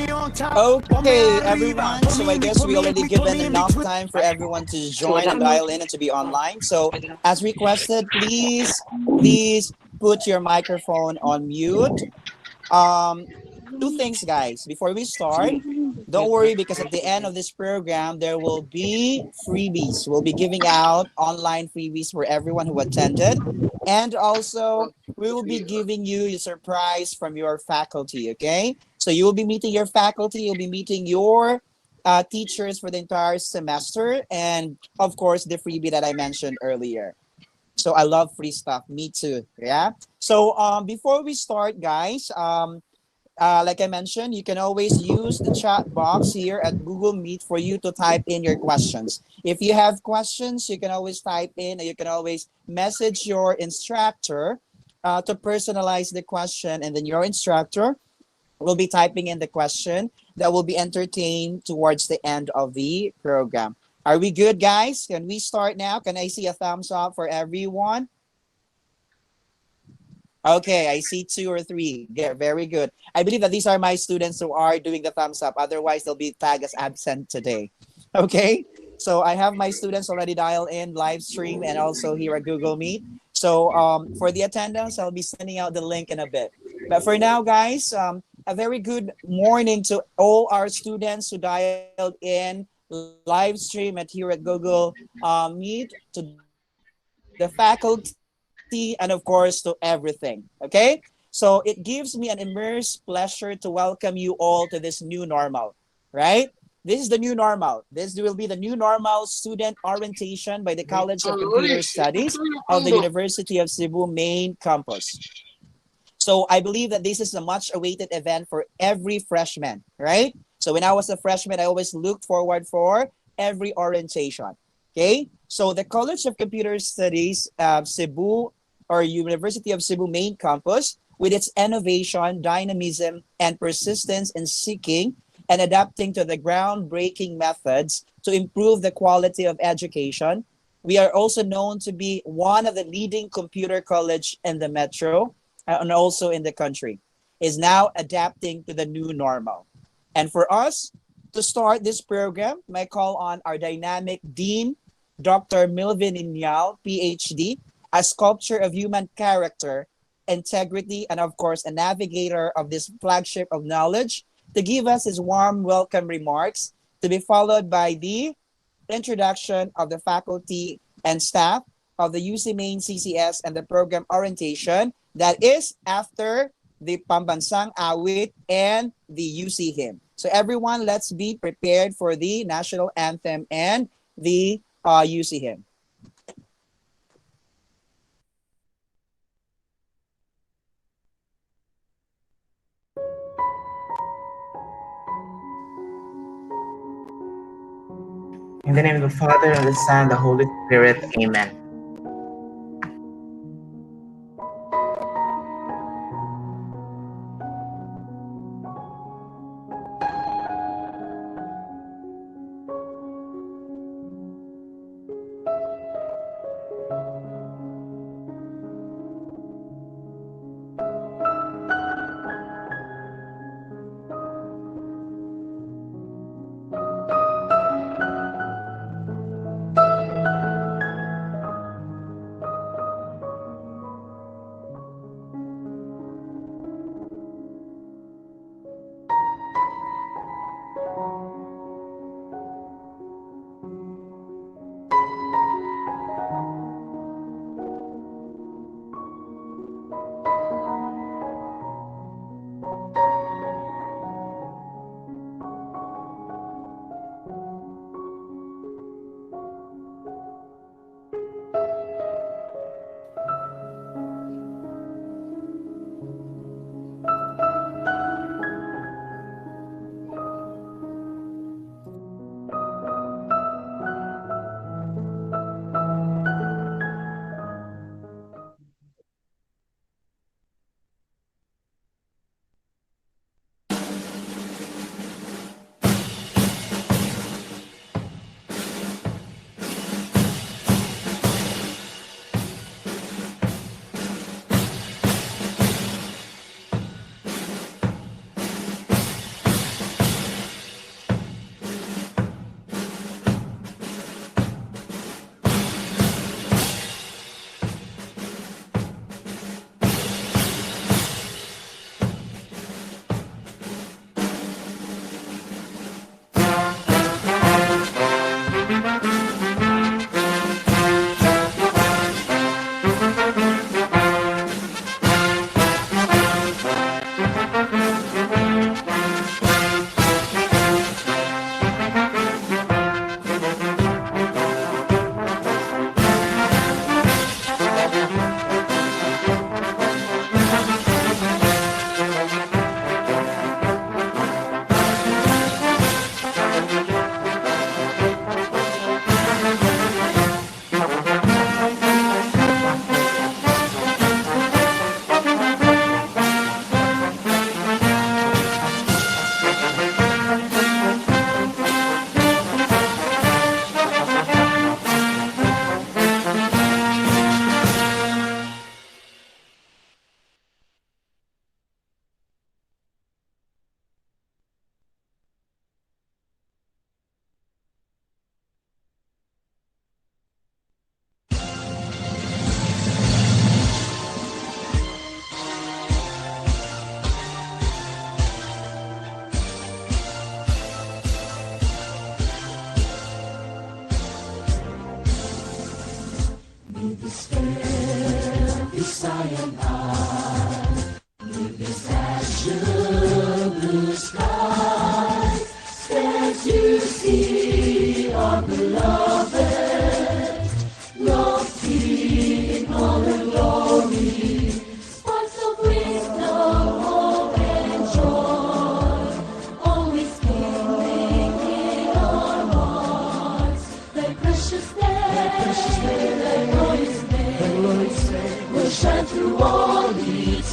Okay, everyone. So I guess we already given enough time for everyone to join and dial in and to be online. So as requested, please put your microphone on mute. Um, Two things, guys. Before we start, don't worry because at the end of this program, there will be freebies. We'll be giving out online freebies for everyone who attended. And also, we will be giving you a surprise from your faculty, okay? So you will be meeting your faculty, you'll be meeting your teachers for the entire semester, and of course, the freebie that I mentioned earlier. So I love free stuff. Me too. Yeah. So before we start, guys, like I mentioned, you can always use the chat box here at Google Meet for you to type in your questions. If you have questions, you can always type in, and you can always message your instructor to personalize the question, and then your instructor will be typing in the question that will be entertained towards the end of the program. Are we good, guys? Can we start now? Can I see a thumbs up for everyone? Okay, I see two or three. Yeah, very good. I believe that these are my students who are doing the thumbs up. Otherwise, they'll be tagged as absent today. Okay, so I have my students already dial in live stream and also here at Google Meet. So for the attendance, I'll be sending out the link in a bit. But for now, guys, a very good morning to all our students who dialed in live stream at here at Google Meet, to the faculty, and of course to everything. Okay, so it gives me an immense pleasure to welcome you all to this new normal, right? This is the new normal. This will be the new normal student orientation by the College of Computer Studies of the University of Cebu main campus. So I believe that this is a much awaited event for every freshman, right? So when I was a freshman, I always looked forward for every orientation. Okay, so the College of Computer Studies Cebu or University of Cebu main campus, with its innovation, dynamism, and persistence in seeking and adapting to the groundbreaking methods to improve the quality of education. We are also known to be one of the leading computer college in the metro and also in the country, is now adapting to the new normal. And for us to start this program, I call on our dynamic Dean, Dr. Milvin Inyal, PhD, a sculptor of human character, integrity, and of course, a navigator of this flagship of knowledge, to give us his warm welcome remarks, to be followed by the introduction of the faculty and staff of the UC Main CCS and the program orientation that is after the Pambansang Awit and the UC Hymn. So everyone, let's be prepared for the national anthem and the UC Hymn. In the name of the Father, and the Son, and the Holy Spirit. Amen.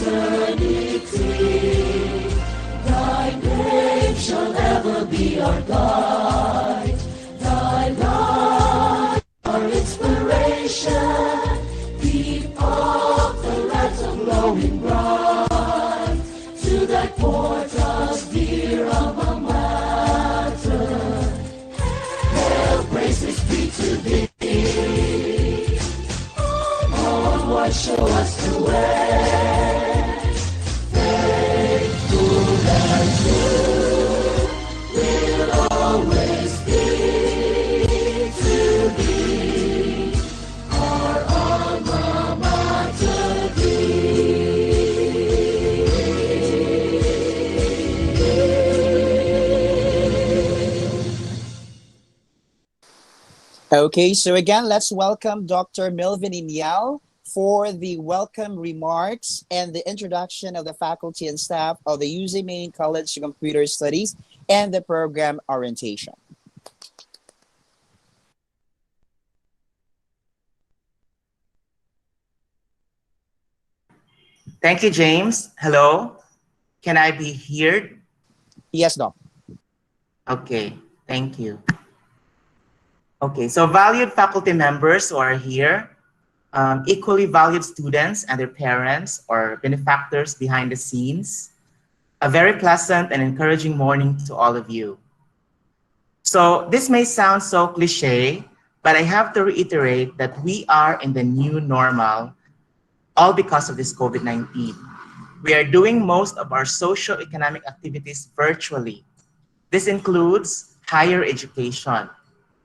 Thy name shall ever be our guide. Thy light, our inspiration. Keep up the lights of glowing bright. To thy portals, dear alma mater. Hail, praises be to thee. Onward, show us the way. Faithful and true, we'll always be to thee, our alma mater Okay, so again, let's welcome Dr. Melvin Inyal for the welcome remarks and the introduction of the faculty and staff of the UC Maine College of Computer Studies and the program orientation. Thank you, James. Hello. Can I be heard? Yes, Doc. Okay, thank you. Okay, so valued faculty members who are here, equally valued students and their parents or benefactors behind the scenes, a very pleasant and encouraging morning to all of you. So this may sound so cliche, but I have to reiterate that we are in the new normal, all because of this COVID-19. We are doing most of our socio-economic activities virtually. This includes higher education.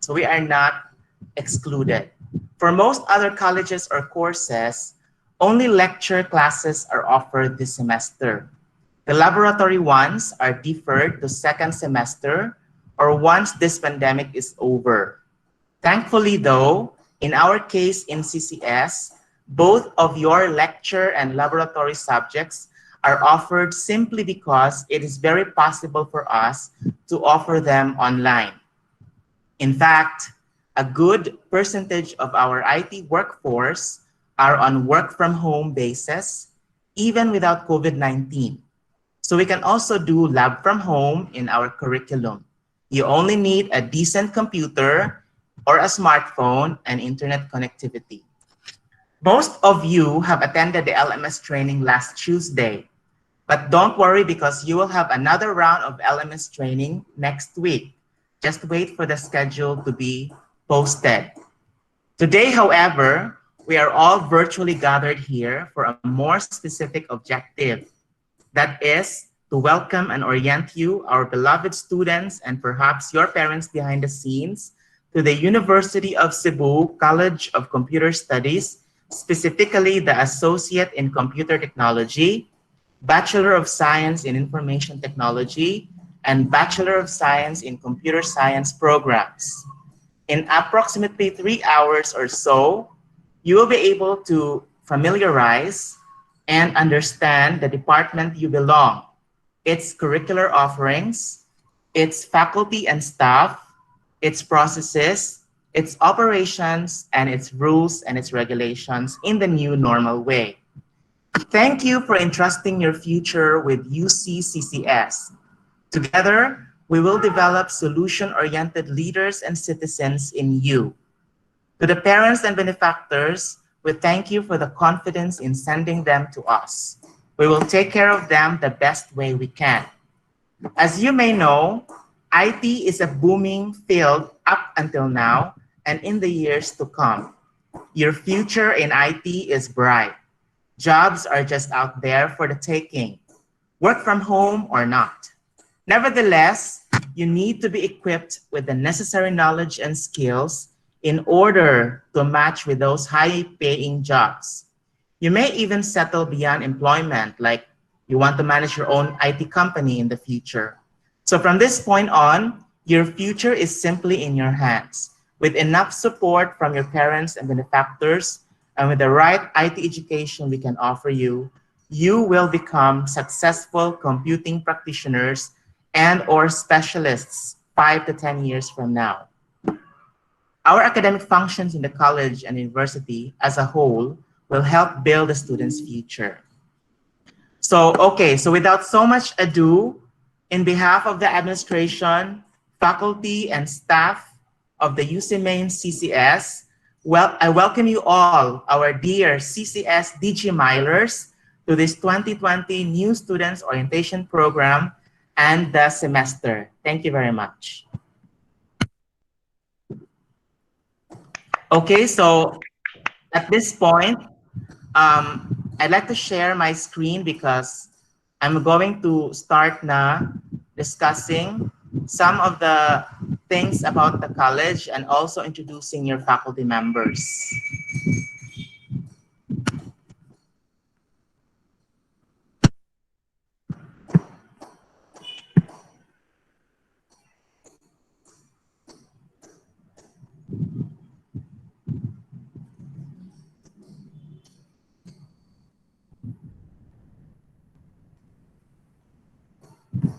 So we are not excluded. For most other colleges or courses, only lecture classes are offered this semester. The laboratory ones are deferred to second semester or once this pandemic is over. Thankfully though, in our case in CCS, both of your lecture and laboratory subjects are offered simply because it is very possible for us to offer them online. In fact, a good percentage of our IT workforce are on work from home basis, even without COVID-19. So we can also do lab from home in our curriculum. You only need a decent computer or a smartphone and internet connectivity. Most of you have attended the LMS training last Tuesday, but don't worry because you will have another round of LMS training next week. Just wait for the schedule to be posted. Today, however, we are all virtually gathered here for a more specific objective. That is to welcome and orient you, our beloved students, and perhaps your parents behind the scenes, to the University of Cebu College of Computer Studies, specifically the Associate in Computer Technology, Bachelor of Science in Information Technology, and Bachelor of Science in Computer Science programs. In approximately 3 hours or so, you will be able to familiarize and understand the department you belong, its curricular offerings, its faculty and staff, its processes, its operations, and its rules and its regulations in the new normal way. Thank you for entrusting your future with UCCCS. Together, we will develop solution-oriented leaders and citizens in you. To the parents and benefactors, we thank you for the confidence in sending them to us. We will take care of them the best way we can. As you may know, IT is a booming field up until now and in the years to come. Your future in IT is bright. Jobs are just out there for the taking, work from home or not. Nevertheless, you need to be equipped with the necessary knowledge and skills in order to match with those high-paying jobs. You may even settle beyond employment, like you want to manage your own IT company in the future. So from this point on, your future is simply in your hands. With enough support from your parents and benefactors, and with the right IT education we can offer you, you will become successful computing practitioners and/or specialists 5 to 10 years from now. Our academic functions in the college and university as a whole will help build the student's future. So, okay, so without so much ado, in behalf of the administration, faculty, and staff of the UC Main CCS, well, I welcome you all, our dear CCS DG Milers, to this 2020 New Students Orientation Program and the semester. Thank you very much. Okay, so at this point, I'd like to share my screen because I'm going to start now discussing some of the things about the college and also introducing your faculty members.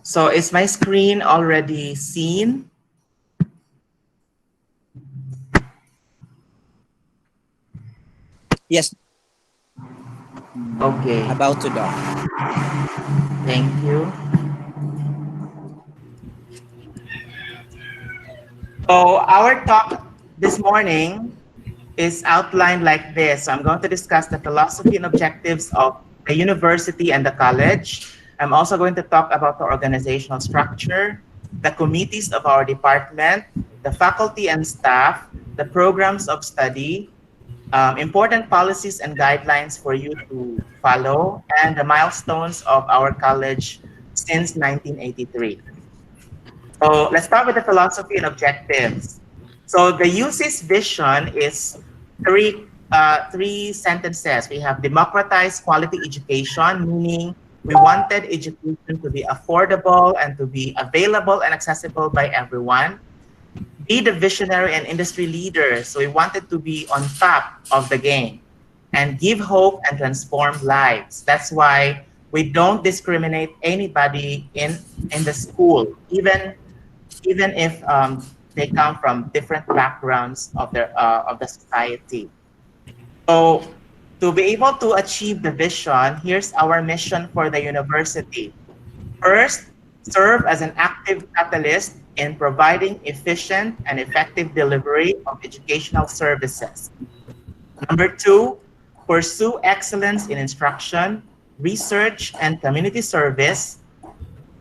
So is my screen already seen? Yes, Okay, about to dock. thank you. So our talk this morning is outlined like this. I'm going to discuss the philosophy and objectives of the university and the college. I'm also going to talk about the organizational structure, the committees of our department, the faculty and staff, the programs of study, important policies and guidelines for you to follow, and the milestones of our college since 1983. So let's start with the philosophy and objectives. So the UC's vision is three sentences. We have democratized quality education, meaning we wanted education to be affordable and to be available and accessible by everyone. Be the visionary and industry leader. So we wanted to be on top of the game and give hope and transform lives. That's why we don't discriminate anybody in the school, even if they come from different backgrounds of the society. So to be able to achieve the vision, here's our mission for the university. First, serve as an active catalyst in providing efficient and effective delivery of educational services. Number two, pursue excellence in instruction, research, and community service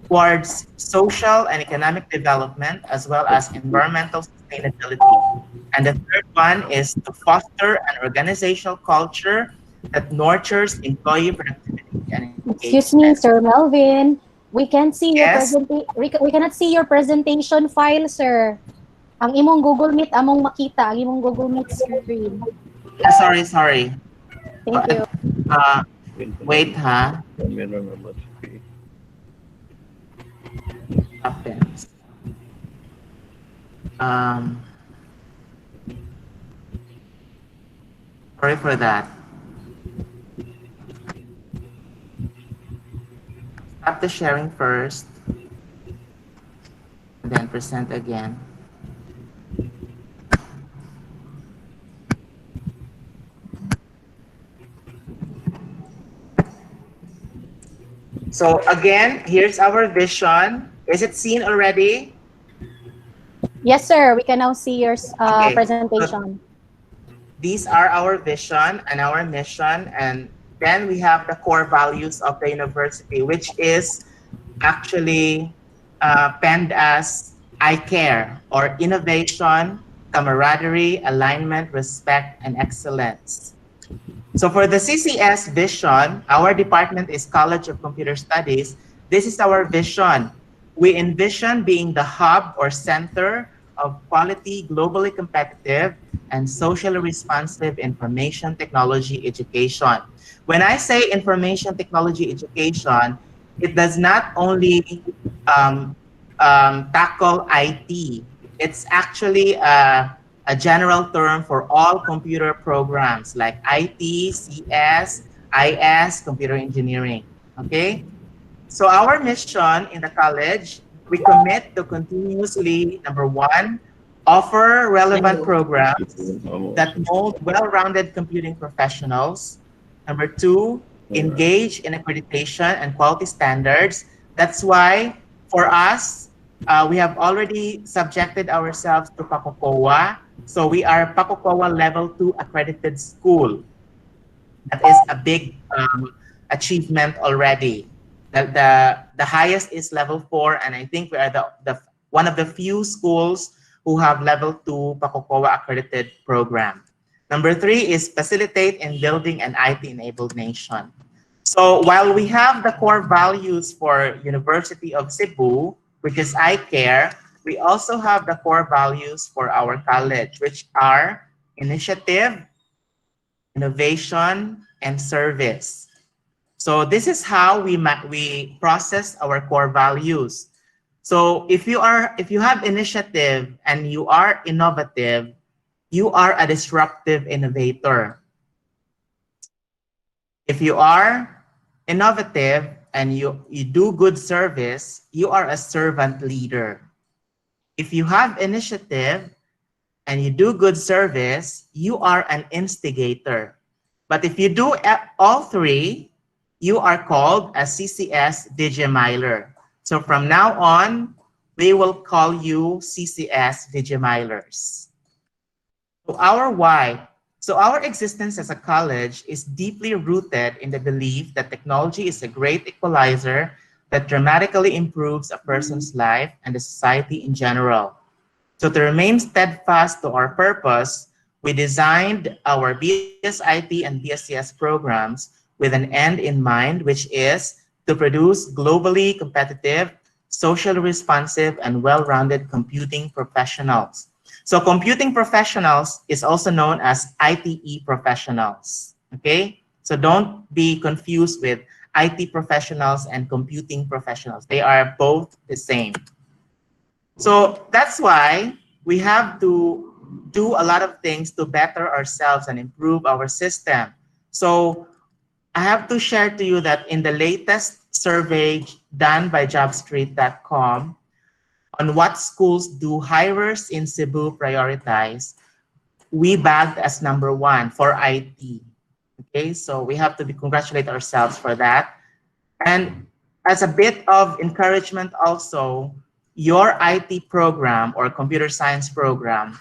towards social and economic development as well as environmental sustainability. And the third one is to foster an organizational culture that nurtures employee productivity and Excuse me, engagement. Sir Melvin. We can't see your Yes? we cannot see your presentation file, sir. Ang imong Google Meet among makita, ang imong Google Meet screen. Sorry. Thank you. Wait, ha? Happens. Sorry for that. Stop the sharing first, and then present again. So again, here's our vision. Is it seen already? Yes, sir. We can now see your Okay. presentation. These are our vision and our mission, and then we have the core values of the university, which is actually penned as I care, or innovation, camaraderie, alignment, respect, and excellence. So for the CCS vision, our department is College of Computer Studies. This is our vision. We envision being the hub or center of quality, globally competitive, and socially responsive information technology education. When I say information technology education, it does not only tackle IT. It's actually a general term for all computer programs like IT, CS, IS, computer engineering. Okay? So our mission in the college, we commit to continuously, number one, offer relevant programs that mold well-rounded computing professionals. Number two, engage in accreditation and quality standards. That's why for us, we have already subjected ourselves to PACOCOA. So we are PACOCOA Level 2 accredited school. That is a big achievement already. The highest is level 4, and I think we are the one of the few schools who have level 2 PACOCOA accredited program. Number 3 is facilitate in building an IT enabled nation. So while we have the core values for University of Cebu, which is I care, we also have the core values for our college, which are initiative, innovation, and service. So this is how we process our core values. So if you have initiative and you are innovative, you are a disruptive innovator. If you are innovative and you do good service, you are a servant leader. If you have initiative and you do good service, you are an instigator. But if you do all three, you are called a CCS Digimiler. So from now on, we will call you CCS Digimilers. So our why. So our existence as a college is deeply rooted in the belief that technology is a great equalizer that dramatically improves a person's life and the society in general. So to remain steadfast to our purpose, we designed our BSIT and BSCS programs with an end in mind, which is to produce globally competitive, socially responsive, and well-rounded computing professionals. So computing professionals is also known as ITE professionals, okay? So don't be confused with IT professionals and computing professionals. They are both the same. So that's why we have to do a lot of things to better ourselves and improve our system. So I have to share to you that in the latest survey done by jobstreet.com on what schools do hirers in Cebu prioritize, we bagged as #1 for IT. Okay, so we have to congratulate ourselves for that. And as a bit of encouragement also, your IT program or computer science program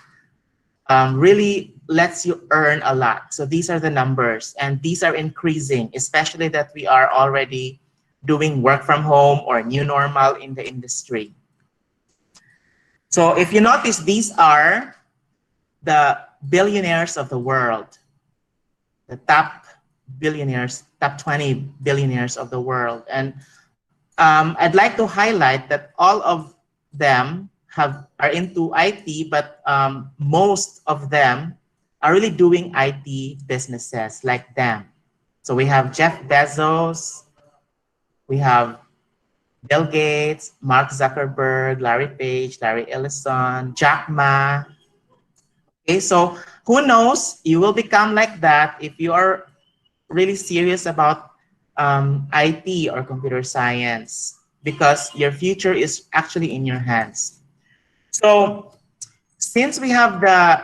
really lets you earn a lot. So these are the numbers, and these are increasing, especially that we are already doing work from home or new normal in the industry. So if you notice, these are the billionaires of the world, the top billionaires, top 20 billionaires of the world. And I'd like to highlight that all of them are into IT, but most of them are really doing IT businesses like them. So we have Jeff Bezos, we have Bill Gates, Mark Zuckerberg, Larry Page, Larry Ellison, Jack Ma. Okay, so who knows, you will become like that if you are really serious about IT or computer science, because your future is actually in your hands. So since we have the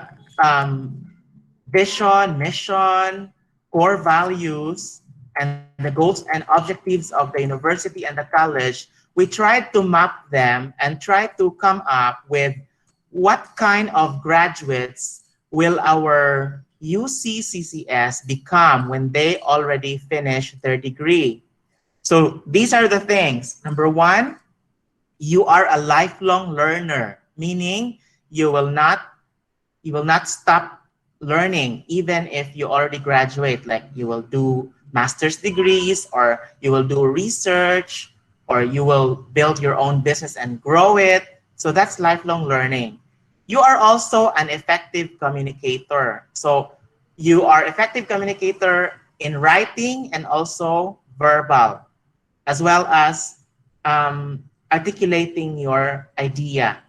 vision, mission, core values, and the goals and objectives of the university and the college, we tried to map them and try to come up with what kind of graduates will our UC CCS become when they already finish their degree. So these are the things. #1, you are a lifelong learner, meaning you will not stop learning even if you already graduate. Like you will do master's degrees, or you will do research, or you will build your own business and grow it. So that's lifelong learning. You are also an effective communicator. So you are effective communicator in writing and also verbal, as well as articulating your idea.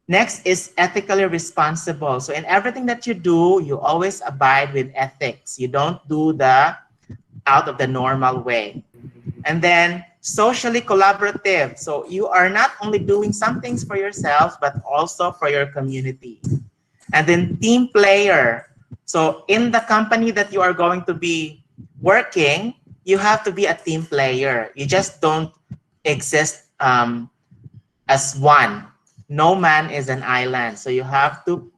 Next is ethically responsible. So in everything that you do, you always abide with ethics. You don't do the out of the normal way. And then socially collaborative. So you are not only doing some things for yourself, but also for your community. And then team player. So in the company that you are going to be working, you have to be a team player. You just don't exist as one. No man is an island. So you have to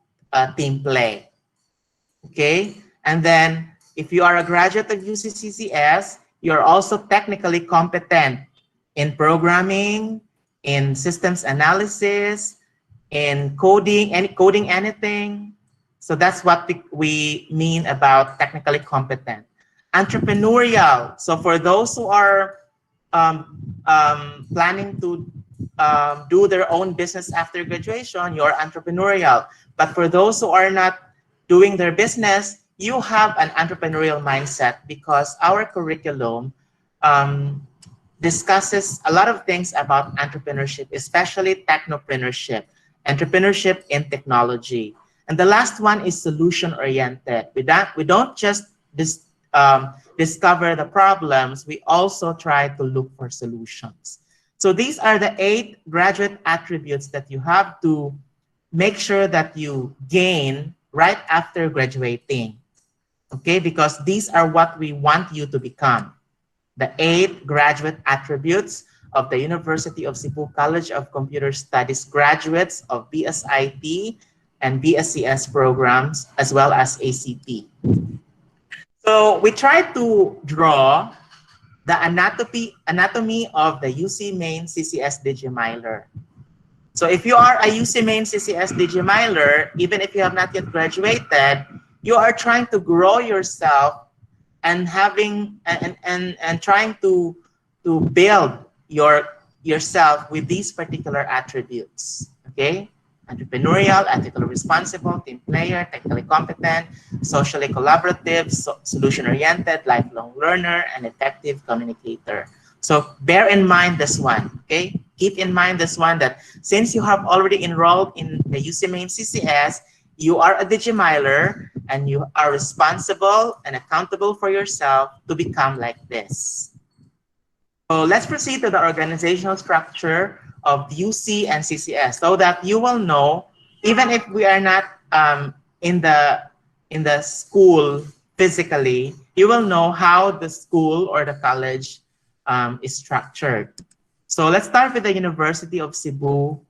team play. Okay. And then if you are a graduate of UCCCS, you're also technically competent in programming, in systems analysis, in coding, coding anything. So that's what we mean about technically competent. Entrepreneurial. So for those who are planning to do their own business after graduation, you're entrepreneurial. But for those who are not doing their business, you have an entrepreneurial mindset because our curriculum discusses a lot of things about entrepreneurship, especially technopreneurship, entrepreneurship in technology. And the last one is solution-oriented. We don't just discover the problems, we also try to look for solutions. So these are the 8 graduate attributes that you have to make sure that you gain right after graduating. Okay, because these are what we want you to become. The 8 graduate attributes of the University of Cebu College of Computer Studies graduates of BSIT and BSCS programs, as well as ACT. So we try to draw the anatomy of the UC Main CCS Digimiler. So if you are a UC Main CCS Digimiler, even if you have not yet graduated, you are trying to grow yourself and having and trying to build yourself with these particular attributes. Okay, entrepreneurial, ethically responsible, team player, technically competent, socially collaborative, solution oriented, lifelong learner, and effective communicator. So bear in mind this one. Okay, keep in mind this one, that since you have already enrolled in the UC Main CCS, you are a Digimiler and you are responsible and accountable for yourself to become like this. So let's proceed to the organizational structure of UC and CCS so that you will know, even if we are not in the school physically, you will know how the school or the college is structured. So let's start with the University of Cebu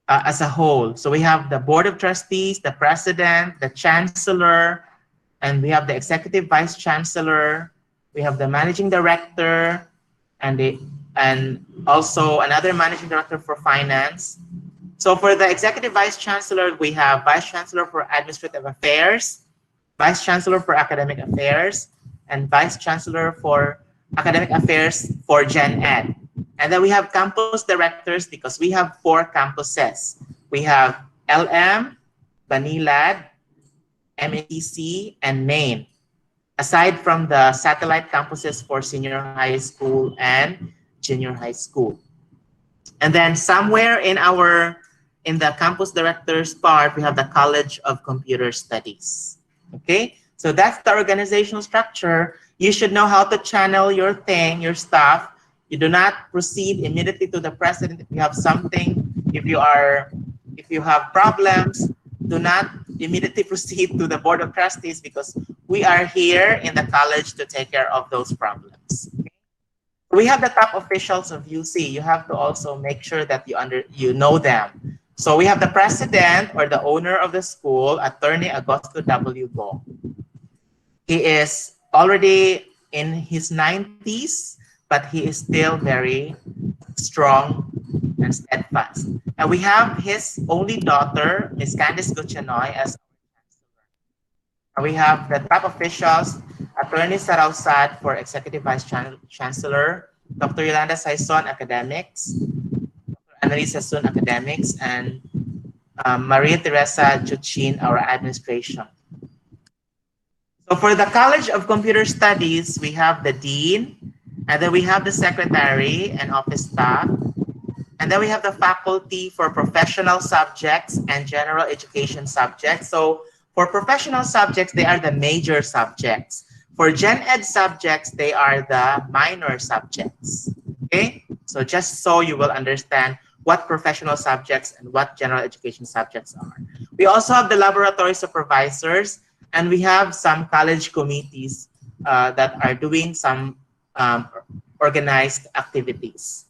as a whole. So we have the Board of Trustees, the President, the Chancellor, and we have the Executive Vice Chancellor. We have the Managing Director, and also another Managing Director for Finance. So for the Executive Vice Chancellor, we have Vice Chancellor for Administrative Affairs, Vice Chancellor for Academic Affairs, and Vice Chancellor for Academic Affairs for Gen Ed. And then we have campus directors because we have 4 campuses. We have LM, Banilad, METC, and Maine, aside from the satellite campuses for senior high school and junior high school. And then somewhere in the campus directors part, we have the College of Computer Studies. Okay, so that's the organizational structure. You should know how to channel your thing, your stuff. You do not proceed immediately to the president if you have something. If you have problems, do not immediately proceed to the Board of Trustees because we are here in the college to take care of those problems. Okay? We have the top officials of UC. You have to also make sure that you know them. So we have the president or the owner of the school, Attorney Augusto W. Go. He is already in his 90s, but he is still very strong and steadfast. And we have his only daughter, Ms. Candice Gutchanoy, as our chancellor. And we have the top officials, Attorney Saraw Sad for Executive Vice Chancellor, Dr. Yolanda Saison, Academics, Dr. Annalisa Sun, Academics, and Maria Teresa Juchin, our administration. So for the College of Computer Studies, we have the Dean, and then we have the Secretary and office staff, and then we have the faculty for professional subjects and general education subjects. So for professional subjects, they are the major subjects. For Gen Ed subjects, they are the minor subjects. Okay, so just so you will understand what professional subjects and what general education subjects are. We also have the laboratory supervisors, and we have some college committees that are doing some organized activities.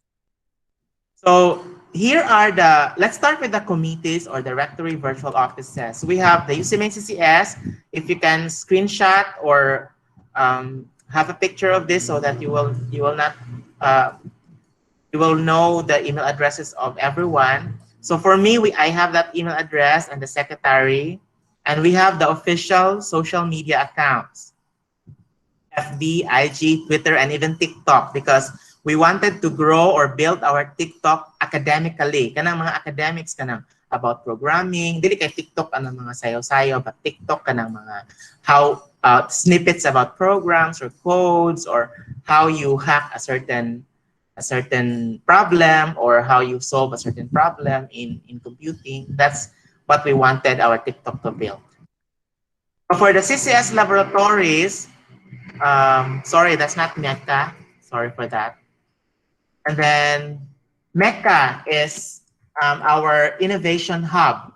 So here are let's start with the committees or directory virtual offices. We have the UCMA CCS. If you can screenshot or have a picture of this so that you will not you will know the email addresses of everyone. So for me, I have that email address and the secretary, and we have the official social media accounts. FB, IG, Twitter, and even TikTok, because we wanted to grow or build our TikTok academically. Kanang mga academics kanang about programming. Dili kay TikTok anang mga sayo-sayo, but TikTok kanang mga how snippets about programs or codes or how you hack a certain problem or how you solve a certain problem in computing. That's what we wanted our TikTok to build. For the CCS laboratories, sorry, that's not Mecca. Sorry for that. And then Mecca is our innovation hub.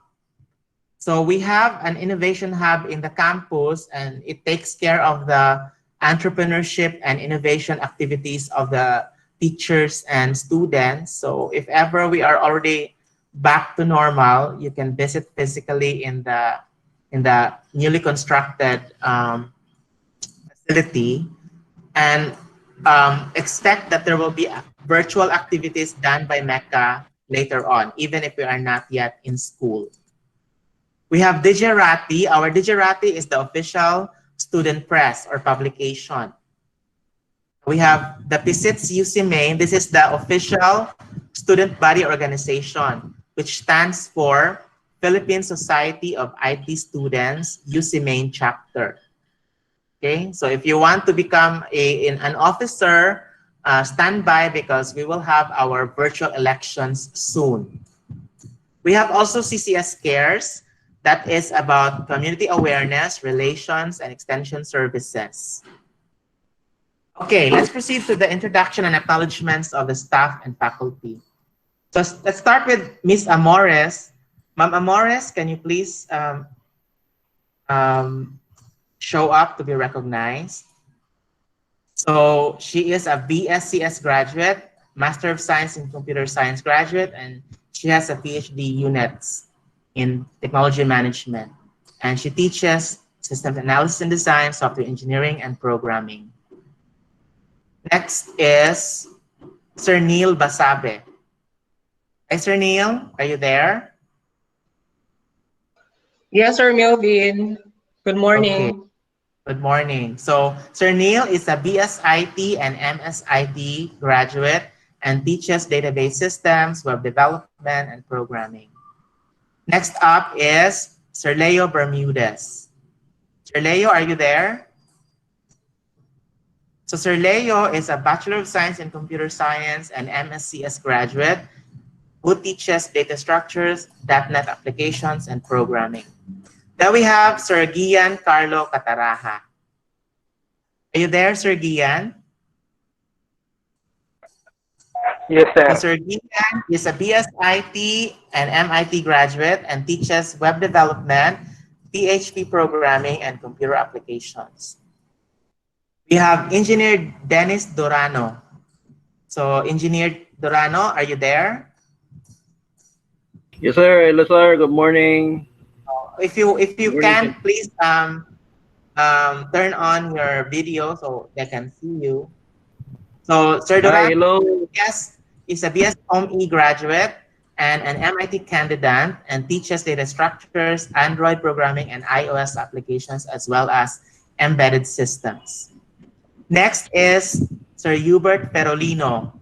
So we have an innovation hub in the campus, and it takes care of the entrepreneurship and innovation activities of the teachers and students. So if ever we are already back to normal, you can visit physically in the newly constructed facility, and expect that there will be virtual activities done by Mecca later on, even if we are not yet in school. We have Digerati. Our Digerati is the official student press or publication. We have the PISITS UCMAIN. This is the official student body organization, which stands for Philippine Society of IT Students UCMAIN chapter. Okay, so if you want to become an officer, stand by, because we will have our virtual elections soon. We have also CCS Cares, that is about community awareness, relations, and extension services. Okay, let's proceed to the introduction and acknowledgements of the staff and faculty. So let's start with Miss Amores. Ma'am Amores, can you please show up to be recognized? So she is a BSCS graduate, Master of Science in Computer Science graduate, and she has a PhD units in technology management. And she teaches systems analysis and design, software engineering, and programming. Next is Sir Neil Basabe. Hi, Sir Neil, are you there? Yes, Sir Melvin. Good morning. Okay. Good morning. So Sir Neil is a BSIT and MSIT graduate and teaches database systems, web development, and programming. Next up is Sir Leo Bermudez. Sir Leo, are you there? So Sir Leo is a Bachelor of Science in Computer Science and MSCS graduate who teaches data structures, .NET applications, and programming. Then we have Sir Gian Carlo Cataraja. Are you there, Sir Gian? Yes, sir. So Sir Gian is a BSIT and MIT graduate and teaches web development, PHP programming, and computer applications. We have Engineer Dennis Dorano. So Engineer Dorano, are you there? Yes, sir. Hello, sir. Good morning. If you can, please turn on your video so they can see you. So Sir Hi, Dorano, hello. yes, is a BS HOME graduate and an MIT candidate and teaches data structures, Android programming, and iOS applications, as well as embedded systems. Next is Sir Hubert Perolino.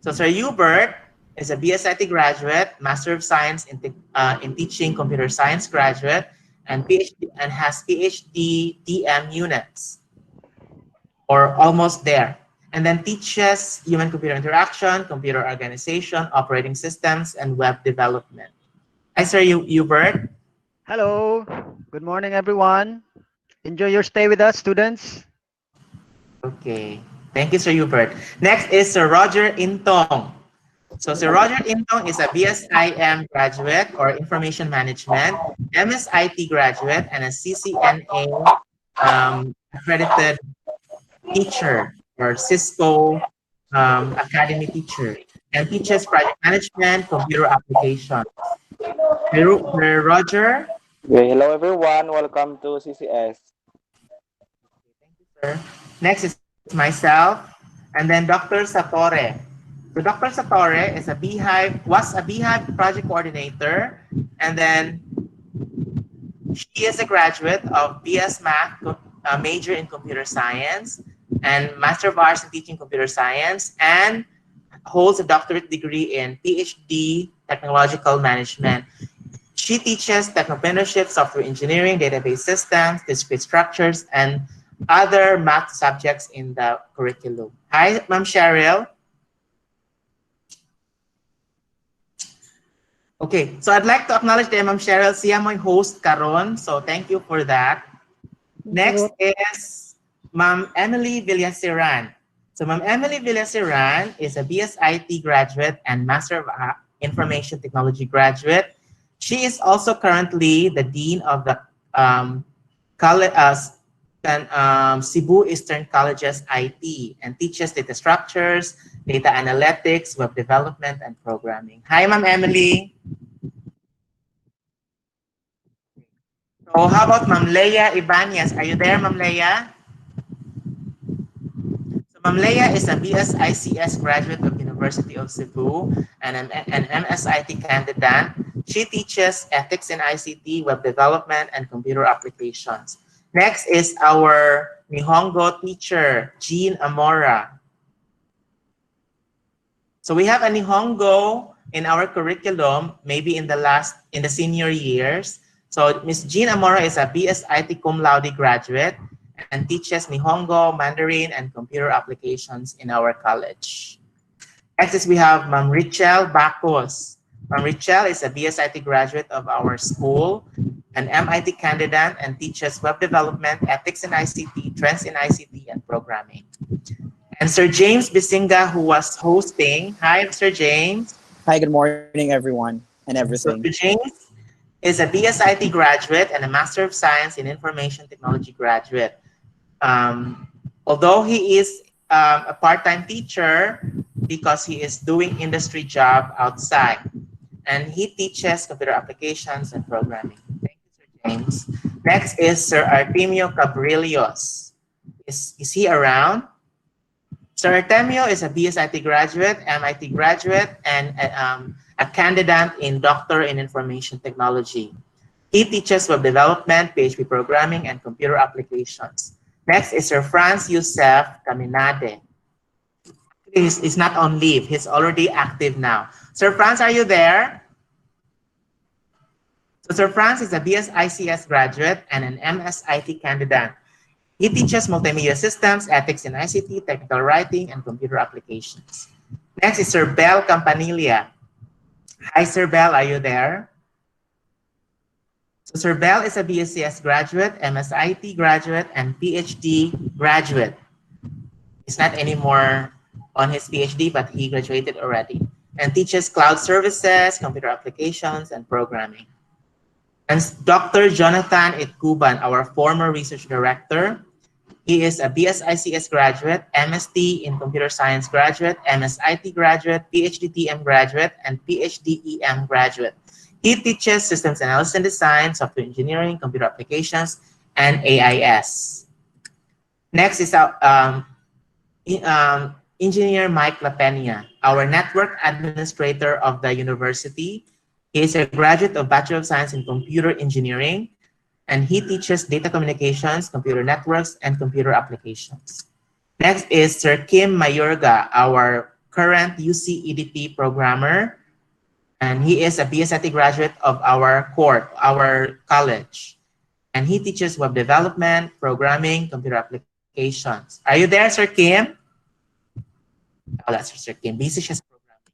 So Sir Hubert is a BSIT graduate, Master of Science in Teaching Computer Science graduate, and PhD and has PhD TM units, or almost there. And then teaches human-computer interaction, computer organization, operating systems, and web development. Hi, Sir Hubert. Hello. Good morning, everyone. Enjoy your stay with us, students. Okay. Thank you, Sir Hubert. Next is Sir Roger Intong. So Sir Roger Intong is a BSIM graduate or Information Management, MSIT graduate, and a CCNA accredited teacher. or Cisco Academy teacher and teaches project management, computer application. Roger, Okay, hello everyone. Welcome to CCS. sir. Next is myself, and then Dr. Satore. So Dr. Satore is was a Beehive project coordinator, and then she is a graduate of BS Math, major in computer science, and Master of Arts in Teaching Computer Science, and holds a doctorate degree in PhD Technological Management. She teaches technopreneurship, software engineering, database systems, discrete structures, and other math subjects in the curriculum. Hi, Ma'am Cheryl. Okay, so I'd like to acknowledge the Ma'am Cheryl. Siya mo'y host karon, so thank you for that. Next is Ma'am Emily Villasiran. So Ma'am Emily Villasiran is a BSIT graduate and Master of Information Technology graduate. She is also currently the Dean of the Cebu Eastern College's IT and teaches data structures, data analytics, web development, and programming. Hi, Ma'am Emily. So how about Ma'am Leia Ibanez? Are you there, Ma'am Leia? So Ma'am Leia is a BSICS graduate of University of Cebu and an MSIT candidate. She teaches ethics in ICT, web development, and computer applications. Next is our Nihongo teacher, Jean Amora. So we have a Nihongo in our curriculum, maybe in the senior years. So Ms. Jean Amora is a BSIT cum laude graduate and teaches Nihongo, Mandarin, and computer applications in our college. Next is we have Ma'am Richelle Bacos. Ma'am Richelle is a BSIT graduate of our school, an MIT candidate, and teaches web development, ethics in ICT, trends in ICT, and programming. And Sir James Bisinga, who was hosting. Hi, Sir James. Hi, good morning, everyone, and So everything. Sir James is a BSIT graduate and a Master of Science in Information Technology graduate. Although he is a part-time teacher because he is doing industry job outside, and he teaches computer applications and programming. Thank you, Sir James. Next is Sir Artemio Cabrillos. Is he around? Sir Artemio is a BSIT graduate, MIT graduate, and a candidate in Doctor in Information Technology. He teaches web development, PHP programming, and computer applications. Next is Sir Franz Youssef Caminade. He's not on leave. He's already active now. Sir Franz, are you there? So Sir Franz is a BSICS graduate and an MSIT candidate. He teaches multimedia systems, ethics in ICT, technical writing, and computer applications. Next is Sir Bell Campanilla. Hi, Sir Bell, are you there? So Sir Bell is a BSCS graduate, MSIT graduate, and PhD graduate. He's not anymore on his PhD, but he graduated already, and teaches cloud services, computer applications, and programming. And Dr. Jonathan Itkuban, our former research director. He is a BSICS graduate, MST in computer science graduate, MSIT graduate, PhD TM graduate, and PhD EM graduate. He teaches systems analysis and design, software engineering, computer applications, and AIS. Next is Engineer Mike Lapena, our network administrator of the university. He is a graduate of Bachelor of Science in Computer Engineering, and he teaches data communications, computer networks, and computer applications. Next is Sir Kim Mayorga, our current UC EDP programmer, and he is a BSIT graduate of our college. And he teaches web development, programming, computer applications. Are you there, Sir Kim? Oh, that's Sir Kim. Busy siya sa programming.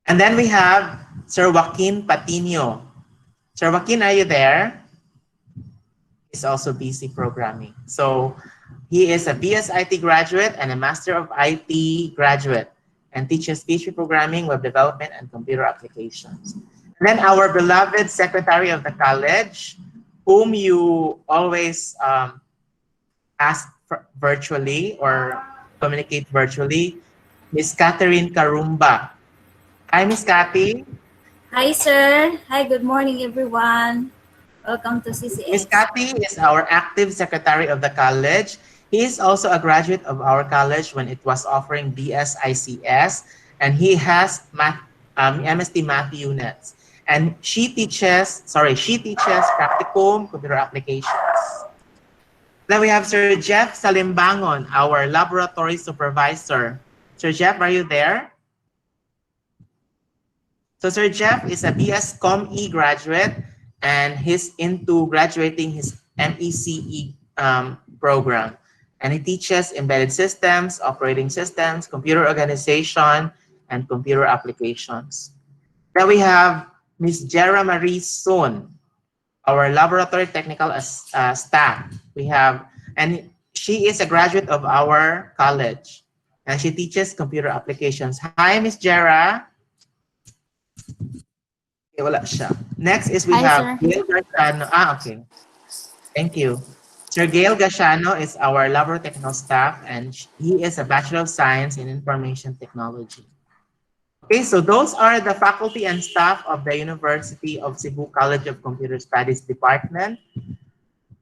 And then we have Sir Joaquin Patino. Sir Joaquin, are you there? He's also busy programming. So he is a BSIT graduate and a Master of IT graduate and teaches PHP programming, web development, and computer applications. And then our beloved secretary of the college, whom you always ask virtually or communicate virtually, Miss Catherine Karumba. Hi, Miss Cathy. Hi, sir. Hi, good morning, everyone. Welcome to Miss CCS. Cathy is our active secretary of the college. He is also a graduate of our college when it was offering BSICS, and he has MST Math units. And she teaches practicum computer applications. Then we have Sir Jeff Salimbangon, our laboratory supervisor. Sir Jeff, are you there? So Sir Jeff is a BS ComE graduate, and he's into graduating his MECE program. And he teaches embedded systems, operating systems, computer organization, and computer applications. Then we have Miss Jera Marie Soon, our laboratory technical staff. And she is a graduate of our college, and she teaches computer applications. Hi, Miss Jera. Okay, wala siya. Next is we Hi, have sir. Gail Garciano. Okay. Thank you. Sir Gail Gasciano is our laboratory technical staff, and he is a Bachelor of Science in Information Technology. Okay, so those are the faculty and staff of the University of Cebu College of Computer Studies Department.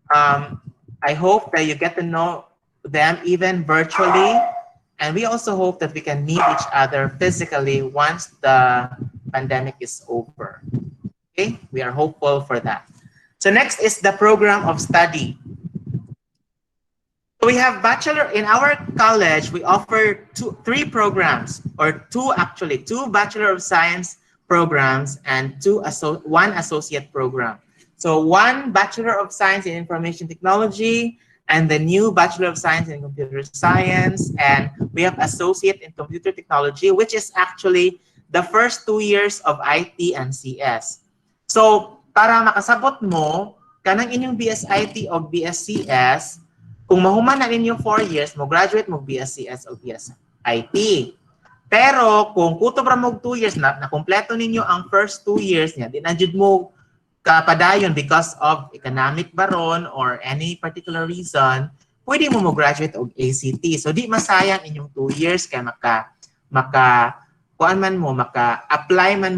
I hope that you get to know them even virtually, and we also hope that we can meet each other physically once the pandemic is over. Okay, we are hopeful for that. So next is the program of study. So we have bachelor in our college. We offer three programs, or two Bachelor of Science programs and one associate program. So one Bachelor of Science in Information Technology, and the new Bachelor of Science in Computer Science, and we have associate in Computer Technology, which is actually the first 2 years of IT and CS. So para makasabot mo kanang inyong BSIT o BSCS, kung mahuman na ninyo 4 years, mo graduate mo BSCS o BSIT. Pero kung kutob ra mo 2 years na kumpleto ninyo ang first 2 years niya, di na jud mo kapadayon because of economic baron or any particular reason, pwede mo graduate og ACT. So di masayang inyong 2 years kay maka-apply man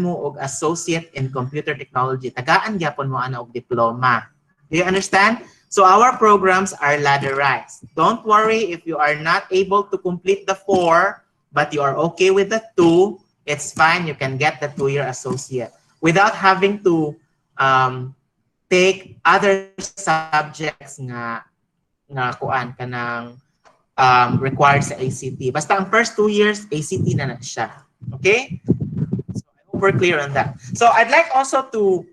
mo og associate in computer technology. Tagaan gyapon mo ana og diploma. Do you understand? So our programs are ladderized. Don't worry if you are not able to complete the 4, but you are okay with the 2, it's fine. You can get the 2-year associate without having to take other subjects nga kuan kanang required sa ACT. Basta ang first 2 years, ACT na siya. Okay? So I hope we're clear on that. So I'd like also to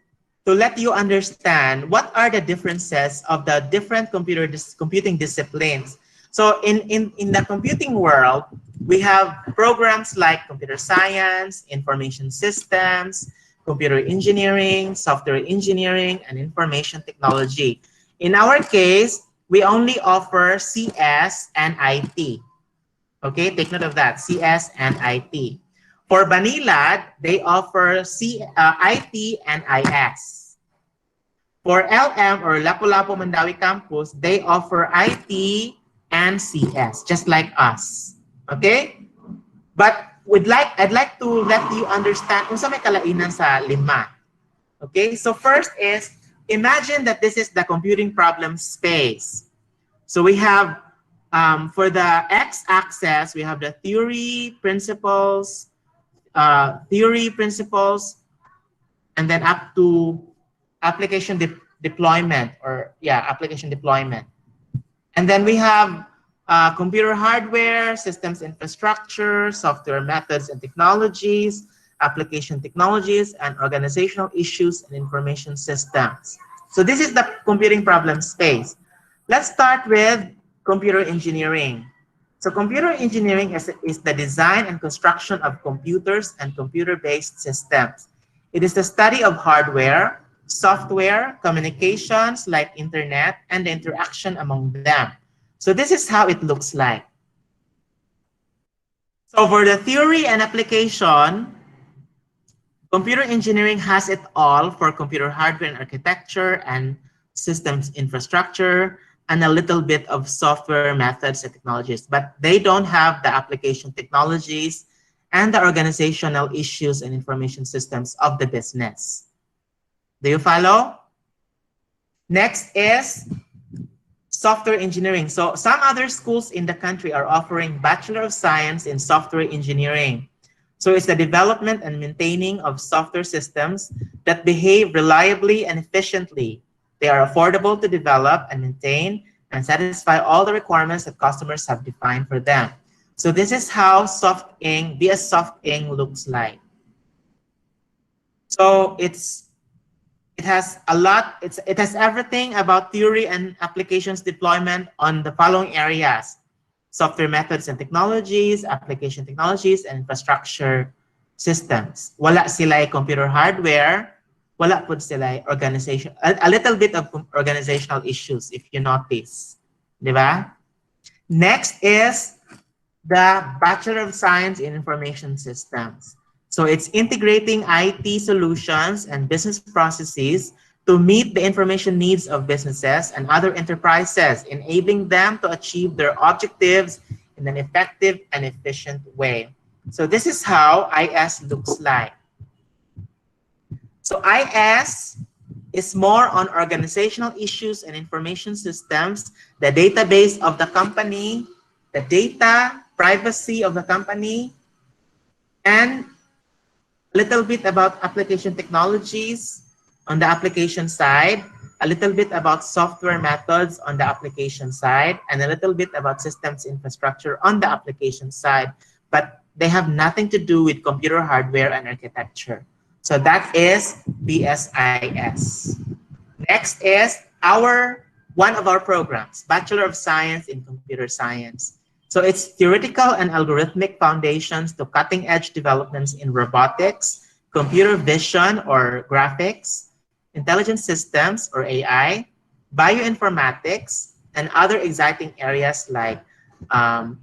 let you understand what are the differences of the different computing disciplines. So in the computing world, we have programs like computer science, information systems, computer engineering, software engineering, and information technology. In our case, we only offer CS and IT. Okay, take note of that, CS and IT. For Banilad, they offer IT and IS. For LM or Lapu-Lapu Mandawi Campus, they offer IT and CS, just like us. Okay? But I'd like to let you understand kung sa may kalainan sa 5. Okay? So first is, imagine that this is the computing problem space. So we have, for the x-axis, we have the theory, principles, and then up to application deployment, application deployment. And then we have computer hardware, systems infrastructure, software methods and technologies, application technologies, and organizational issues and information systems. So this is the computing problem space. Let's start with computer engineering. So computer engineering is the design and construction of computers and computer-based systems. It is the study of hardware, software, communications like internet, and the interaction among them. So this is how it looks like. So for the theory and application, computer engineering has it all for computer hardware and architecture and systems infrastructure, and a little bit of software methods and technologies, but they don't have the application technologies and the organizational issues and information systems of the business. Do you follow? Next is software engineering. So some other schools in the country are offering Bachelor of Science in Software Engineering. So it's the development and maintaining of software systems that behave reliably and efficiently. They are affordable to develop and maintain and satisfy all the requirements that customers have defined for them. So this is how BS Soft Ing looks like. So it has a lot, it has everything about theory and applications deployment on the following areas: software methods and technologies, application technologies, and infrastructure systems. Wala sila computer hardware, wala po sila organization, a little bit of organizational issues if you notice. Di ba? Next is the Bachelor of Science in Information Systems. So it's integrating IT solutions and business processes to meet the information needs of businesses and other enterprises, enabling them to achieve their objectives in an effective and efficient way. So this is how IS looks like. So IS is more on organizational issues and information systems, the database of the company, the data privacy of the company, and a little bit about application technologies on the application side, a little bit about software methods on the application side, and a little bit about systems infrastructure on the application side. But they have nothing to do with computer hardware and architecture. So that is BSIS. Next is one of our programs, Bachelor of Science in Computer Science. So it's theoretical and algorithmic foundations to cutting-edge developments in robotics, computer vision or graphics, intelligent systems or AI, bioinformatics, and other exciting areas like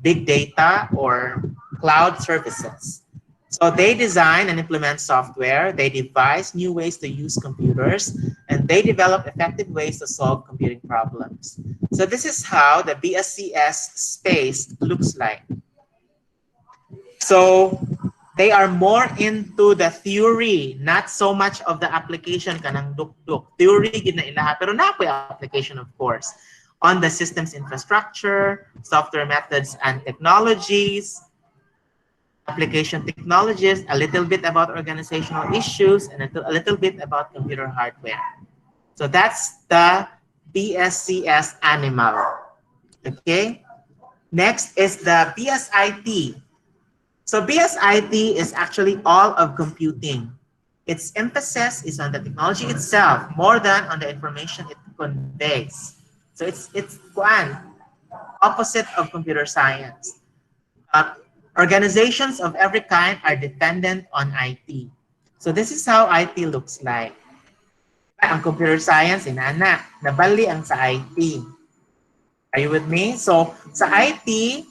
big data or cloud services. So they design and implement software, they devise new ways to use computers, and they develop effective ways to solve computing problems. So this is how the BSCS space looks like. So they are more into the theory, not so much of the application kanang duk-duk. Theory gid na ilaha, pero na po application of course on the systems infrastructure, software methods and technologies, application technologies, a little bit about organizational issues, and a little bit about computer hardware. So that's the BSCS animal. Okay. Next is the BSIT. So BSIT is actually all of computing. Its emphasis is on the technology itself more than on the information it conveys. So it's opposite of computer science. Organizations of every kind are dependent on IT. So this is how IT looks like. Ang computer science, inana, nabali ang sa IT. Are you with me? So sa IT,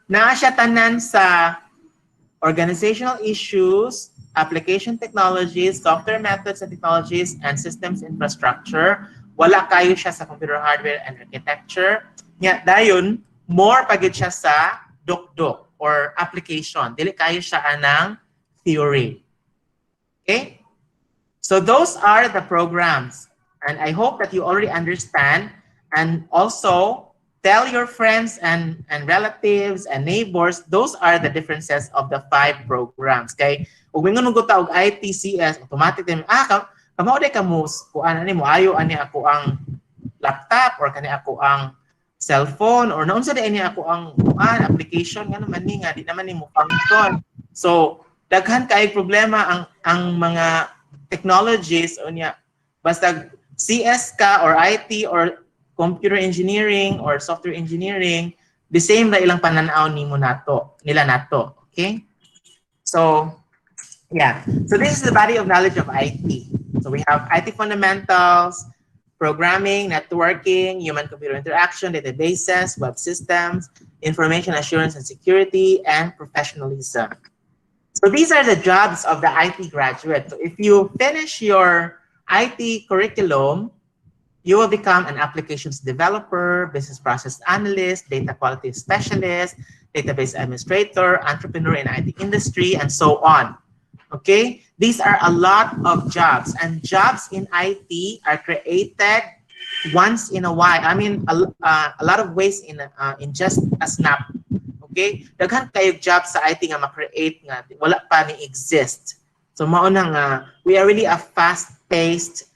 naa siya tanan sa organizational issues, application technologies, software methods and technologies, and systems infrastructure. Wala kayo siya sa computer hardware and architecture. Nya dayon, more pagid siya sa duk-duk or application. Dili kayo siya anang theory. Okay? So those are the programs. And I hope that you already understand. And also, tell your friends and relatives and neighbors, those are the differences of the 5 programs. Okay? Kung mingon ko ta og ITCS, automatic din, kamo day kamo kuan ani mo ayo ani ako ang laptop or kani ako ang cellphone or naunsa di ani ako ang application nga naman ni nga di naman nimo function. So daghan kay problema ang mga technologies unya basta CS ka or IT or computer engineering or software engineering, the same na ilang pananaw nila nato. Okay? So yeah. So this is the body of knowledge of IT. So we have IT fundamentals, programming, networking, human-computer interaction, databases, web systems, information assurance and security, and professionalism. So these are the jobs of the IT graduate. So if you finish your IT curriculum, you will become an applications developer, business process analyst, data quality specialist, database administrator, entrepreneur in IT industry, and so on. Okay, these are a lot of jobs, and jobs in IT are created once in a while. I mean, a lot of ways in just a snap. Okay, daghan kayo job sa IT nga ma-create nga wala pa ni exist. So mauna nga, we are really a fast-paced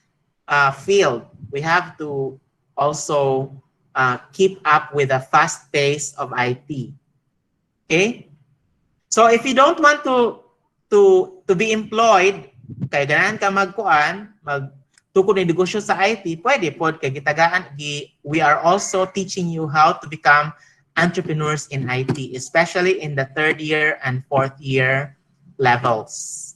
field. We have to also keep up with the fast pace of IT. Okay? So if you don't want to be employed, kay ganahan ka magkuan, magtukod ng negosyo sa IT, pwede pod kay gitagaan. We are also teaching you how to become entrepreneurs in IT, especially in the 3rd year and 4th year levels.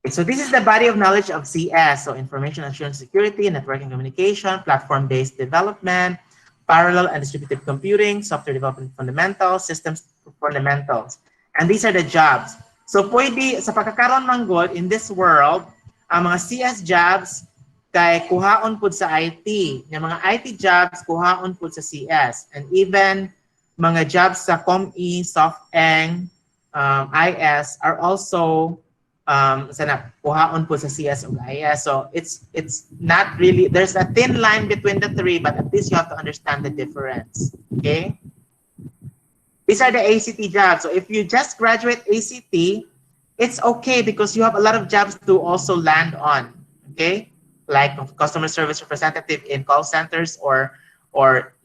Okay, so this is the body of knowledge of CS. So information assurance security, networking communication, platform-based development, parallel and distributed computing, software development fundamentals, systems fundamentals. And these are the jobs. So pwede, sa pagkakaroon manggod in this world, ang mga CS jobs kay kuhaon pud sa IT. Yung mga IT jobs kuhaon pud sa CS. And even mga jobs sa ComE, SoftEng, IS are also sana kuhaon po sa CS o IS. So it's not really, there's a thin line between the three, but at least you have to understand the difference. Okay? These are the ACT jobs. So if you just graduate ACT, it's okay because you have a lot of jobs to also land on. Okay? Like customer service representative in call centers or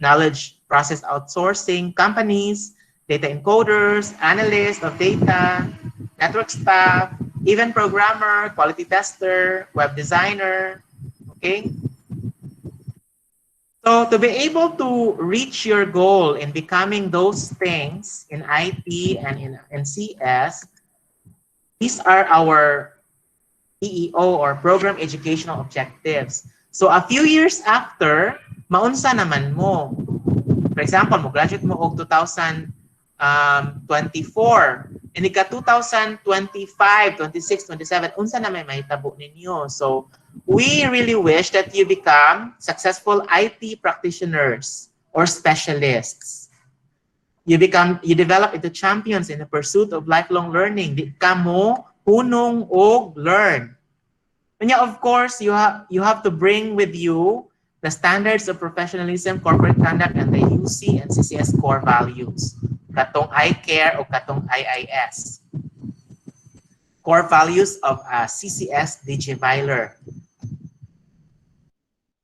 knowledge process outsourcing companies, data encoders, analysts of data, network staff, even programmer, quality tester, web designer, okay? So to be able to reach your goal in becoming those things in IT and in CS, these are our PEO or program educational objectives. So a few years after, maunsa naman mo. For example, mo graduate mo og 2024. And ika 2025, 26, 27, unsa na may mahitabo ninyo. So we really wish that you become successful IT practitioners or specialists. You develop into champions in the pursuit of lifelong learning. Di ka mo hunong og learn. And yeah, of course, you have to bring with you the standards of professionalism, corporate conduct, and the UC and CCS core values. Katong I-CARE o katong IIS. Core values of CCS Digiviler.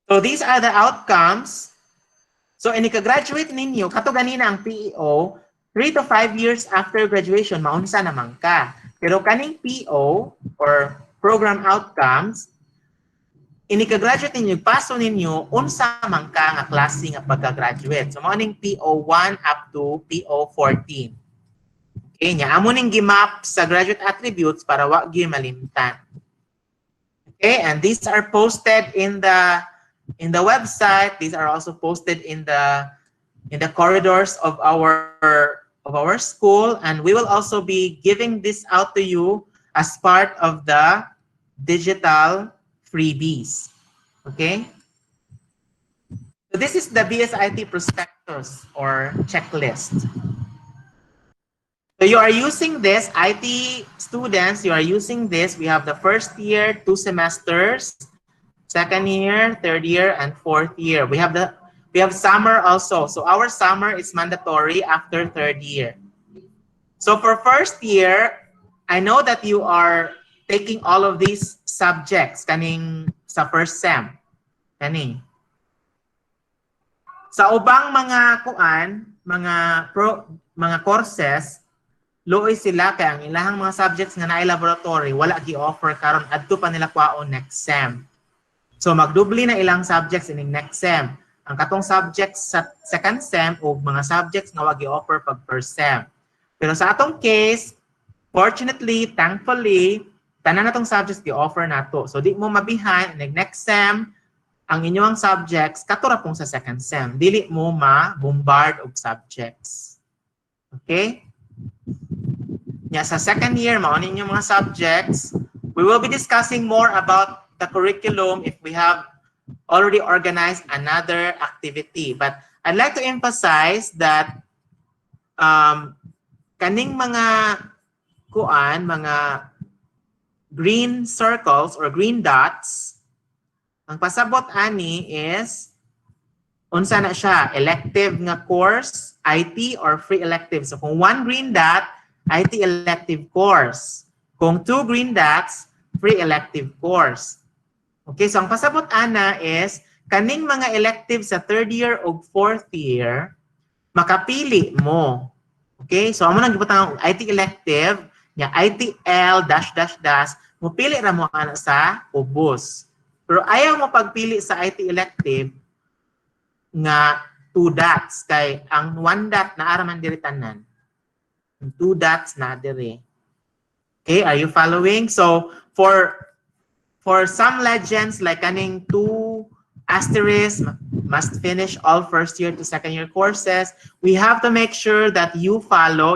So these are the outcomes. So inika-graduate ninyo, kato ganina ang PEO, 3 to 5 years after graduation, maunsa naman ka. Pero kaning PO or program outcomes, inika-graduate ninyo, paso ninyo, unsa man ka nga klase nga pagka-graduate. So, maning PO1 up to PO14. Okay, nya amo ning gimap sa graduate attributes para wa gyud malimtan. Okay, and these are posted in the website. These are also posted in the corridors of our school, and we will also be giving this out to you as part of the digital freebies. Okay? So this is the BSIT prospectus or checklist. So you are using this, IT students, you are using this. We have the first year, 2 semesters, second year, third year, and fourth year. We have summer also. So our summer is mandatory after third year. So for first year, I know that you are taking all of these subjects kaning sa first sem. Kaning. Sa ubang mga kuan, mga courses, luoy sila kay ang ilahang mga subjects nga naay laboratory wala gi-offer karon adto pa nila kwaon next sem. So magdubli na ilang subjects ining next sem. Ang katong subjects sa second sem o mga subjects nga wa gi-offer pag first sem. Pero sa atong case, fortunately, thankfully, tanan natong subjects gi-offer nato. So di mo mabihan in next sem ang inyong subjects katura pong sa second sem. Dili mo ma-bombard og subjects. Okay? Nya sa second year, mao ninyo mga subjects, we will be discussing more about the curriculum if we have already organized another activity. But I'd like to emphasize that kaning mga mga green circles or green dots, ang pasabot ani is unsa na siya, elective nga course, IT or free elective. So kung one green dot, IT elective course. Kung two green dots, free elective course. Okay, so ang pasabot ana is kaning mga elective sa third year o fourth year, makapili mo. Okay, so amo nang gibutang IT elective, nya ITL dash dash dash, mupili ra mo ana sa ubos. Pero ayaw mo pagpili sa IT elective nga 2 dots kay ang 1 dot na araman diri tanan. 2 dots na diri. Okay, are you following? So for some legends like kaning 2 asterisk must finish all first year to second year courses, we have to make sure that you follow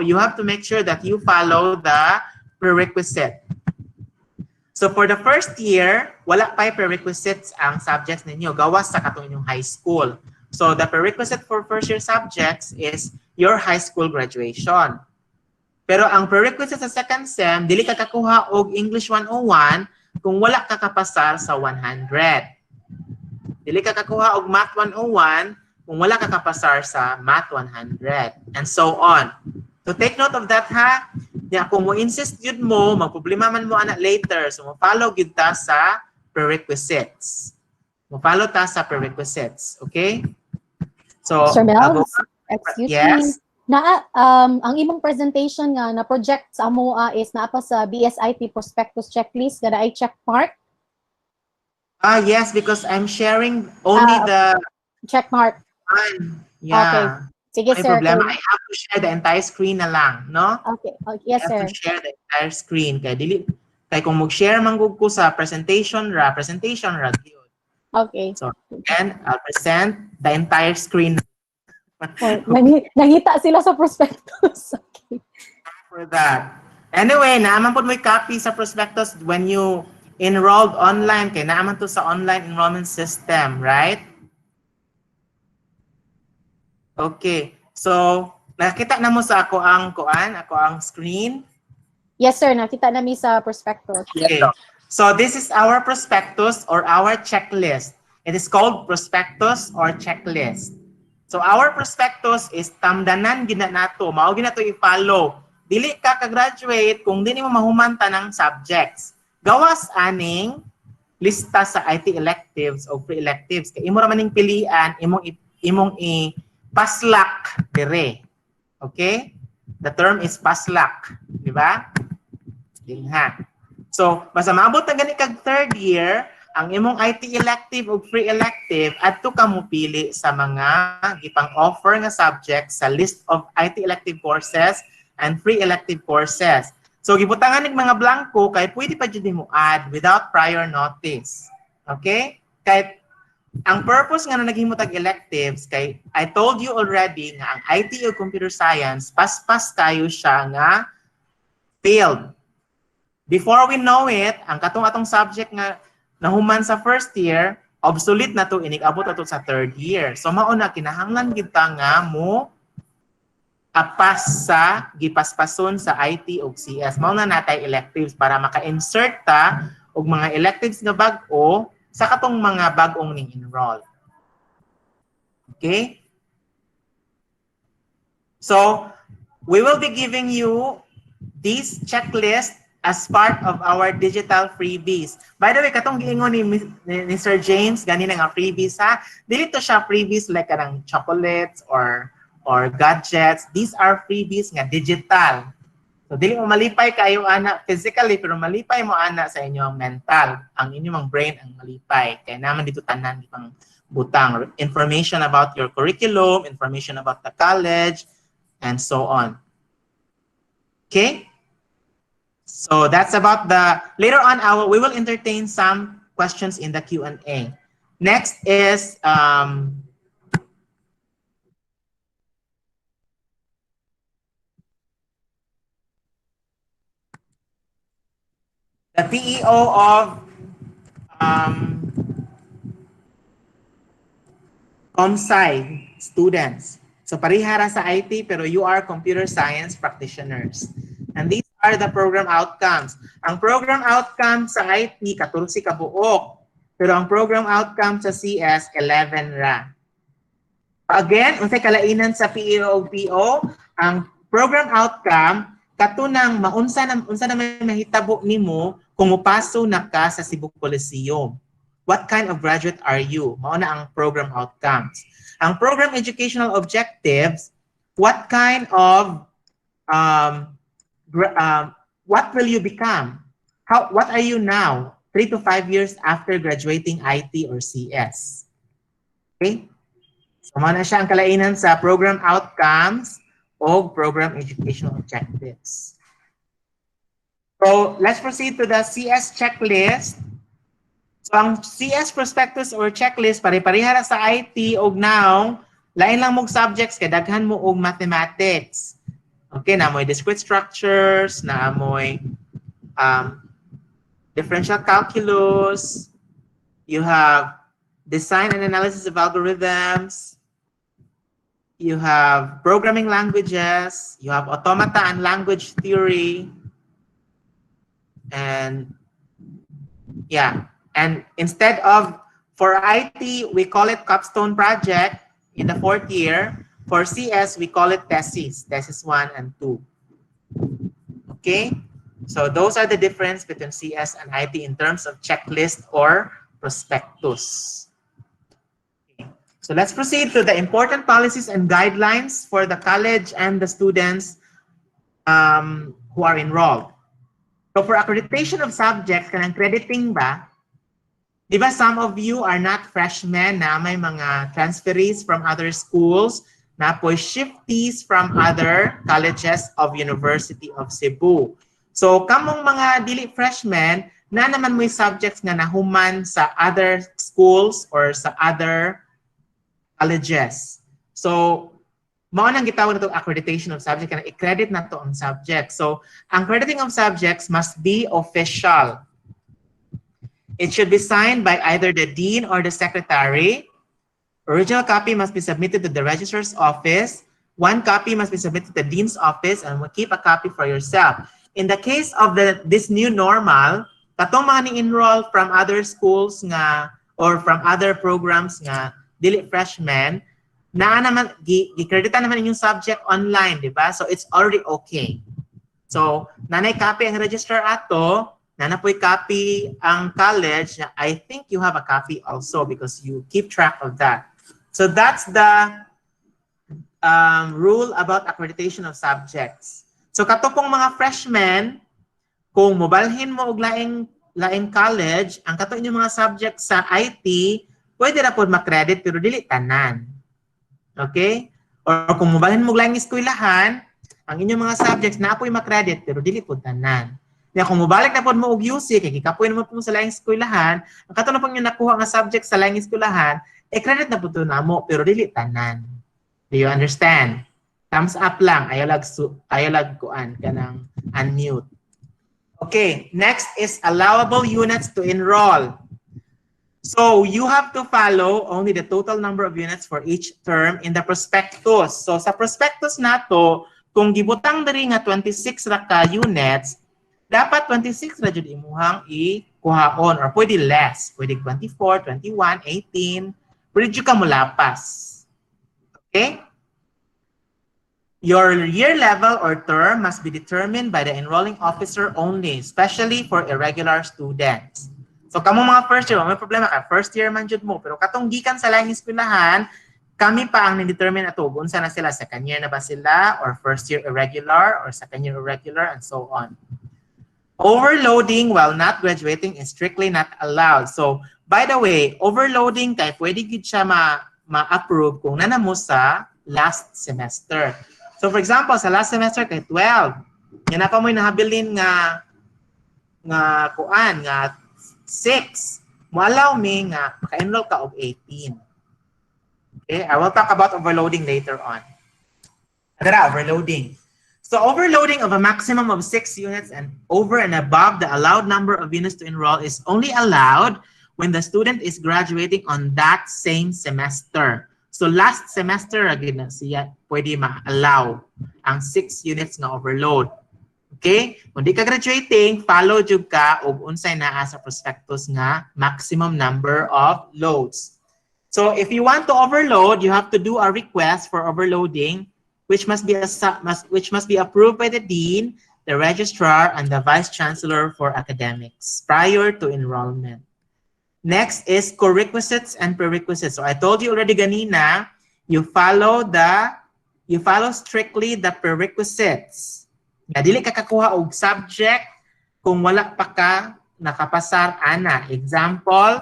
the prerequisite. So for the first year, wala pa prerequisites ang subjects ninyo gawas sa katong inyong high school. So the prerequisite for first year subjects is your high school graduation. Pero ang prerequisite sa second sem, dili ka kakuha og English 101 kung wala ka kapasar sa 100. Dili ka kakuha og Math 101 kung wala ka kapasar sa Math 100. And so on. So take note of that ha. Ya, kung mo insist yun mo, magproblema man mo anak later. So mo follow gyud ta sa prerequisites. Mo follow ta sa prerequisites, okay? So Sir Mel, excuse yes. me. Ang imong presentation nga na project sa AMOA is naa pa sa BSIT prospectus checklist nga ay check mark. Yes, because I'm sharing only the check mark. Yeah. Okay. Sige, May sir. problema. I have to share the entire screen na lang, no? Okay. Yes, sir. I have to share the entire screen. Kaya kung mag-share manggug ko sa presentation ra yun. Okay. So, again, I'll present the entire screen. Nangita sila sa prospectus. Okay. For that. Anyway, naaman po may copy sa prospectus when you enrolled online. Kaya naaman to sa online enrollment system, right? Okay. So, nakita na mo sa ako ang screen? Yes, sir. Nakita namin sa prospectus. Okay. So, this is our prospectus or our checklist. It is called prospectus or checklist. So, our prospectus is tamdanan gina nato. Mao gina to i-follow. Dili ka ka-graduate kung dili mo mahumanta ng subjects. Gawas aning lista sa IT electives o pre-electives. Kaya imo ra maning pilian, imong paslak dire. Okay? The term is paslak, di ba? Dinha. So, basta maabot na gani kag third year, ang imong IT elective o free elective adto ka mo pili sa mga gipang-offer nga subjects sa list of IT elective courses and free elective courses. So, gibutangan nig mga blanco kay pwede pa jud mo add without prior notice. Okay? Kay ang purpose nga na naghimo tag electives kay I told you already nga ang IT o computer science paspas kayo siya nga field. Before we know it, ang atong subject nga nahuman sa first year, obsolete na to inig-abot ato sa third year. So mao na kinahanglan kita nga mo apas sa gipaspason sa IT o CS. Mao na natay electives para maka-insert ta og mga electives nga bag-o sa katong mga bag-ong ning enroll. Okay? So, we will be giving you this checklist as part of our digital freebies. By the way, katong giingon ni Sir James, ganina nga freebies ha. Dili to siya freebies like kanang chocolates or gadgets. These are freebies nga digital. So dili mo malipay kayo ana physically pero malipay mo ana sa inyong mental. Ang inyong brain ang malipay. Kaya naman dito tanan pang butang information about your curriculum, information about the college, and so on. Okay? So that's about later on we will entertain some questions in the Q&A. Next is the PEO of ComSci students. So parihara sa IT pero you are computer science practitioners. And these are the program outcomes. Ang program outcome sa IT 14 ka buok. Pero ang program outcome sa CS 11 ra. Again, unsay kalainan sa PEO ug PO, ang program outcome katunang unsa na may mahitabo nimo kung mopaso na ka sa Cebu Coliseum. What kind of graduate are you? Mao na ang program outcomes. Ang program educational objectives, what kind of what will you become? What are you now 3 to 5 years after graduating IT or CS? Okay? So mao na siya ang kalainan sa program outcomes o program educational objectives. So let's proceed to the CS checklist. So ang CS prospectus or checklist pare-parehara sa IT og now lain lang mong subjects kay daghan mo og mathematics. Okay, na mo'y discrete structures, na mo'y differential calculus, you have design and analysis of algorithms, you have programming languages, you have automata and language theory, and yeah. And instead of, for IT, we call it capstone project in the 4th year. For CS, we call it thesis 1 and 2. Okay? So those are the difference between CS and IT in terms of checklist or prospectus. Okay. So let's proceed to the important policies and guidelines for the college and the students who are enrolled. So for accreditation of subjects, kanang crediting ba? Diba some of you are not freshmen na may mga transferees from other schools na po shiftees from other colleges of University of Cebu. So kamong mga dili freshmen na naman may subjects nga nahuman sa other schools or sa other colleges. So mao nang gitawag nato accreditation of subject kana i-credit nato ang subject. So ang crediting of subjects must be official. It should be signed by either the dean or the secretary. Original copy must be submitted to the registrar's office. 1 copy must be submitted to the dean's office, and we'll keep a copy for yourself. In the case of this new normal, katong mga ni-enroll from other schools nga or from other programs nga dili freshmen, na naman gi-credita naman inyong subject online, di ba? So it's already okay. So nanay copy ang registrar ato. Nanapoy copy ang college. I think you have a copy also because you keep track of that. So that's the rule about accreditation of subjects. So katupong mga freshmen, kung mobalhin mo og laing college, ang kato inyong mga subjects sa IT, pwede na po makredit pero dili tanan. Okay? Or kung mobalhin mo og laing eskwelahan, ang inyong mga subjects na po'y makredit pero dili po tanan. Kaya kung mabalik na po mo og UC, kaya kikapoy naman po sa laing eskwelahan, ang kato na po yung nakuha nga subject sa laing eskwelahan, credit na po ito na mo, pero dili tanan. Do you understand? Thumbs up lang, ayaw lag kuan ka ng unmute. Okay, next is allowable units to enroll. So you have to follow only the total number of units for each term in the prospectus. So sa prospectus nato, kung gibutang diri nga 26 ra ka units, dapat 26 ra jud imuhang ikuhaon or pwede less, pwede 24, 21, 18, pwede jud ka mulapas. Okay? Your year level or term must be determined by the enrolling officer only, especially for irregular students. So kamo mga first year, may problema ka, first year man jud mo, pero katong gikan sa laing eskwelahan, kami pa ang ni-determine ato kung unsa na sila, second year na ba sila or first year irregular or second year irregular and so on. Overloading while not graduating is strictly not allowed. So, by the way, overloading kay pwede gid siya ma-approve kung nana mo sa last semester. So, for example, sa last semester kay 12, yan na pa mo'y nahabilin nga kuan, nga 6. Mo allow me nga maka-enroll ka og 18. Okay, I will talk about overloading later on. Tara, overloading. So overloading of a maximum of 6 units and over and above the allowed number of units to enroll is only allowed when the student is graduating on that same semester. So last semester agad na siya pwede ma-allow ang 6 units nga overload. Okay? Kung di ka graduating, follow jud ka og unsay naa sa prospectus nga maximum number of loads. So if you want to overload, you have to do a request for overloading, which must be approved by the dean, the registrar, and the vice chancellor for academics prior to enrollment. Next is co-requisites and prerequisites. So I told you already ganina, you follow strictly the prerequisites. Nga dili ka kakuha og subject kung wala pa ka nakapasar ana. Example,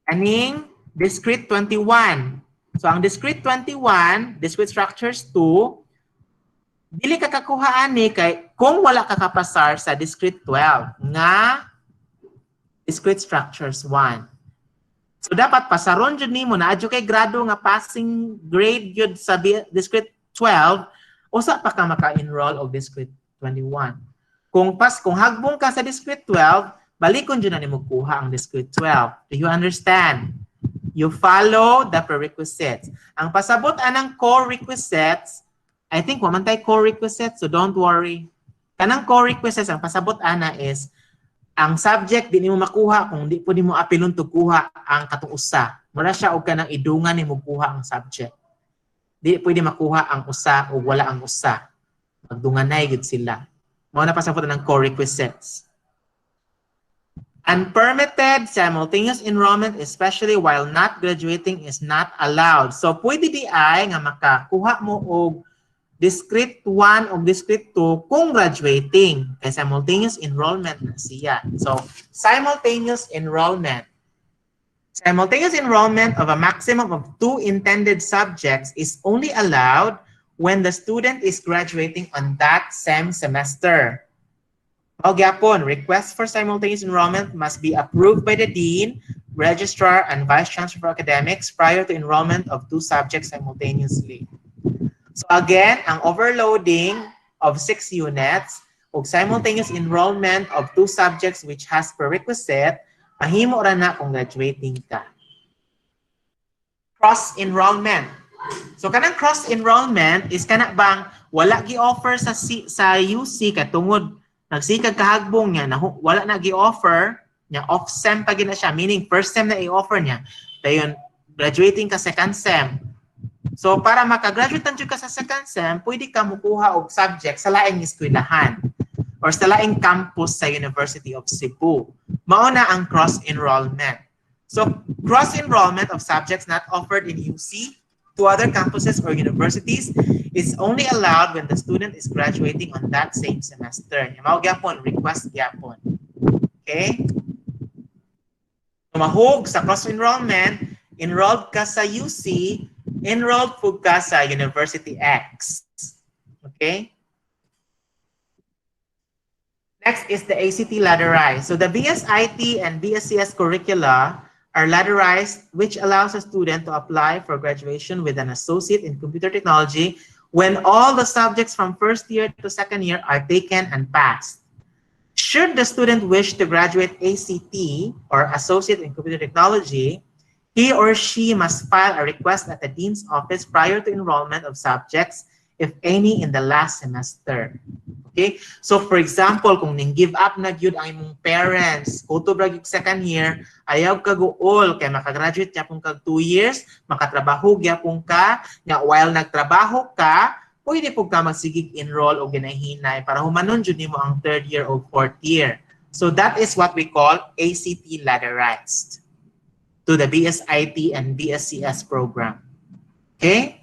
aning discrete 21. So ang discrete 21, discrete structures 2, dili ka kakuha ani kay kung wala ka kapasar sa discrete 12 nga discrete structures 1. So dapat pasaron jud nimo na adyo kay grado nga passing grade jud sa discrete 12, usa pa ka maka-enroll og discrete 21. Kung hagbong ka sa discrete 12, balikon jud na nimo kuha ang discrete 12. Do you understand? You follow the prerequisites. Ang pasabot anang core requisites, I think waman tay core requisites, so don't worry. Kanang core requisites, ang pasabot ana is ang subject di nimo makuha kung di po nimo apilon to kuha ang katong usa. Mura siya og kanang idungan nimo kuha ang subject. Di pwede makuha ang usa o wala ang usa. Magdunganay gid sila. Mao na pasabot ng core requisites. Unpermitted simultaneous enrollment, especially while not graduating, is not allowed. So pwede di ay nga makakuha mo og discrete 1 o discrete 2 kung graduating. Kaya simultaneous enrollment na siya. So, simultaneous enrollment. Simultaneous enrollment of a maximum of 2 intended subjects is only allowed when the student is graduating on that same semester. O gyapon, request for simultaneous enrollment must be approved by the dean, registrar, and vice chancellor for academics prior to enrollment of 2 subjects simultaneously. So again, ang overloading of 6 units o simultaneous enrollment of 2 subjects which has prerequisite, mahimo ra na kung graduating ka. Cross-enrollment. So kanang cross-enrollment is kana bang wala gi-offer sa UC katungod nagsikag kahagbong niya na wala na gi-offer niya, off-sem pa gina siya, meaning first sem na i-offer niya. Dayon, graduating ka second sem. So para makagraduate ka sa second sem, pwede ka mukuha og subject sa laing eskwelahan or sa laing campus sa University of Cebu. Mao na ang cross-enrollment. So cross-enrollment of subjects not offered in UC to other campuses or universities is only allowed when the student is graduating on that same semester. Mao gyapon, request gyapon. Okay? So mahog sa cross-enrollment, enrolled ka sa UC, enrolled po ka sa University X. Okay? Next is the ACT ladderized. So the BSIT and BSCS curricula are ladderized, which allows a student to apply for graduation with an associate in computer technology when all the subjects from first year to second year are taken and passed. Should the student wish to graduate ACT or associate in computer technology, he or she must file a request at the dean's office prior to enrollment of subjects, if any, in the last semester. Okay? So for example, kung ning-give up na gyud ang imong parents, kuto ra gyud second year, ayaw ka gool kay makagraduate gyapon kag 2 years, makatrabaho gyapon ka, nga while nagtrabaho ka, pwede po ka magsigig enroll o ginahinay para humanon jud nimo ang 3rd year o 4th year. So that is what we call ACT ladderized to the BSIT and BSCS program. Okay?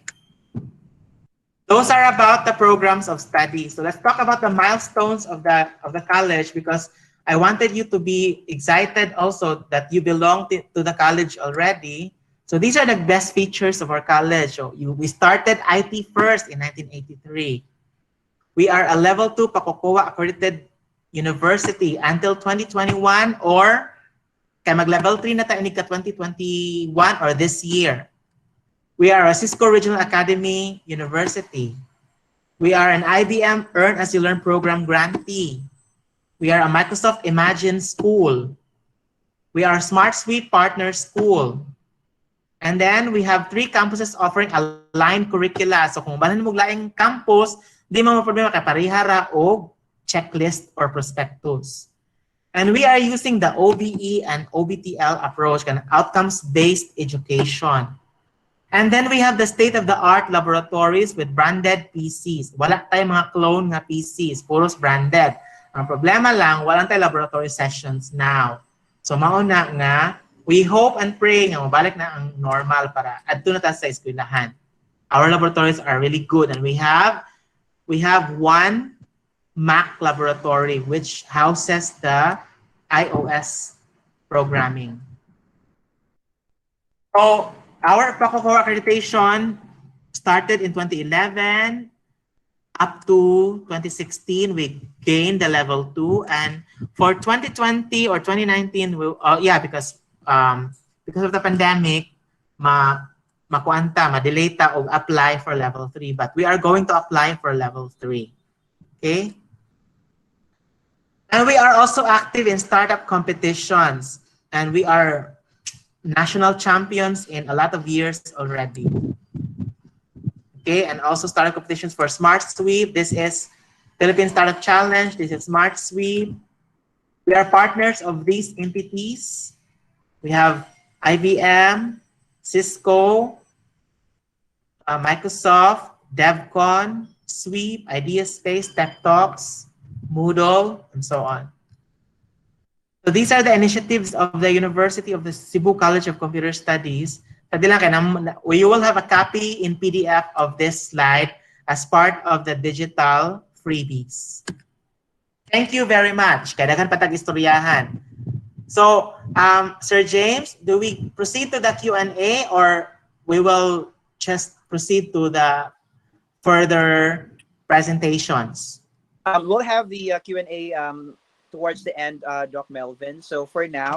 Those are about the programs of study. So let's talk about the milestones of the college, because I wanted you to be excited also that you belong to the college already. So these are the best features of our college. So we started IT first in 1983. We are a level 2 Pacocoa accredited university until 2021, or kaya mag-level 3 na tayo ni ka 2021 or this year. We are a Cisco Regional Academy University. We are an IBM Earn As You Learn program grantee. We are a Microsoft Imagine School. We are Smart Suite Partner School. And then we have 3 campuses offering aligned curricula. So kung banan mo laing campus, di mo problema kay parihara o checklist or prospectus. And we are using the OBE and OBTL approach, kind of outcomes-based education. And then we have the state-of-the-art laboratories with branded PCs. Wala tayong mga clone nga PCs, puros branded. Ang problema lang, wala tayong laboratory sessions now. So mauna nga, we hope and pray nga mabalik na ang normal para adto na ta sa eskwelahan. Our laboratories are really good, and we have 1 Mac laboratory which houses the iOS programming. So our PACOCOR accreditation started in 2011 up to 2016. We gained the level 2, and for 2020 or 2019, because of the pandemic, ma-delay ta o apply for level 3, but we are going to apply for level 3. Okay? And we are also active in startup competitions, and we are national champions in a lot of years already. Okay, and also startup competitions for Smart Sweep. This is Philippine Startup Challenge. This is Smart Sweep. We are partners of these entities. We have IBM, Cisco, Microsoft, DevCon, Sweep, IdeaSpace, Tech Talks, Moodle, and so on. So these are the initiatives of the University of the Cebu College of Computer Studies. You will have a copy in PDF of this slide as part of the digital freebies. Thank you very much. Kailangan patag-istoryahan. So, Sir James, do we proceed to the Q&A, or we will just proceed to the further presentations? We'll have the Q&A towards the end, Doc Melvin. So for now,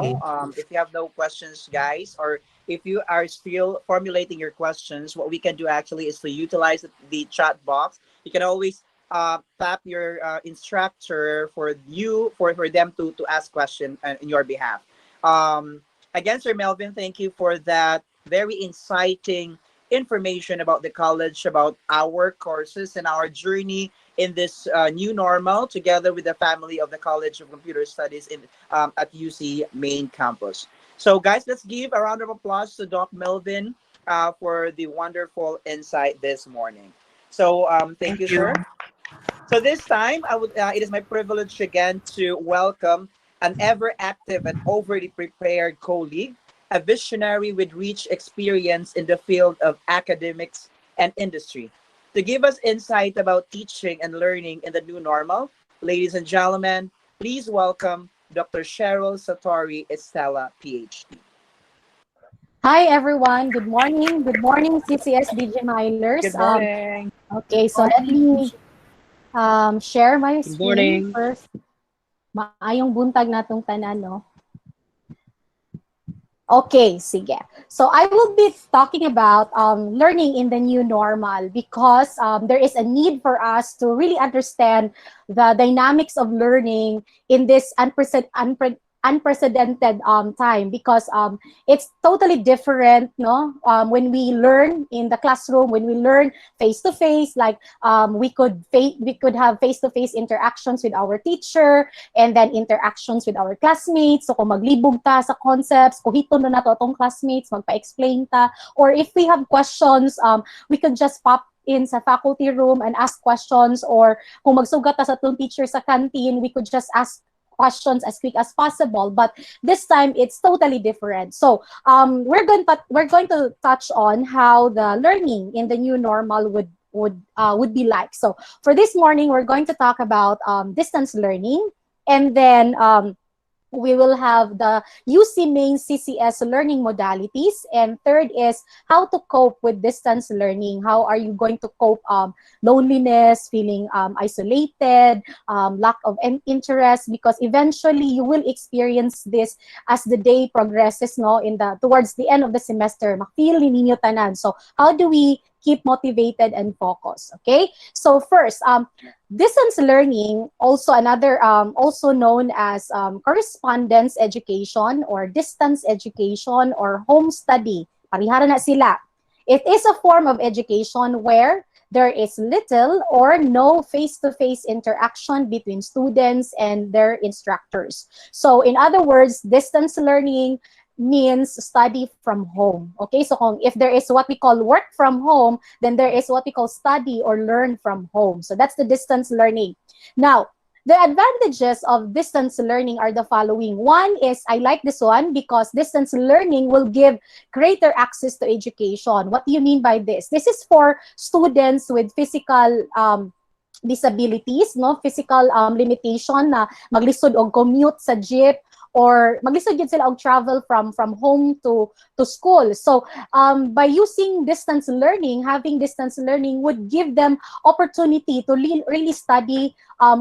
if you have no questions, guys, or if you are still formulating your questions, what we can do actually is to utilize the chat box. You can always tap your instructor for them to ask questions in your behalf. Again, Sir Melvin, thank you for that very inciting information about the college, about our courses and our journey in this new normal, together with the family of the College of Computer Studies at UC main campus. So guys, let's give a round of applause to Doc Melvin for the wonderful insight this morning. So thank you, sir. So this time, it is my privilege again to welcome an ever-active and overly prepared colleague, a visionary with rich experience in the field of academics and industry. To give us insight about teaching and learning in the new normal, ladies and gentlemen, please welcome Dr. Cheryl Satori Estela, PhD. Hi, everyone. Good morning. Good morning, CCS DJ Milers. Good morning. Okay, so let me share my screen morning. first. Maayong buntag natong tanan, no? Okay, sige. So I will be talking about learning in the new normal, because there is a need for us to really understand the dynamics of learning in this unprecedented time, because it's totally different, no? When we learn in the classroom, when we learn face to face, like we could have face to face interactions with our teacher, and then interactions with our classmates. So kung maglibog ta sa concepts, kuhito na nato atong classmates, magpa-explain ta, or if we have questions, we could just pop in sa faculty room and ask questions, or kung magsugat ta sa atong teacher sa canteen, we could just ask questions as quick as possible. But this time it's totally different. So we're going to touch on how the learning in the new normal would be like. So for this morning, we're going to talk about distance learning, and then we will have the UC main CCS learning modalities, and third is how to cope with distance learning. How are you going to cope loneliness, feeling isolated, lack of interest, because eventually you will experience this as the day progresses, no, towards the end of the semester. Mafeel ninyo tanan. So how do we keep motivated and focused. Okay, so first, distance learning, also another, also known as correspondence education or distance education or home study. Parihara na sila. It is a form of education where there is little or no face-to-face interaction between students and their instructors. So in other words, distance learning means study from home. Okay, so if there is what we call work from home, then there is what we call study or learn from home. So that's the distance learning. Now, the advantages of distance learning are the following. One is, I like this one because distance learning will give greater access to education. What do you mean by this? This is for students with physical disabilities, no, physical limitation na maglisod og commute sa jeep, or maglisod yun sila og travel from home to school. So by using distance learning, having distance learning would give them opportunity to really study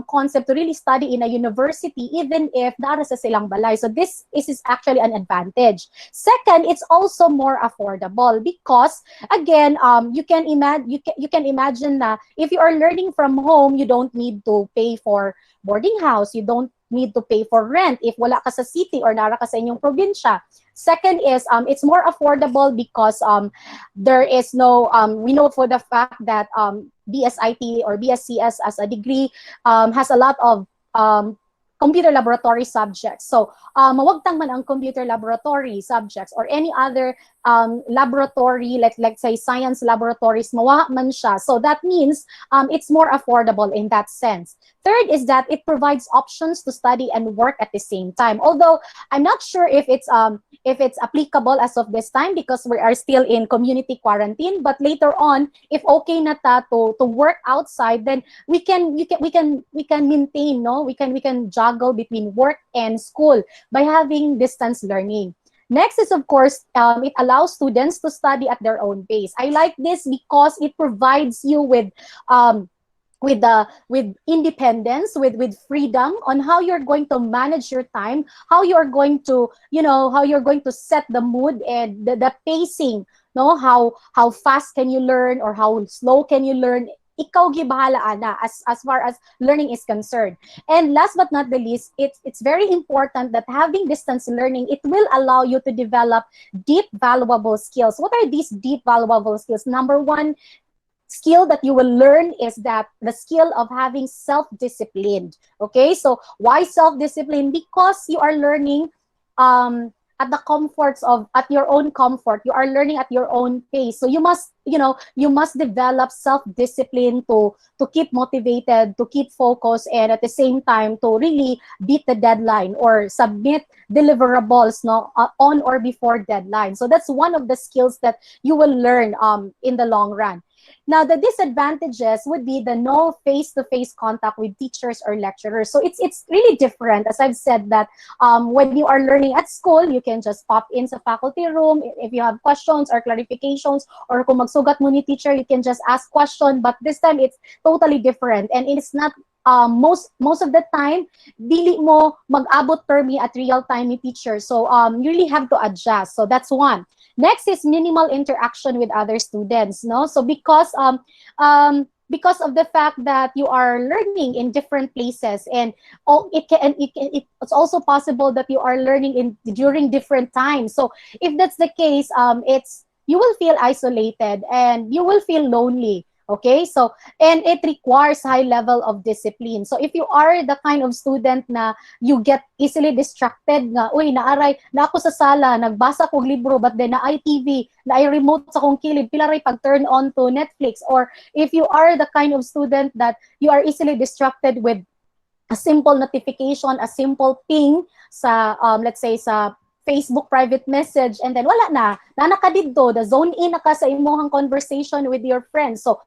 concept, to really study in a university, even if dara sa silang balay. So this is actually an advantage. Second, it's also more affordable because again, you can imagine na if you are learning from home, you don't need to pay for boarding house, you don't need to pay for rent if wala ka sa city or nara ka sa inyong probinsya. Second is, it's more affordable because there is no, we know for the fact that BSIT or BSCS as a degree has a lot of computer laboratory subjects. So, mawagtang man ang computer laboratory subjects or any other laboratory, like say science laboratories, mawa man siya. So that means it's more affordable in that sense. Third is that it provides options to study and work at the same time. Although I'm not sure if it's applicable as of this time because we are still in community quarantine. But later on, if okay na ta to work outside, then we can maintain, no, we can juggle between work and school by having distance learning. Next is, of course, it allows students to study at their own pace. I like this because it provides you with independence, with freedom on how you're going to manage your time, how you're going to, how you're going to set the mood and the pacing, no, how fast can you learn or how slow can you learn. Ikaw gibahala ana as far as learning is concerned. And last but not the least, it's very important that having distance learning, it will allow you to develop deep valuable skills. What are these deep valuable skills? Number one skill that you will learn is that the skill of having self-discipline. Okay, so why self-discipline? Because you are learning at the comforts of, at your own comfort, you are learning at your own pace. So you must, you must develop self-discipline to keep motivated, to keep focused, and at the same time to really beat the deadline or submit deliverables, no, on or before deadline. So that's one of the skills that you will learn in the long run. Now, the disadvantages would be the no face-to-face contact with teachers or lecturers. So it's really different. As I've said that when you are learning at school, you can just pop in sa faculty room. If you have questions or clarifications, or kung magsugat mo ni teacher, you can just ask question. But this time, it's totally different. And it's not most of the time, dili mo mag-abot termi at real time ni teacher. So you really have to adjust. So that's one. Next is minimal interaction with other students. No, so because of the fact that you are learning in different places, and it's also possible that you are learning during different times. So if that's the case, you will feel isolated and you will feel lonely. Okay, so, and it requires high level of discipline. So if you are the kind of student na you get easily distracted nga, uy, naaray, na ako sa sala, nagbasa kog libro, but then naay TV, naay remote sa kong kilid, pilaray pag turn on to Netflix. Or if you are the kind of student that you are easily distracted with a simple notification, a simple ping sa, let's say, sa Facebook private message, and then wala na nakadidto, the zone in na ka sa imong conversation with your friends. So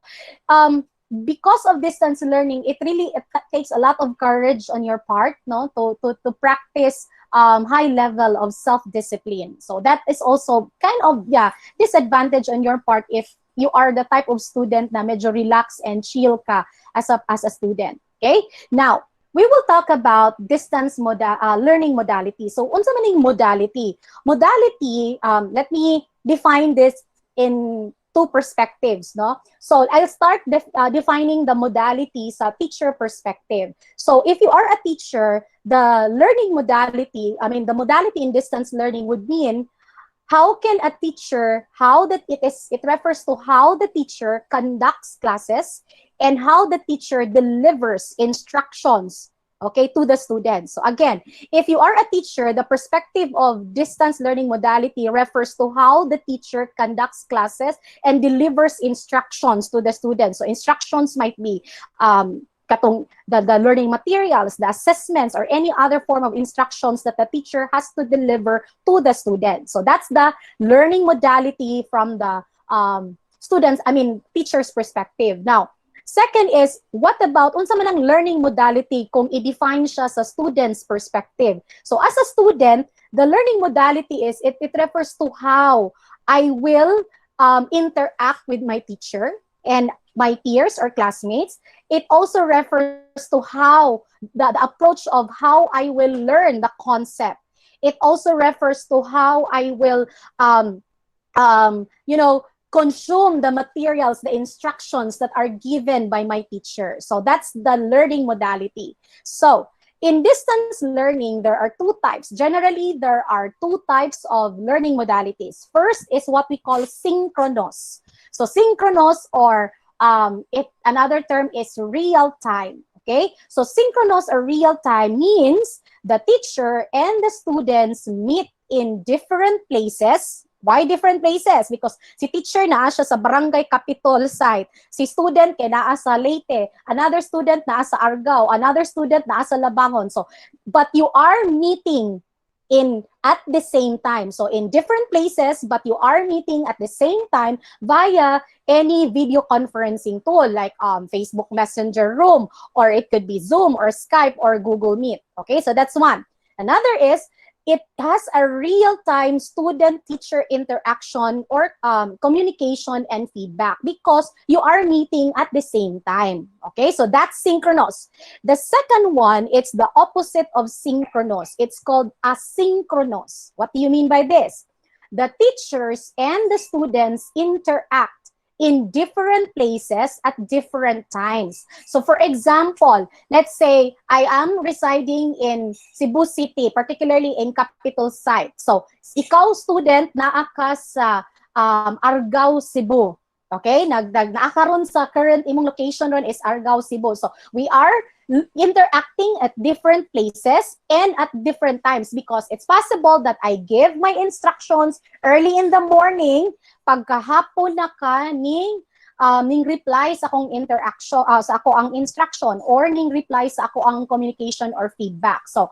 because of distance learning, it takes a lot of courage on your part, no, to practice high level of self-discipline. So that is also kind of disadvantage on your part if you are the type of student na medyo relax and chill ka as a student. Okay, now we will talk about distance learning modality. So, unsa maning modality? Modality, let me define this in two perspectives, no? So I'll start defining the modality sa teacher perspective. So if you are a teacher, the learning modality, the modality in distance learning would mean how can a teacher, it refers to how the teacher conducts classes and how the teacher delivers instructions, okay, to the students. So again, if you are a teacher, the perspective of distance learning modality refers to how the teacher conducts classes and delivers instructions to the students. So instructions might be the learning materials, the assessments, or any other form of instructions that the teacher has to deliver to the student. So that's the learning modality from the teacher's perspective. Now, second is, what about unsa man ang learning modality kung i-define siya sa student's perspective? So as a student, the learning modality is, it refers to how I will interact with my teacher and my peers or classmates. It also refers to how the approach of how I will learn the concept. It also refers to how I will consume the materials, the instructions that are given by my teacher. So that's the learning modality. So in distance learning, there are two types. Generally, there are two types of learning modalities. First is what we call synchronous. So synchronous, or another term is real time. Okay, so synchronous or real time means the teacher and the students meet in different places. Why different places? Because si teacher naa siya sa barangay Capitol site, si student kay naa sa Leyte, another student naa sa Argao, another student naa sa Labangon. So, but you are meeting at the same time. So in different places, but you are meeting at the same time via any video conferencing tool like Facebook Messenger Room, or it could be Zoom or Skype or Google Meet. Okay, so that's one. Another is, it has a real-time student-teacher interaction or communication and feedback because you are meeting at the same time. Okay, so that's synchronous. The second one, it's the opposite of synchronous. It's called asynchronous. What do you mean by this? The teachers and the students interact in different places at different times. So for example, let's say I am residing in Cebu City, particularly in Capitol site. So ikaw student, naa ka sa Argao, Cebu. Okay, naakaron sa current imong location ron is Argao, Cebu. So we are interacting at different places and at different times because it's possible that I give my instructions early in the morning, pagkahapon na ka ning reply sa akong interaction, sa ako ang instruction, or ning reply sa ako ang communication or feedback. So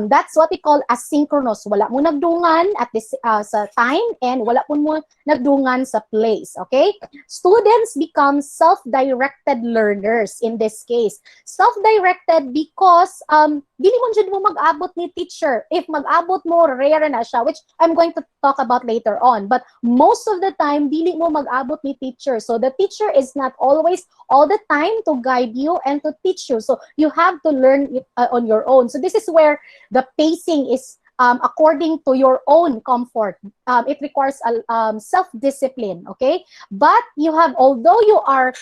that's what we call asynchronous. Wala mo nagdungan at this sa time, and wala po mo nagdungan sa place. Okay, students become self-directed learners in this case. Self-directed because dili mo jud mo mag-abot ni teacher. If mag-abot mo, rare na siya, which I'm going to talk about later on. But most of the time, dili mo mag-abot ni teacher. So the teacher is not always all the time to guide you and to teach you. So you have to learn it on your own. So this is where the pacing is according to your own comfort. It requires a self-discipline, okay? But you have, although you are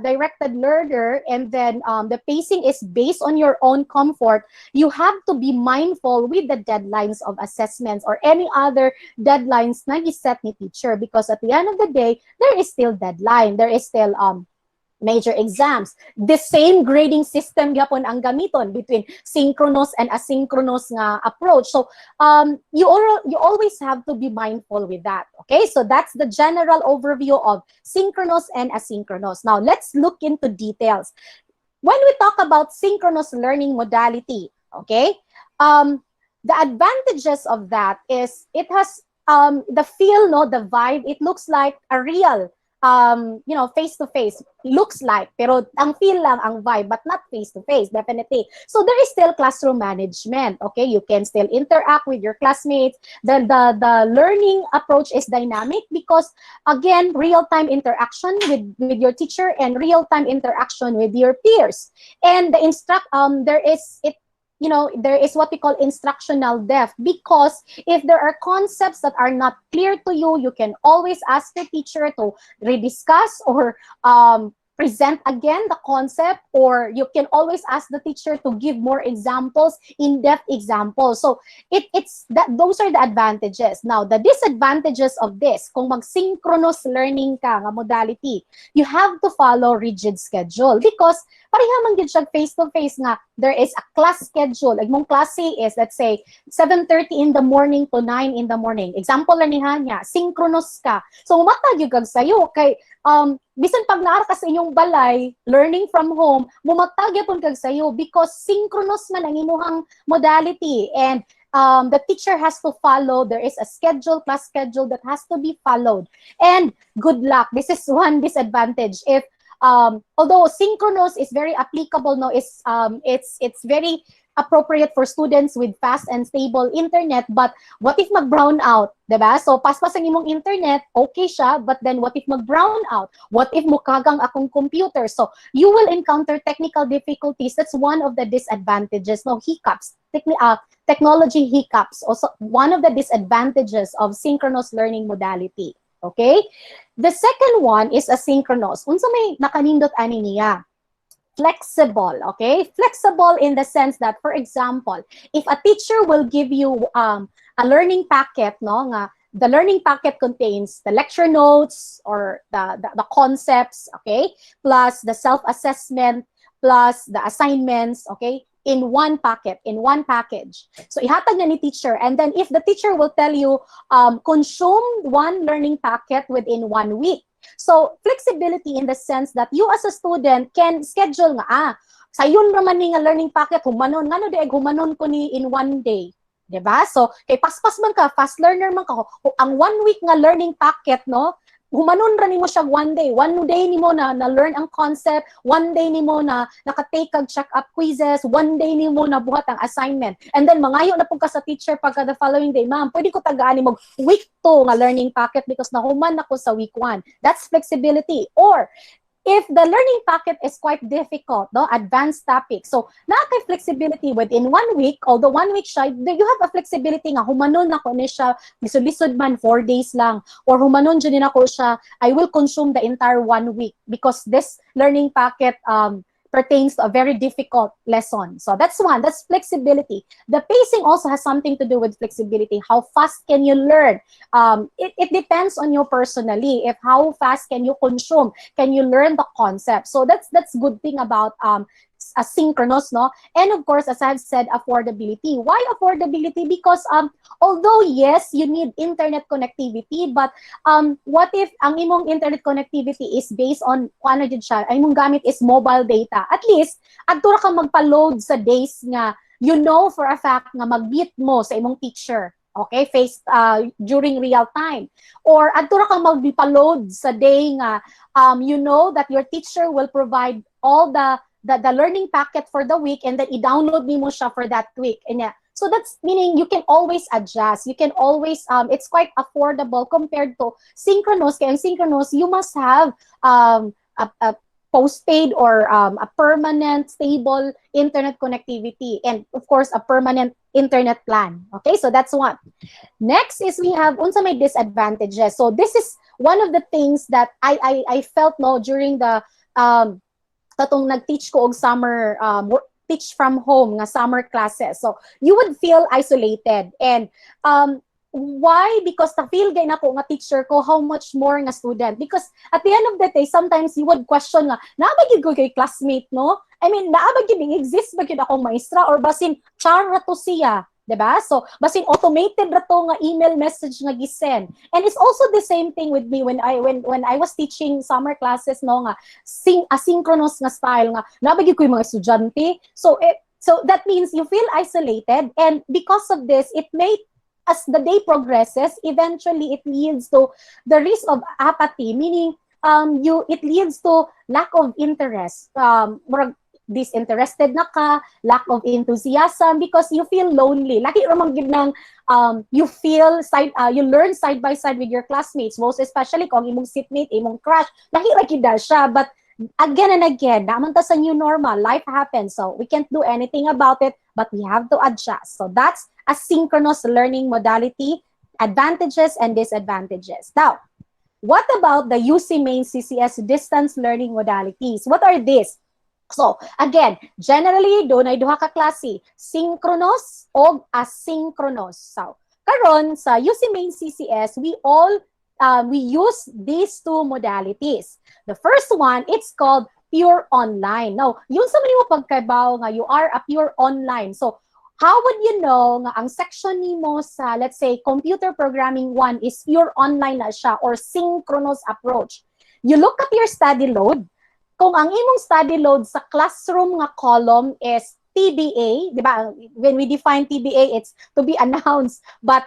directed learner, and then the pacing is based on your own comfort, you have to be mindful with the deadlines of assessments or any other deadlines na set ni teacher, because at the end of the day, there is still deadline. There is still major exams. The same grading system yapon ang gamiton between synchronous and asynchronous nga approach. So you always have to be mindful with that. Okay, so that's the general overview of synchronous and asynchronous. Now let's look into details. When we talk about synchronous learning modality, okay, the advantages of that is it has the feel, no, the vibe. It looks like a real face-to-face, looks like, pero ang feel lang ang vibe, but not face-to-face, definitely. So there is still classroom management, okay? You can still interact with your classmates. The learning approach is dynamic because, again, real-time interaction with your teacher and real-time interaction with your peers. And the you know, there is what we call instructional depth, because if there are concepts that are not clear to you, you can always ask the teacher to rediscuss or present again the concept, or you can always ask the teacher to give more examples, in-depth examples. So it's that, those are the advantages. Now, the disadvantages of this, kung mag-synchronous learning ka nga modality, you have to follow rigid schedule, because pareha man gyud siya face-to-face nga, there is a class schedule. Like mong klase is, let's say, 7:30 in the morning to 9 in the morning. Example lang ni Hanya, synchronous ka. So, matag yung kag sayo, kay, bisan pag naara ka sa inyong balay, learning from home, mumatag yapon kag sayo, because synchronous man ang imuhang modality. And the teacher has to follow, there is a schedule, class schedule that has to be followed. And good luck, this is one disadvantage. If although synchronous is very applicable, no, it's very appropriate for students with fast and stable internet, but what if mag-brown out, diba? So paspas ang imong internet, okay siya, but then what if mag-brown out? What if mukagang akong computer? So you will encounter technical difficulties. That's one of the disadvantages, no, hiccups, technology hiccups, also one of the disadvantages of synchronous learning modality. Okay? The second one is asynchronous. Unsa may nakanindot ani niya? Flexible, okay? Flexible in the sense that, for example, if a teacher will give you a learning packet, no, nga, the learning packet contains the lecture notes or the concepts, okay, plus the self-assessment, plus the assignments, okay, in one packet, in one package. So ihatag na ni teacher, and then if the teacher will tell you, consume one learning packet within 1 week. So flexibility in the sense that you as a student can schedule nga, sayon raman ni nga learning packet, humanon, ngano di humanon ko ni in 1 day. Diba? So, kay paspas man ka, fast learner man ka, ang 1 week nga learning packet, no, humanon ra nimo siya 1 day. 1 day nimo na learn ang concept, 1 day nimo na nakatake kag check-up quizzes, 1 day nimo na buhat ang assignment. And then mangayo na pug ka sa teacher pagka the following day, ma'am, pwede ko tagaan nimo week 2 nga learning packet because nahuman ako sa week 1. That's flexibility. Or if the learning packet is quite difficult, no, advanced topic, so nakay flexibility within 1 week, although 1 week siya, you have a flexibility nga, humanon ako ni siya, lisod-lisod man, 4 days lang, or humanon dyan din ako siya, I will consume the entire 1 week because this learning packet pertains to a very difficult lesson. So that's one, that's flexibility. The pacing also has something to do with flexibility. How fast can you learn? It depends on you personally. If how fast can you consume? Can you learn the concept? So that's good thing about asynchronous, no? And of course, as I've said, affordability. Why affordability? Because although yes, you need internet connectivity, but what if ang imong internet connectivity is based on ano jud siya, ang imong gamit is mobile data? At least adto ra ka magpa-load sa days nga you know for a fact nga mag-meet mo sa imong teacher. Okay, face during real time. Or adto ra ka magpa-load sa day nga you know that your teacher will provide all the learning packet for the week, and then i-download mo siya for that week. And yeah, so that's meaning you can always adjust. You can always, it's quite affordable compared to synchronous. Kaya synchronous, you must have a postpaid or a permanent, stable internet connectivity. And of course, a permanent internet plan. Okay, so that's one. Next is we have unsa may disadvantages. So this is one of the things that I felt no during the katong nag-teach ko og summer teach from home nga summer classes. So you would feel isolated. And why? Because na feel gay nako nga teacher ko, how much more nga student? Because at the end of the day, sometimes you would question nga, naabagid ko kay classmate, no? I mean, naabagid exist ba gid akong maestra or basin char ra to siya? Diba? So, basin automated ra to nga email message nga gisend. And it's also the same thing with me when I was teaching summer classes, no, nga asynchronous nga style nga nabagi ko yung mga estudyante. So that means you feel isolated, and because of this, it may, as the day progresses, eventually it leads to the risk of apathy, meaning it leads to lack of interest. Disinterested na ka, lack of enthusiasm, because you feel lonely. Laki ramang gid nang you learn side by side with your classmates, most especially kung imong seatmate, imong crush, lahira gid siya, but again and again, naman ta sa new normal, life happens, so we can't do anything about it, but we have to adjust. So that's asynchronous learning modality, advantages and disadvantages. Now, what about the UC main CCS distance learning modalities? What are these? So, again, generally, doon ay duha ka klase, synchronous o asynchronous. So, karon sa UC main CCS, we use these two modalities. The first one, it's called pure online. Now, yun sa mo pagkabaw nga you are a pure online. So, how would you know nga ang section nimo sa, let's say, computer programming 1 is pure online na siya or synchronous approach? You look at your study load. Kung ang imong study load sa classroom nga column is TBA, di ba? When we define TBA, it's to be announced. But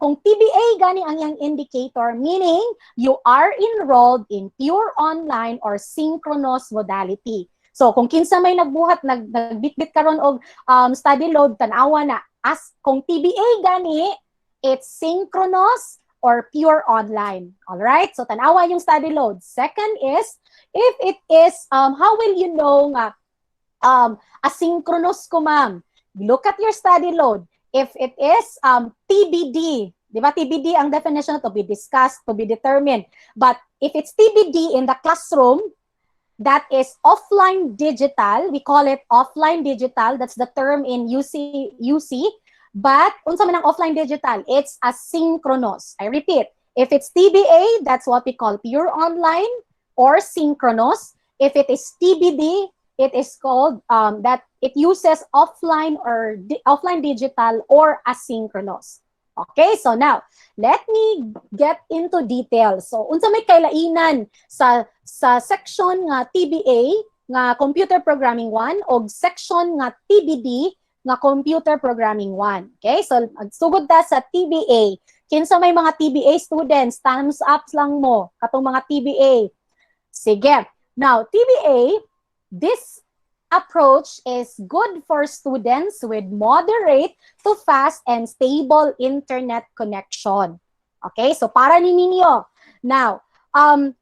kung TBA gani ang iyang indicator, meaning you are enrolled in pure online or synchronous modality. So kung kinsa may nagbuhat, nagbitbit karon og study load, tanawa na as kung TBA gani, it's synchronous or pure online. All right? So tanawa yung study load. Second is if it is how will you know nga asynchronous ko, ma'am? Look at your study load. If it is TBD, di ba? TBD ang definition, to be discussed, to be determined. But if it's TBD in the classroom, that is offline digital. We call it offline digital. That's the term in UC. But unsa man ang offline digital? It's asynchronous. I repeat, if it's TBA, that's what we call pure online or synchronous. If it is TBD, it is called that it uses offline or offline digital or asynchronous. Okay, so now let me get into details. So unsa may kailainan sa section nga TBA nga computer programming 1 o section nga TBD nga computer programming 1. Okay, so sugod ta sa TBA. Kinsa may mga TBA students, thumbs up lang mo katong mga TBA. Sige. Now, TBA, this approach is good for students with moderate to fast and stable internet connection. Okay, so para ninyo. Now,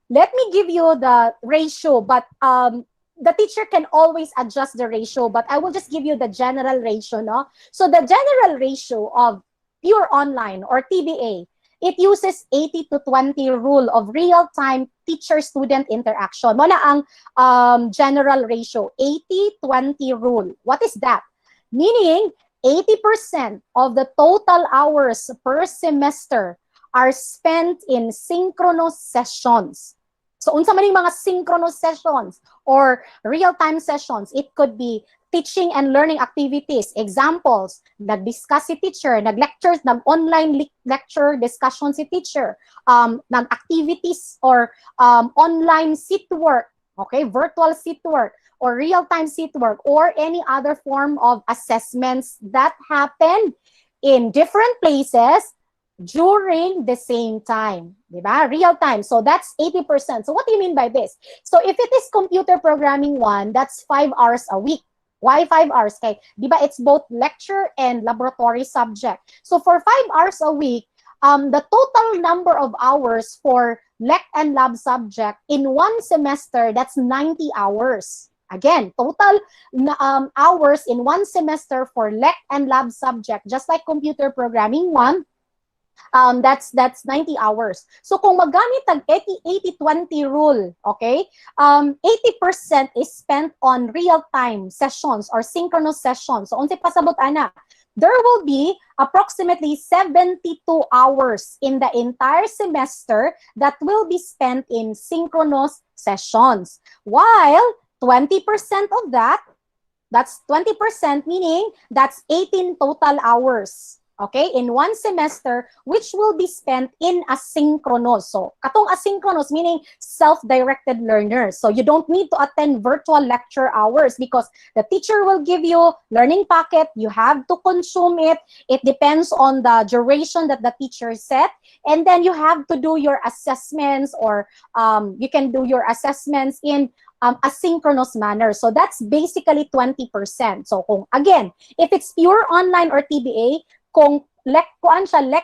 let me give you the ratio, but the teacher can always adjust the ratio, but I will just give you the general ratio, no? So the general ratio of pure online or TBA, it uses 80 to 20 rule of real-time teacher-student interaction. Wala ang general ratio, 80-20 rule. What is that? Meaning, 80% of the total hours per semester are spent in synchronous sessions. So, unsa man yung mga synchronous sessions or real-time sessions? It could be teaching and learning activities. Examples, nag-discuss si teacher, nag-lectures, nag-online lecture discussion si teacher, nag-activities or online seat work, okay, virtual seat work, or real-time seat work, or any other form of assessments that happen in different places during the same time, diba? Real time. So that's 80%. So what do you mean by this? So if it is computer programming 1, that's 5 hours a week. Why 5 hours? Okay, diba it's both lecture and laboratory subject. So for 5 hours a week, the total number of hours for lec and lab subject in one semester, that's 90 hours. Again, total hours in one semester for lec and lab subject, just like computer programming 1, that's 90 hours. So kung magamit ang 80-20 rule, okay, 80% is spent on real-time sessions or synchronous sessions. So unsa pasabot ana? There will be approximately 72 hours in the entire semester that will be spent in synchronous sessions. While 20% of that, that's 20%, meaning that's 18 total hours. Okay, in one semester, which will be spent in asynchronous. So, katong asynchronous, meaning self-directed learners. So, you don't need to attend virtual lecture hours because the teacher will give you learning packet. You have to consume it. It depends on the duration that the teacher set. And then you have to do your assessments, or you can do your assessments in asynchronous manner. So, that's basically 20%. So, kung, again, if it's pure online or TBA, kung lec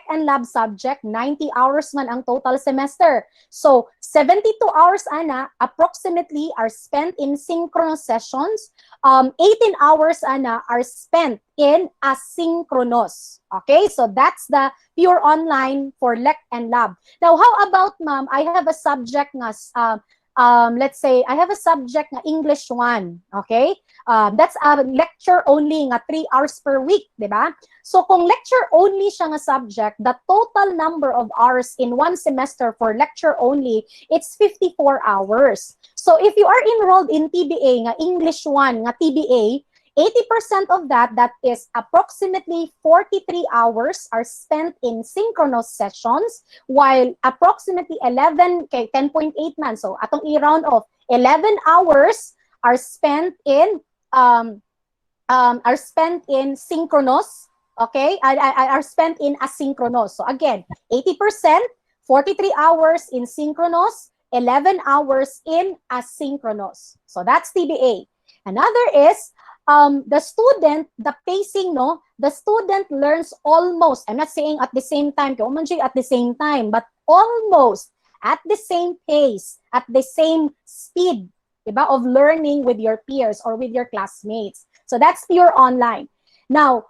and lab subject, 90 hours man ang total semester. So, 72 hours ana, approximately, are spent in synchronous sessions. 18 hours are spent in asynchronous. Okay, so that's the pure online for Lec and Lab. Now, how about, ma'am, I have a subject nga, let's say, I have a subject na English 1, okay? That's a lecture only nga 3 hours per week, di ba? So kung lecture only siya nga subject, the total number of hours in one semester for lecture only, it's 54 hours. So if you are enrolled in TBA nga English 1 nga TBA, 80% of that is approximately 43 hours are spent in synchronous sessions, while approximately 11, okay, 10.8 man, so atong i-round off, 11 hours are spent in synchronous, okay, are spent in asynchronous. So again, 80%, 43 hours in synchronous, 11 hours in asynchronous. So that's TBA. Another is the student, the pacing, no? The student learns almost, I'm not saying at the same time, at the same time, but almost at the same pace, at the same speed, diba, of learning with your peers or with your classmates. So that's pure online. Now,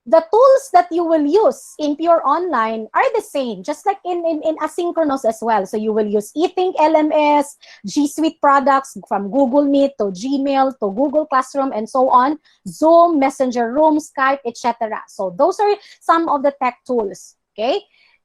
the tools that you will use in pure online are the same, just like in asynchronous as well. So you will use eThink LMS, G Suite products from Google Meet to Gmail to Google Classroom and so on, Zoom, Messenger Room, Skype, etc. So those are some of the tech tools, okay?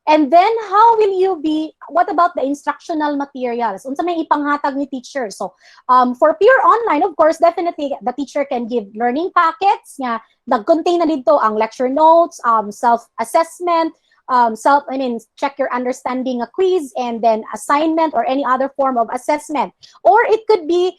And then how will you be, what about the instructional materials? Unsa may ipanghatag ni teacher? So for pure online, of course, definitely the teacher can give learning packets nga nag-contain na dito ang lecture notes, self-assessment, check your understanding a quiz, and then assignment or any other form of assessment. Or it could be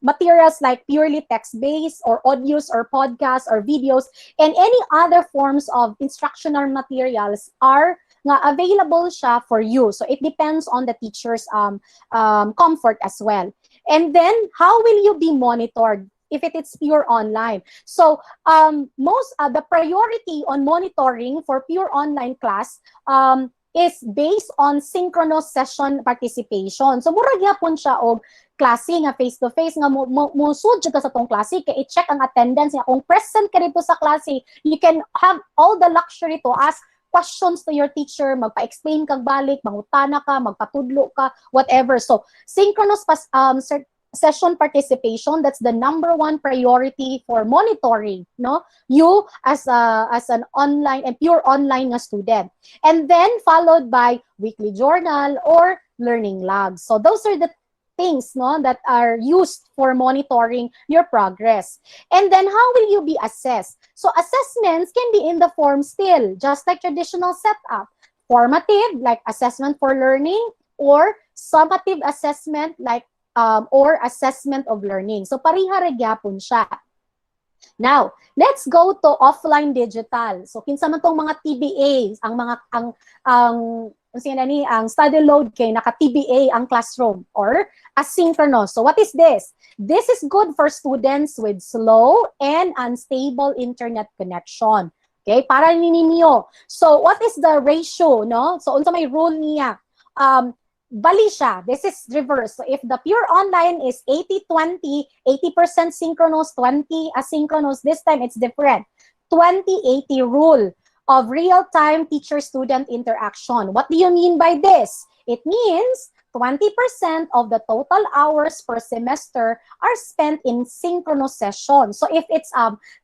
materials like purely text-based or audios or podcasts or videos, and any other forms of instructional materials are nga available siya for you. So it depends on the teacher's comfort as well. And then, how will you be monitored if it's pure online? So the priority on monitoring for pure online class is based on synchronous session participation. So mura gyapon siya og klase nga face-to-face nga musud ka sa tong klase kay i-check ang attendance nga kung present ka dito sa klase, you can have all the luxury to ask questions to your teacher, magpa-explain kag balik, mangutana ka, magpatudlo ka, whatever. So synchronous session participation, that's the #1 priority for monitoring, no? You as an online and pure online nga student. And then followed by weekly journal or learning logs. So those are the things, no, that are used for monitoring your progress. And then how will you be assessed? So assessments can be in the form still, just like traditional setup. Formative, like assessment for learning, or summative assessment, like or assessment of learning. So pariha ra gyapon siya. Now, let's go to offline digital. So kinsa man tong mga TBA, ang study load kay naka TBA ang classroom or asynchronous. So what is this? This is good for students with slow and unstable internet connection. Okay, para ninyo. So what is the ratio, no? So unsa may rule niya? Bali siya. This is reverse. So if the pure online is 80-20, 80% synchronous, 20 asynchronous, this time it's different. 20-80 rule of real-time teacher-student interaction. What do you mean by this? It means 20% of the total hours per semester are spent in synchronous sessions. So if it's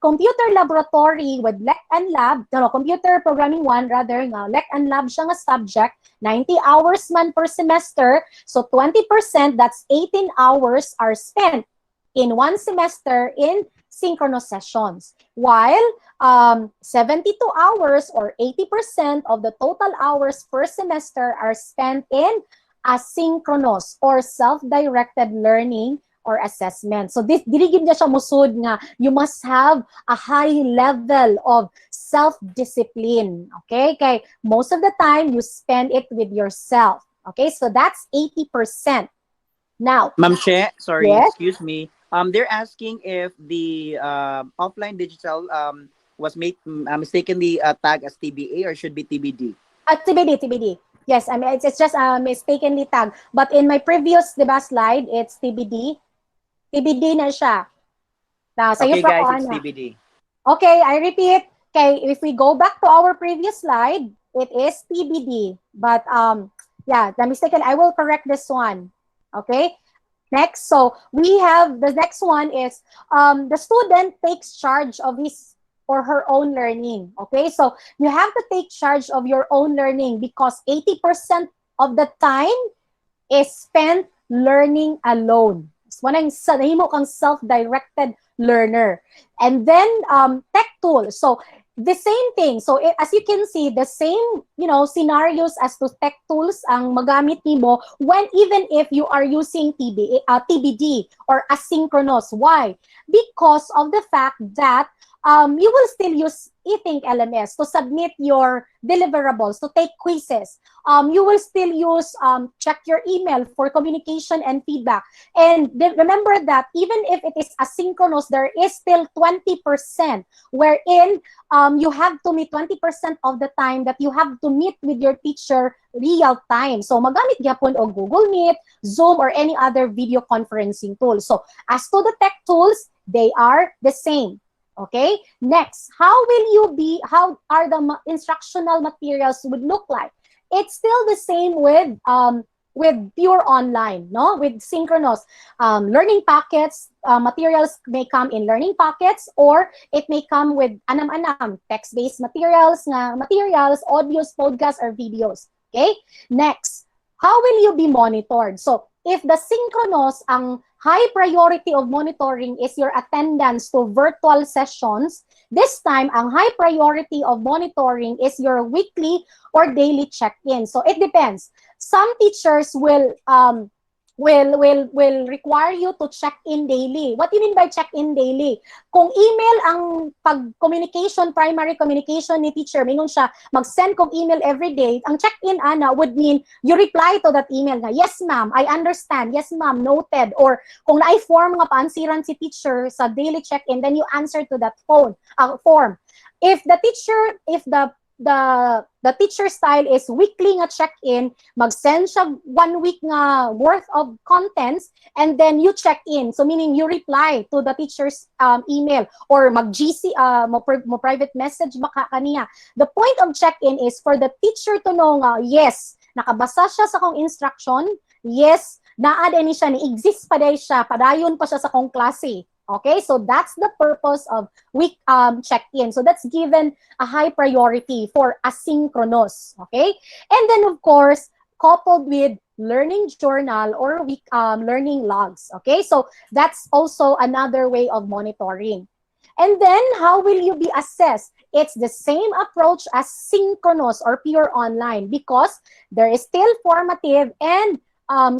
computer laboratory with Lec and Lab, computer programming 1 rather, Lec and Lab siya nga subject, 90 hours man per semester. So 20%, that's 18 hours are spent in one semester in synchronous sessions. While 72 hours or 80% of the total hours per semester are spent in asynchronous or self-directed learning or assessment. So this diligid na siya musud nga you must have a high level of self-discipline. Okay? Kay most of the time you spend it with yourself. Okay? So that's 80%. Now, Ma'am Che, sorry, yes? excuse me. They're asking if the offline digital was mistakenly tagged as TBA or should be TBD. TBD. Yes, I mean, it's just mistakenly tagged. But in my previous, diba, slide, it's TBD. TBD na siya. Sa'yo, Okay, Prof. guys, it's Ana. TBD. Okay, I repeat. Okay, if we go back to our previous slide, it is TBD. But yeah, the mistaken, I will correct this one. Okay, next. So we have the next one is the student takes charge of his or her own learning. Okay, so you have to take charge of your own learning because 80% of the time is spent learning alone. So, nahimo kang self-directed learner. And then tech tools. So the same thing. So as you can see, the same, scenarios as to tech tools ang magamit nimo when even if you are using TBD or asynchronous. Why? Because of the fact that you will still use e-think LMS to submit your deliverables, to take quizzes. You will still use check your email for communication and feedback. And remember that even if it is asynchronous, there is still 20% wherein you have to meet 20% of the time that you have to meet with your teacher real time. So magamit gyapon o Google Meet, Zoom, or any other video conferencing tool. So as to the tech tools, they are the same. Okay, next, how are the instructional materials would look like? It's still the same with pure online, no? With synchronous learning packets, materials may come in learning packets, or it may come with anam-anam, text-based materials, audios, podcasts, or videos. Okay, next, how will you be monitored? So if the synchronous, ang high priority of monitoring is your attendance to virtual sessions, this time, ang high priority of monitoring is your weekly or daily check-in. So it depends. Some teachers will require you to check in daily. What do you mean by check in daily? Kung email ang pag-communication, primary communication ni teacher, mingon siya, mag-send kong email every day, ang check-in, Ana, would mean you reply to that email na, yes ma'am, I understand, yes ma'am, noted, or kung na-form nga paansiran si teacher sa daily check-in, then you answer to that form. If the teacher style is weekly nga check-in, mag-send siya 1 week nga worth of contents, and then you check in. So meaning you reply to the teacher's email or mag-GC, mo private message baka kaniya. The point of check-in is for the teacher to know nga, yes, nakabasa siya sa kong instruction, yes, naa din siya, ni-exist pa day siya, padayon pa siya sa kong klase. Okay, so that's the purpose of week check-in. So that's given a high priority for asynchronous. Okay, and then of course coupled with learning journal or week learning logs. Okay, so that's also another way of monitoring. And then how will you be assessed? It's the same approach as synchronous or pure online because there is still formative and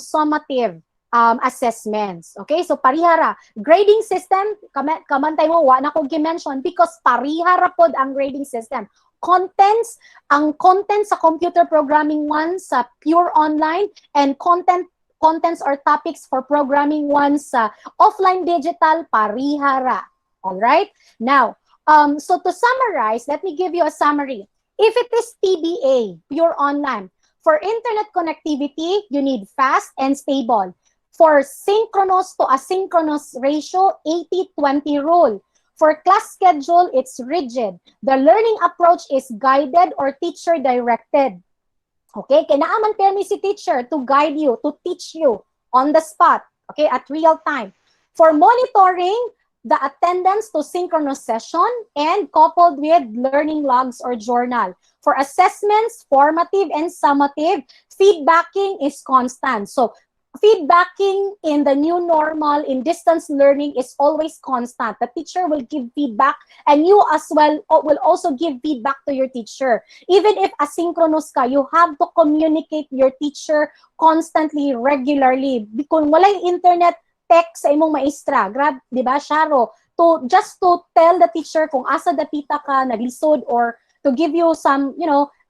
summative assessments. Okay, so parihara. Grading system, kamantay mo, wa na ko gi-mention because parihara pod ang grading system. Contents, ang content sa computer programming 1 sa pure online, and contents or topics for programming 1 sa offline digital, parihara. All right? Now, so to summarize, let me give you a summary. If it is PBA, pure online, for internet connectivity, you need fast and stable. For synchronous to asynchronous ratio, 80-20 rule. For class schedule, it's rigid. The learning approach is guided or teacher-directed. Okay, kinaaman permi si teacher to guide you, to teach you on the spot, okay, at real time. For monitoring, the attendance to synchronous session and coupled with learning logs or journal. For assessments, formative and summative, feedbacking is constant. So feedbacking in the new normal in distance learning is always constant. The teacher will give feedback and you as well will also give feedback to your teacher. Even if asynchronous ka, you have to communicate your teacher constantly, regularly. Kung walay internet, text sa imong maestra, grab, di ba, Sharo, just to tell the teacher kung asa dapita ka, naglisod, or to give you some,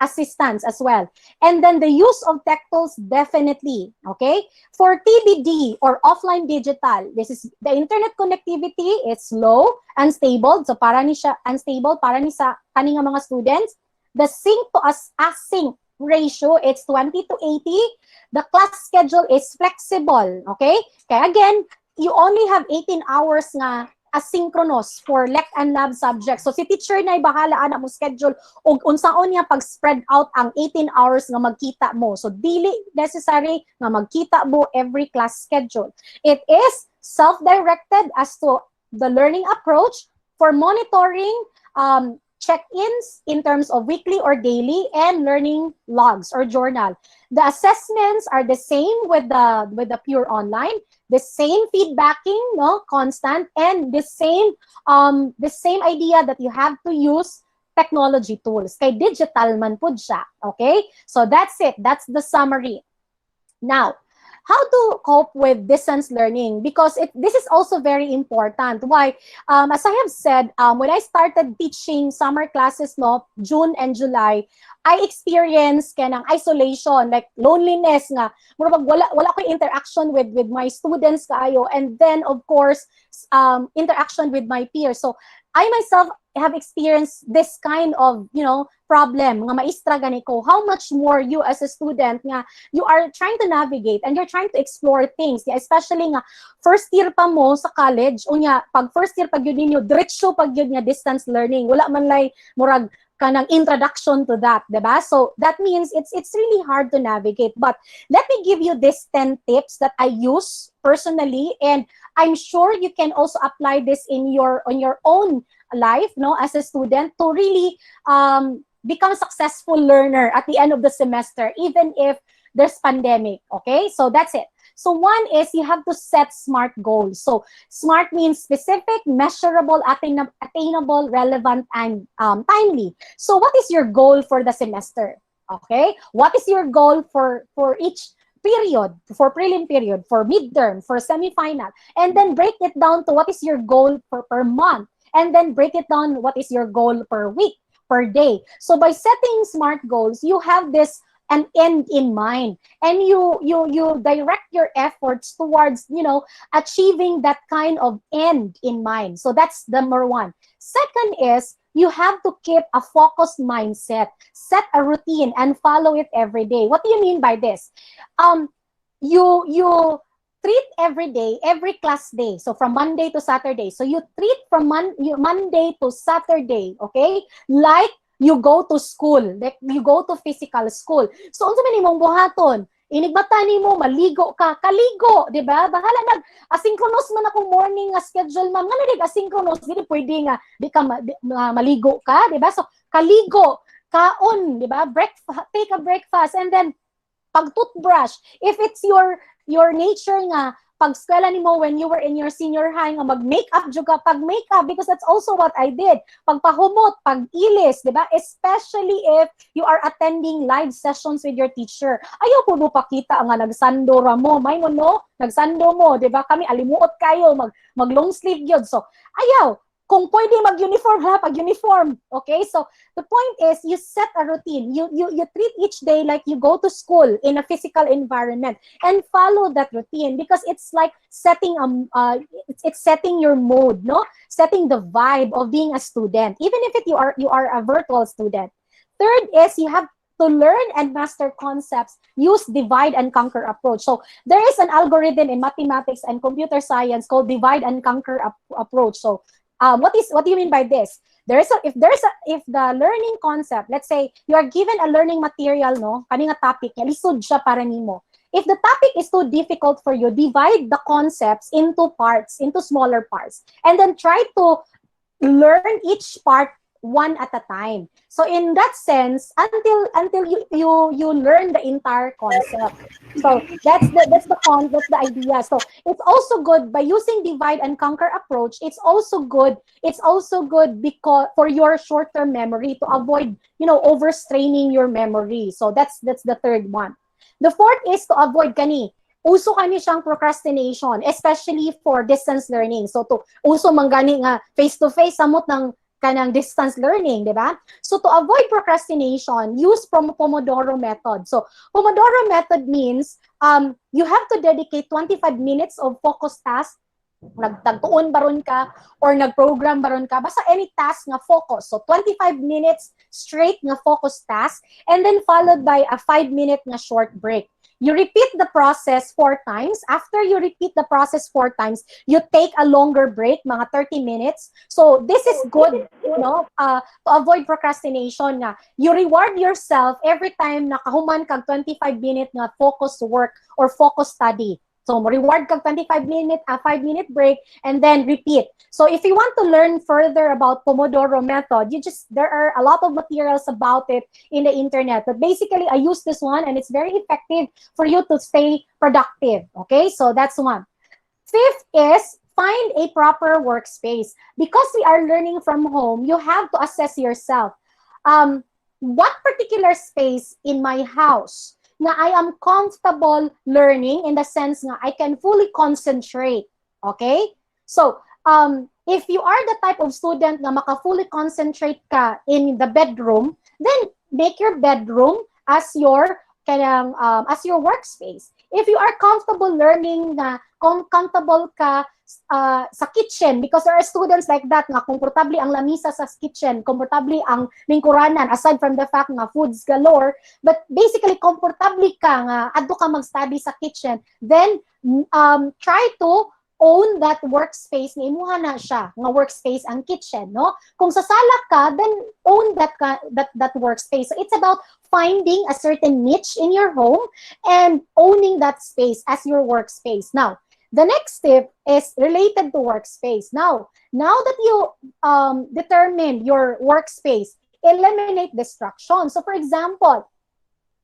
assistance as well. And then the use of tech tools, definitely, okay? For TBD or offline digital, this is the internet connectivity, it's low, unstable, so para ni siya unstable, para ni sa kaning mga students. The sync to async ratio, it's 20-80. The class schedule is flexible, okay? Kaya again, you only have 18 hours nga asynchronous for lect and lab subjects. So si teacher na bahala ana mo schedule og unsaon niya pag spread out ang 18 hours nga magkita mo. So dili necessary nga magkita mo every class schedule. It is self-directed as to the learning approach for monitoring check-ins in terms of weekly or daily and learning logs or journal. The assessments are the same with the pure online, the same feedbacking, no, constant, and the same idea that you have to use technology tools. Kay digital man pud siya, okay? So that's it. That's the summary. Now, how to cope with distance learning, because this is also very important. Why? As I have said, when I started teaching summer classes, no, June and July, I experienced kanang isolation, like loneliness nga. Wala ko interaction with my students kaayo, and then of course interaction with my peers. So I myself have experienced this kind of, problem nga maestra ganiko. How much more you as a student nga you are trying to navigate and you're trying to explore things, especially nga first year pa mo sa college, unya pag first year pag yun ninyo diretso pag yun nga distance learning, wala man lay murag kanang introduction to that, diba? So that means it's really hard to navigate. But let me give you these 10 tips that I use personally, and I'm sure you can also apply this on your own life, no, as a student, to really become a successful learner at the end of the semester, even if there's pandemic. Okay, so that's it. So one is you have to set SMART goals. So SMART means specific, measurable, attainable, relevant, and timely. So what is your goal for the semester? Okay, what is your goal for each period, for prelim period, for midterm, for semifinal, and then break it down to what is your goal per month, and then break it down what is your goal per week, per day. So by setting SMART goals, you have this an end in mind, and you direct your efforts towards achieving that kind of end in mind. So that's number one. Second is you have to keep a focused mindset, set a routine, and follow it every day. What do you mean by this? You treat every day, every class day, so from Monday to Saturday. So you treat from Monday to Saturday, okay, like you go to school, like you go to physical school. So unsa man imong buhaton? Inigbata nimo maligo ka, kaligo, di ba? Bahala asynchronous man akong morning nga schedule, ma'am. Ngano dig asynchronous, dili pwede nga di ka maligo ka, di ba? So kaligo, kaon, di ba? Take a breakfast, and then pag toothbrush, if it's your nature nga pag eskwela nimo when you were in your senior high nga mag-makeup juga, pag makeup, because that's also what I did. Pagpahumot, pag-ilis, di ba? Especially if you are attending live sessions with your teacher. Ayaw po mo pakita nga nagsando ra mo. May mo no? Nagsando mo, di ba? Kami alimuot kayo, mag long sleeve yun. So, ayaw. Kung pwede mag-uniform, pag-uniform. Okay? So, the point is, you set a routine. You treat each day like you go to school in a physical environment, and follow that routine, because it's like setting it's setting your mode, no? Setting the vibe of being a student, even if you are a virtual student. Third is you have to learn and master concepts. Use divide and conquer approach. So there is an algorithm in mathematics and computer science called divide and conquer approach. So what do you mean by this? If the learning concept, let's say you are given a learning material, no, kani nga topic, lisod siya para nimo. If the topic is too difficult for you, divide the concepts into smaller parts, and then try to learn each part one at a time. So in that sense, until you learn the entire concept. So that's the idea. So it's also good by using divide and conquer approach. It's also good because for your short-term memory, to avoid overstraining your memory. So that's the third one. The fourth is to avoid uso kani siyang procrastination, especially for distance learning. So uso manggani nga face-to-face samot ng kanang distance learning, di ba? So to avoid procrastination, use Pomodoro method. So Pomodoro method means you have to dedicate 25 minutes of focused task. Nagtagtuon baron ka or nagprogram baron ka, basta any task nga focus. So 25 minutes straight nga focused task, and then followed by a 5-minute nga short break. You repeat the process 4 times. After you repeat the process 4 times, you take a longer break, mga 30 minutes. So this is good, no? To avoid procrastination nga. You reward yourself every time nakahuman kag 25-minute nga focus work or focus study. So reward kag 25-minute, a 5-minute break, and then repeat. So if you want to learn further about Pomodoro method, there are a lot of materials about it in the internet. But basically, I use this one, and it's very effective for you to stay productive. Okay, so that's one. Fifth is find a proper workspace. Because we are learning from home, you have to assess yourself. What particular space in my house na I am comfortable learning in the sense na I can fully concentrate. Okay? So, if you are the type of student na maka-fully concentrate ka in the bedroom, then make your bedroom as your workspace. If you are comfortable learning na comfortable ka sa kitchen, because there are students like that nga komportable ang lamisa sa kitchen, komportable ang lingkuranan, aside from the fact nga foods galore, but basically komportable ka nga adto ka mag-study sa kitchen, then try to own that workspace ni imuha na siya nga workspace ang kitchen, no? Kung sa sala ka, then own that workspace. So it's about finding a certain niche in your home and owning that space as your workspace. Now, the next step is related to workspace. Now that you determine your workspace, eliminate distractions. So for example,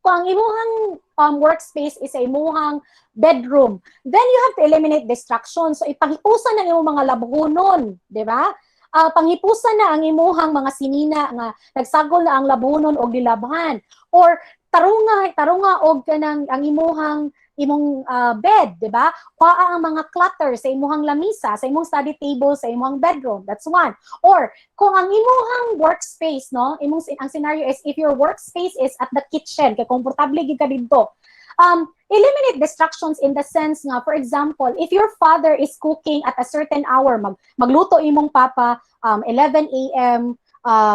kung ang imuhang workspace is a imuhang bedroom, then you have to eliminate distractions. So ipahipusan na imong mga labunon, di ba? Panghipusan na ang imuhang mga sinina nga nagsagol na ang labunon o dilabhan, or tarunga og kanang ang imong bed, di ba? Kuha ang mga clutter sa imuhang lamisa, sa imong study table, sa imong bedroom. That's one. Or kung ang imuhang workspace, no, ang scenario is if your workspace is at the kitchen, kay komportable gid ka didto. Eliminate distractions in the sense nga, for example, if your father is cooking at a certain hour, magluto imong papa 11 a.m.,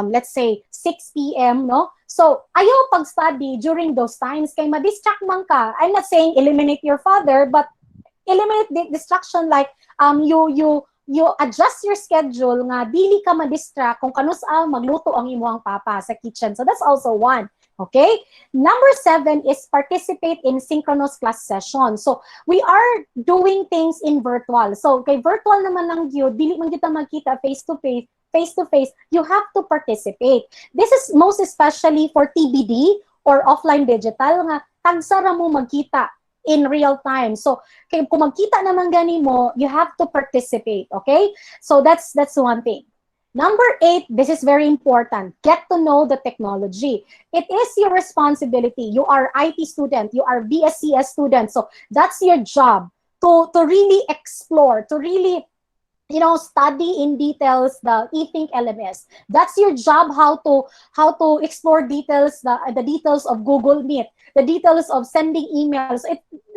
let's say 6 p.m., no? So, ayaw pag-study during those times kay ma-distract man ka. I'm not saying eliminate your father, but eliminate the distraction like you adjust your schedule nga dili ka ma-distract kung kanus-a magluto ang imong papa sa kitchen. So, that's also one. Okay? Number 7 is participate in synchronous class sessions. So, we are doing things in virtual. So, kay virtual naman lang yun, dili man kita magkita face-to-face, you have to participate. This is most especially for TBD or offline digital nga tagsara mo magkita in real time. So, kung magkita naman gani mo, you have to participate, okay? So, that's one thing. Number 8, this is very important. Get to know the technology. It is your responsibility. You are IT student, you are BSCS student. So that's your job to really explore, to really study in details the e-think LMS. That's your job, how to explore details, the details of Google Meet, the details of sending emails.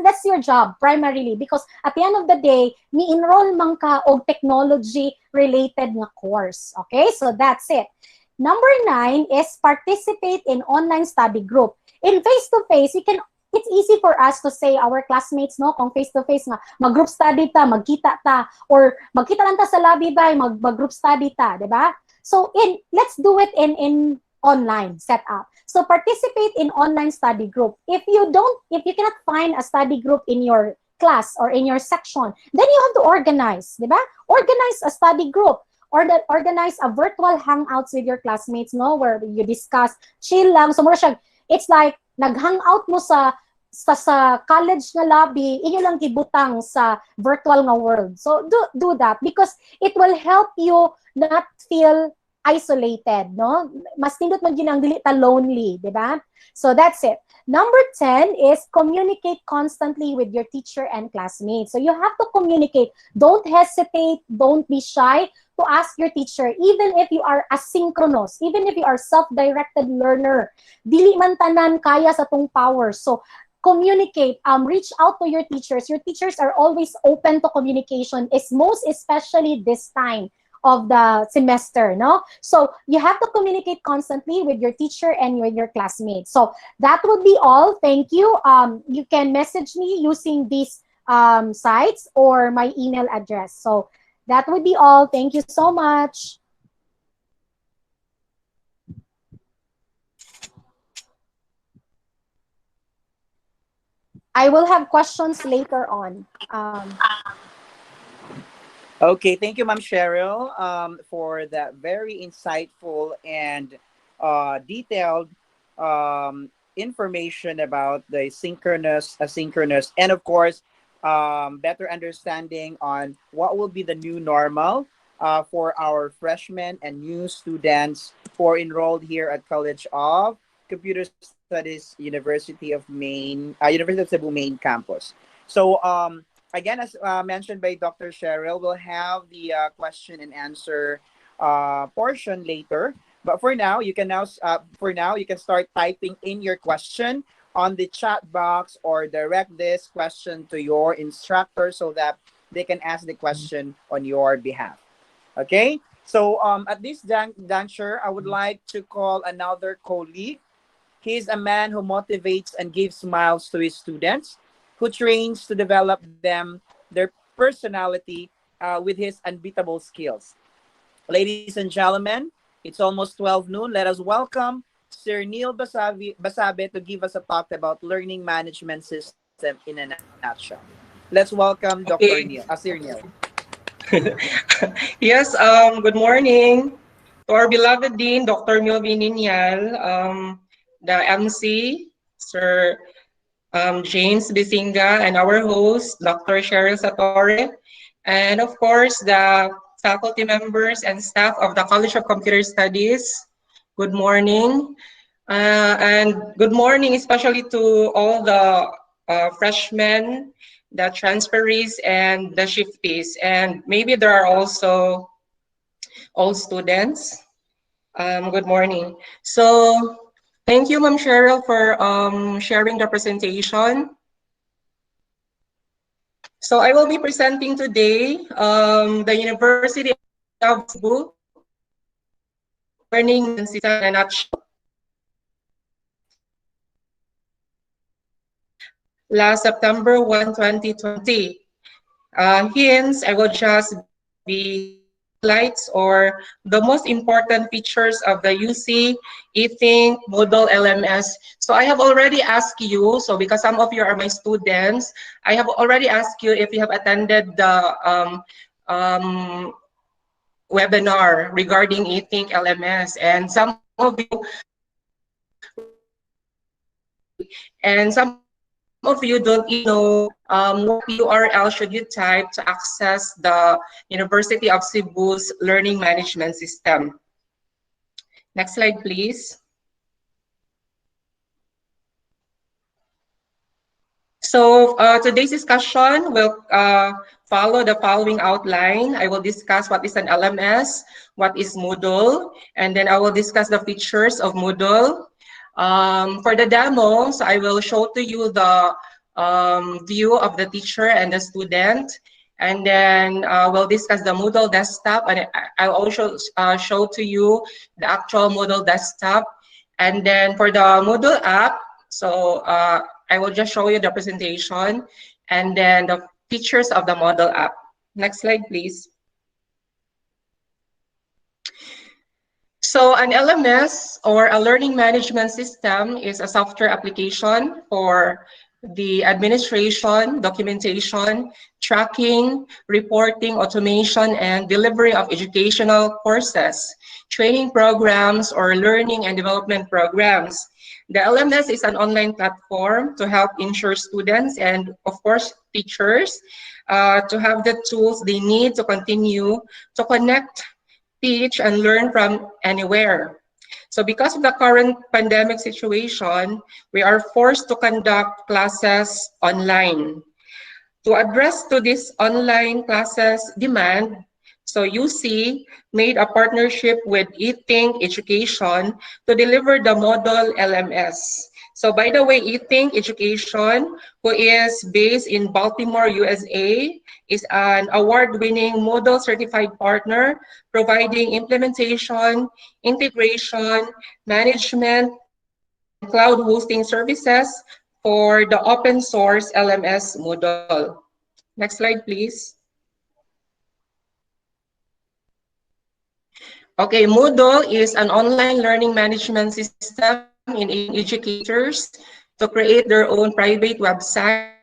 That's your job primarily, because at the end of the day, ni-enroll man ka og technology-related nga course. Okay, so that's it. Number 9 is participate in online study group. In face-to-face, it's easy for us to say our classmates, no, kung face-to-face nga, mag-group study ta, magkita ta, or magkita lang ta sa lobby ba, mag-group study ta, di ba? So, let's do it in online setup. So, participate in online study group. If you cannot find a study group in your class or in your section, then you have to organize, di ba? Organize a study group. Or organize a virtual hangouts with your classmates, no, where you discuss, chill lang. So, it's like, nag-hangout mo sa college nga lobby, inyo lang gibutang sa virtual nga world. So do that, because it will help you not feel isolated, no? Mas nindot man ginang dili ta lonely, di ba? So that's it. Number 10 is communicate constantly with your teacher and classmates. So you have to communicate. Don't hesitate, don't be shy to ask your teacher, even if you are asynchronous, even if you are self-directed learner. Dili man tanan kaya sa tong power. So communicate, reach out to your teachers. Your teachers are always open to communication, is most especially this time of the semester, no? So you have to communicate constantly with your teacher and with your classmates. So that would be all. Thank you. You can message me using these sites or my email address. So that would be all. Thank you so much. I will have questions later on. Okay, thank you, Ma'am Cheryl, for that very insightful and detailed information about the synchronous, asynchronous, and of course, better understanding on what will be the new normal for our freshmen and new students who are enrolled here at College of Computer Studies, University of Cebu main campus. So, again, as mentioned by Dr. Cheryl, we'll have the question and answer portion later. But for now you can start typing in your question on the chat box or direct this question to your instructor so that they can ask the question on your behalf. Okay. So at this juncture, I would like to call another colleague. He is a man who motivates and gives smiles to his students, who trains to develop their personality with his unbeatable skills. Ladies and gentlemen, it's almost 12 noon. Let us welcome Sir Neil Basabe to give us a talk about learning management system in a nutshell. Let's welcome Dr. Neil, Okay. Sir Neil. Yes, good morning to our beloved Dean, Dr. Milvin Ninyal, the MC, Sir James Bisinga, and our host, Dr. Cheryl Satore, and of course, the faculty members and staff of the College of Computer Studies. Good morning. And good morning, especially to all the freshmen, the transferees, and the shifties. And maybe there are also all students. Good morning. So thank you, Ma'am Cheryl, for sharing the presentation. So I will be presenting today the University of Cebu Learning System in a nutshell. Last September 1, 2020. Hence, I will just be highlights or the most important features of the UC eThink Moodle LMS. So I have already asked you, so because some of you are my students, I have already asked you if you have attended the webinar regarding eThink LMS, and some of you and some of you don't even know what URL should you type to access the University of Cebu's learning management system. Next slide, please. So today's discussion will follow the following outline. I will discuss what is an LMS, what is Moodle, and then I will discuss the features of Moodle. For the demo, so I will show to you the view of the teacher and the student, and then we'll discuss the Moodle desktop, and I'll also show to you the actual Moodle desktop. And then for the Moodle app, so I will just show you the presentation and then the features of the Moodle app. Next slide, please. So an LMS, or a learning management system, is a software application for the administration, documentation, tracking, reporting, automation, and delivery of educational courses, training programs, or learning and development programs. The LMS is an online platform to help ensure students and, of course, teachers to have the tools they need to continue to connect, teach, and learn from anywhere. So because of the current pandemic situation, we are forced to conduct classes online. To address to this online classes demand, so UC made a partnership with eThink Education to deliver the Moodle LMS. So by the way, eThink Education, who is based in Baltimore, USA, is an award-winning Moodle certified partner providing implementation, integration, management, and cloud hosting services for the open source LMS Moodle. Next slide, please. Okay, Moodle is an online learning management system enabling educators to create their own private website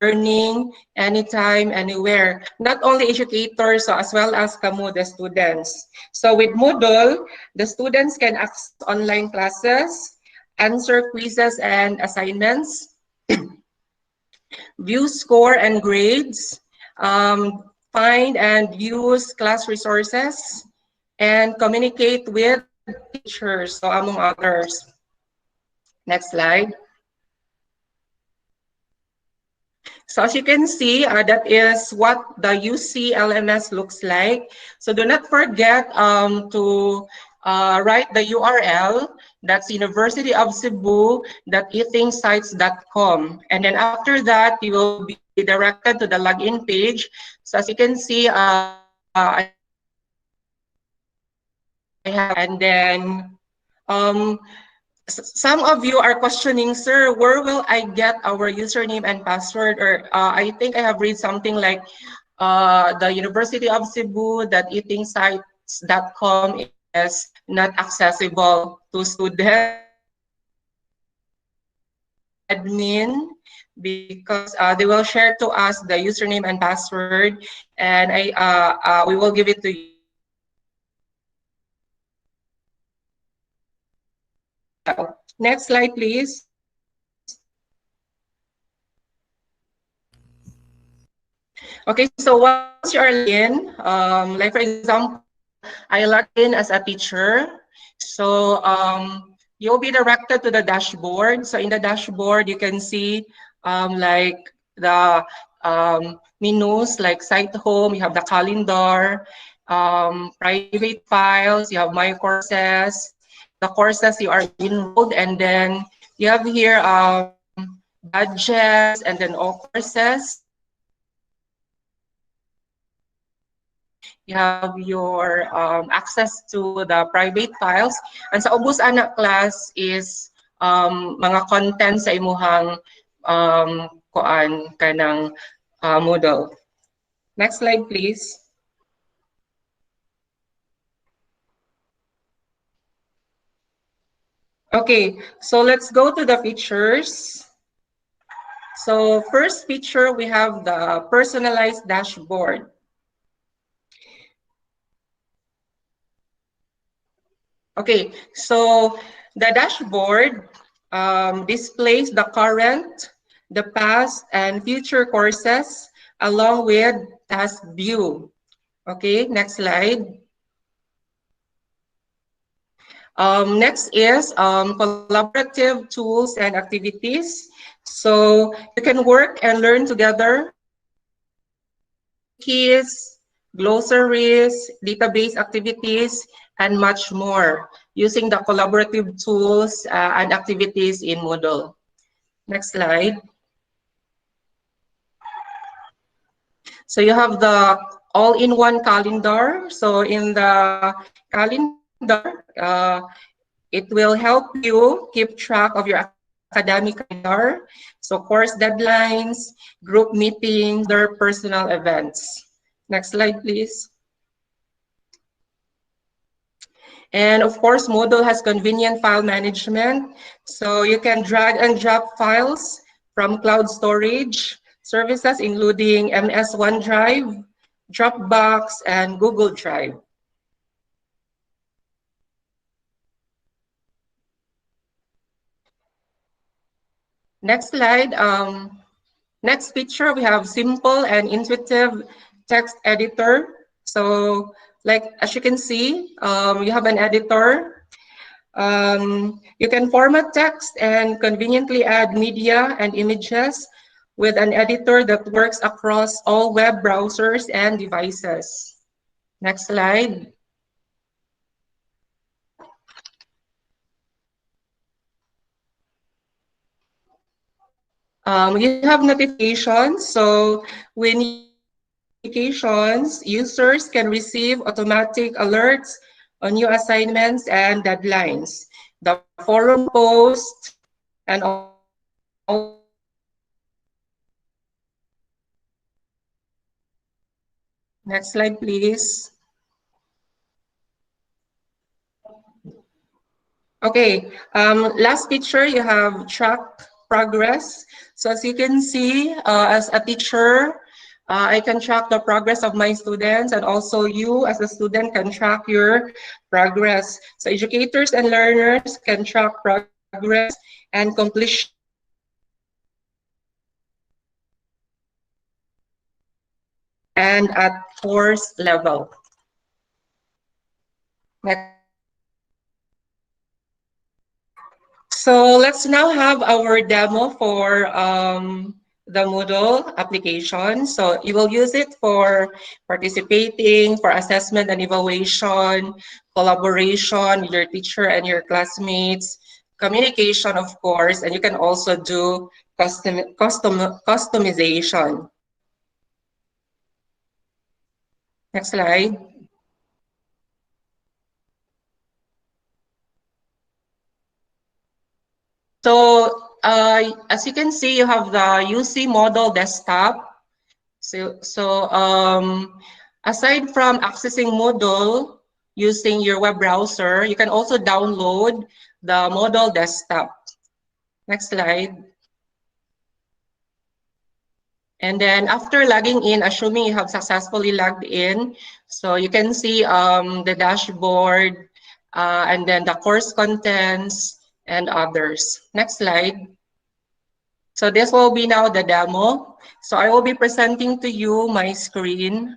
learning anytime, anywhere. Not only educators, so as well as kamo, the students. So with Moodle, the students can access online classes, answer quizzes and assignments, view score and grades, find and use class resources, and communicate with teachers, so among others. Next slide. So as you can see, that is what the UC LMS looks like. So do not forget to write the URL. That's University of Cebu.ethinksites.com. And then after that, you will be directed to the login page. So as you can see, I have, and then some of you are questioning, sir, where will I get our username and password? Or I think I have read something like the University of Cebu that eatingsites.com is not accessible to students admin because they will share to us the username and password, and we will give it to you. Next slide, please. Okay, so once you are in, like for example, I log in as a teacher. So you'll be directed to the dashboard. So in the dashboard, you can see like the menus like site home, you have the calendar, private files, you have my courses, the courses you are enrolled, and then you have here badges and then all courses. You have your access to the private files. And sa ubos anak class is mga content sa imuhang kuan kanang Moodle. Next slide, please. Okay, so let's go to the features. So first feature, we have the personalized dashboard. Okay, so the dashboard displays the current, the past, and future courses along with task view. Okay, next slide. Next is collaborative tools and activities. So you can work and learn together. Keys, glossaries, database activities, and much more using the collaborative tools and activities in Moodle. Next slide. So you have the all-in-one calendar. So in the calendar, it will help you keep track of your academic calendar. So course deadlines, group meetings, their personal events. Next slide, please. And of course, Moodle has convenient file management. So you can drag and drop files from cloud storage services, including MS OneDrive, Dropbox, and Google Drive. Next slide. Next feature, we have simple and intuitive text editor. So like, as you can see, you have an editor. You can format text and conveniently add media and images with an editor that works across all web browsers and devices. Next slide. You have notifications. So when you receive notifications, users can receive automatic alerts on new assignments and deadlines. The forum post and also the notification icon. Next slide, please. Okay, last picture, you have track progress. So as you can see, as a teacher, I can track the progress of my students, and also you as a student can track your progress. So educators and learners can track progress and completion and at course level. Next slide. So let's now have our demo for the Moodle application. So you will use it for participating, for assessment and evaluation, collaboration with your teacher and your classmates, communication, of course, and you can also do customization. Next slide. So as you can see, you have the UC model desktop. So aside from accessing Moodle using your web browser, you can also download the Moodle desktop. Next slide. And then after logging in, assuming you have successfully logged in, so you can see the dashboard and then the course contents and others. Next slide. So this will be now the demo. So I will be presenting to you my screen.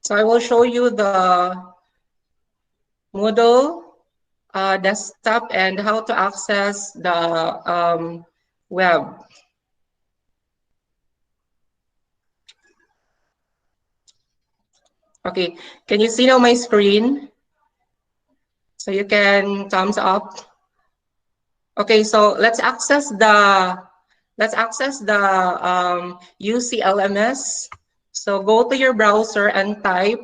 So I will show you the Moodle desktop and how to access the web. Okay, can you see now my screen? So you can thumbs up. Okay, so let's access the UCLMS. So go to your browser and type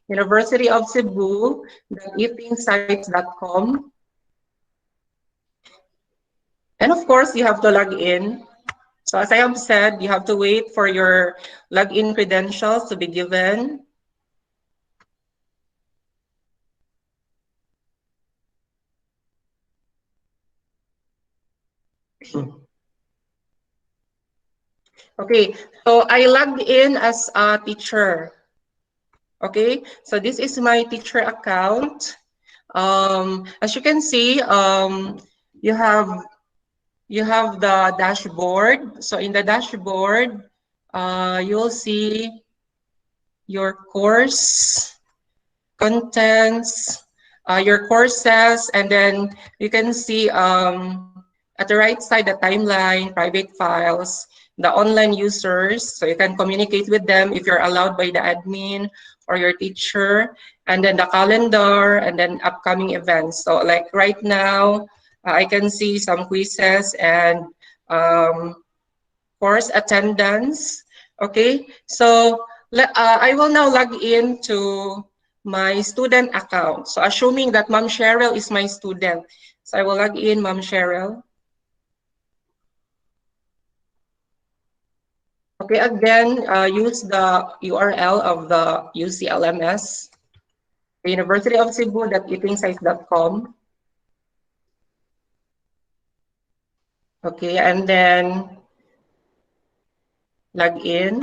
University of Cebu.eatingsites.com. And of course, you have to log in. So as I have said, you have to wait for your login credentials to be given. Okay, so I logged in as a teacher. Okay, so this is my teacher account. As you can see, you have the dashboard. So in the dashboard, you'll see your course contents, your courses, and then you can see at the right side the timeline, private files, the online users, so you can communicate with them if you're allowed by the admin or your teacher, and then the calendar, and then upcoming events. So like right now, I can see some quizzes and course attendance. Okay, so I will now log in to my student account. So assuming that Ma'am Cheryl is my student, so I will log in Ma'am Cheryl. Okay, again, use the URL of the UCLMS, University of Cebu.eatingsites.com. Okay, and then log in.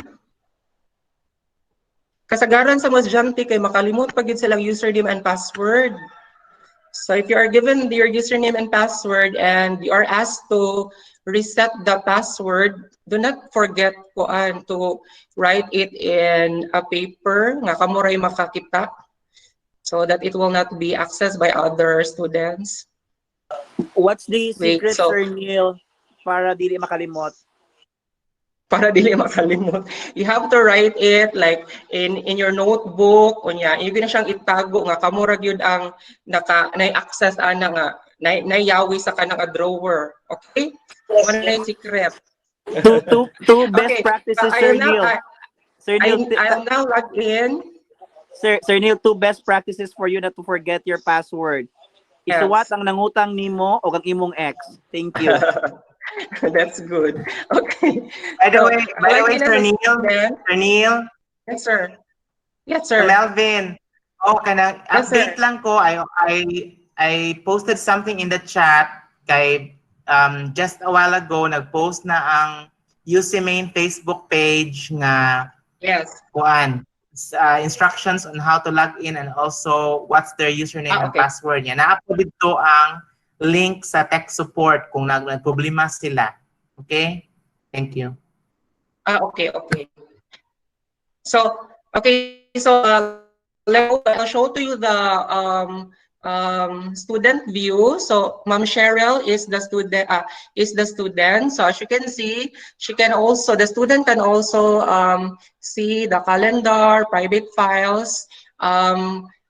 Kasagaran sa mga estudyante kay makalimot pag silang username and password. So if you are given your username and password and you are asked to reset the password, do not forget to write it in a paper nga kamuray makakita so that it will not be accessed by other students. What's the Wait, secret, so Sir Neil, para dili makalimot? para dili makalimot. You have to write it like in your notebook unya. Yung na siyang itago nga kamura gyud ang access ana nga nayawi sa kanang drawer. Okay? Wala na yung secret. Two best Okay. practices, I Sir am now Neil. Sir Neil, I am now logged in. Sir Neil, two best practices for you not to forget your password. Isuwat Yes. ang nangutang nimo o ang imong ex. Thank you. That's good. Okay. By the So, way, Sir Neil, Sir Neil, yes, sir. Yes, Sir sir. Melvin. Oh, kanang Yes, sir. update lang ko. I posted something in the chat kay just a while ago nagpost na ang UC Main Facebook page nga Yes. kuan instructions on how to log in and also what's their username and Okay. password niya. Na-upload dito ang link sa tech support kung nagproblema sila. Okay? Thank you. Okay, okay. So, okay, so I'll show to you the student view. So, Ma'am Cheryl is the student. So as you can see, the student can also see the calendar, private files.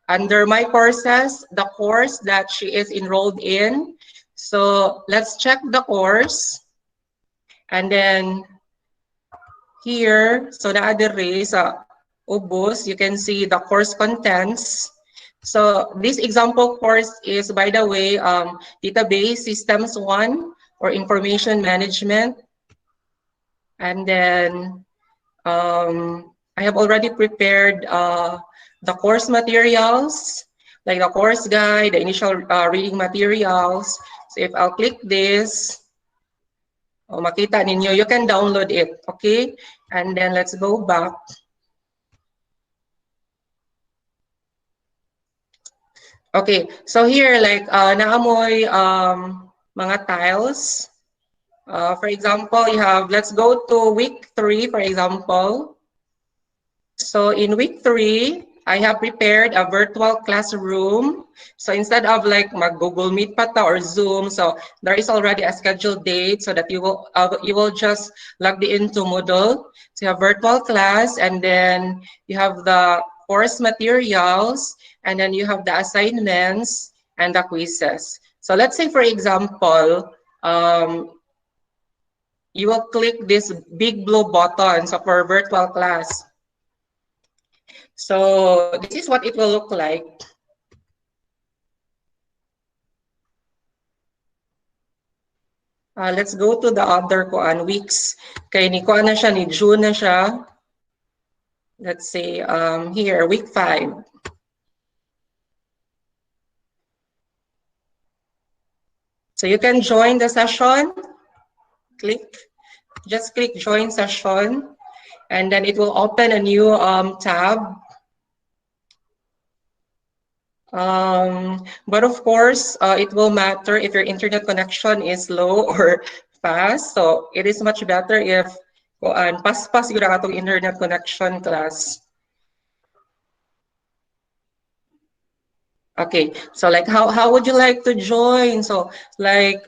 Under my courses, the course that she is enrolled in. So let's check the course, and then here, so naadiri sa ubos, you can see the course contents. So this example course is, by the way, Database Systems 1 or Information Management. And then I have already prepared the course materials, like the course guide, the initial reading materials. So if I'll click this, makita ninyo, you can download it, okay? And then let's go back. Okay, so here, like, naamoy mga tiles. For example, you have, let's go to week 3, for example. So in week 3, I have prepared a virtual classroom. So instead of like Google Meet pata or Zoom, so there is already a scheduled date so that you will just log into Moodle. So you have virtual class, and then you have the course materials, and then you have the assignments and the quizzes. So let's say, for example, you will click this big blue button for virtual class. So this is what it will look like. Let's go to the other weeks. Kay ni kuan na siya, ni June na siya. Let's say here, week 5. So you can join the session. Just click join session, and then it will open a new tab. But of course, it will matter if your internet connection is low or fast. So it is much better if pas-pas yung atong internet connection, class. Okay, so like how would you like to join? So like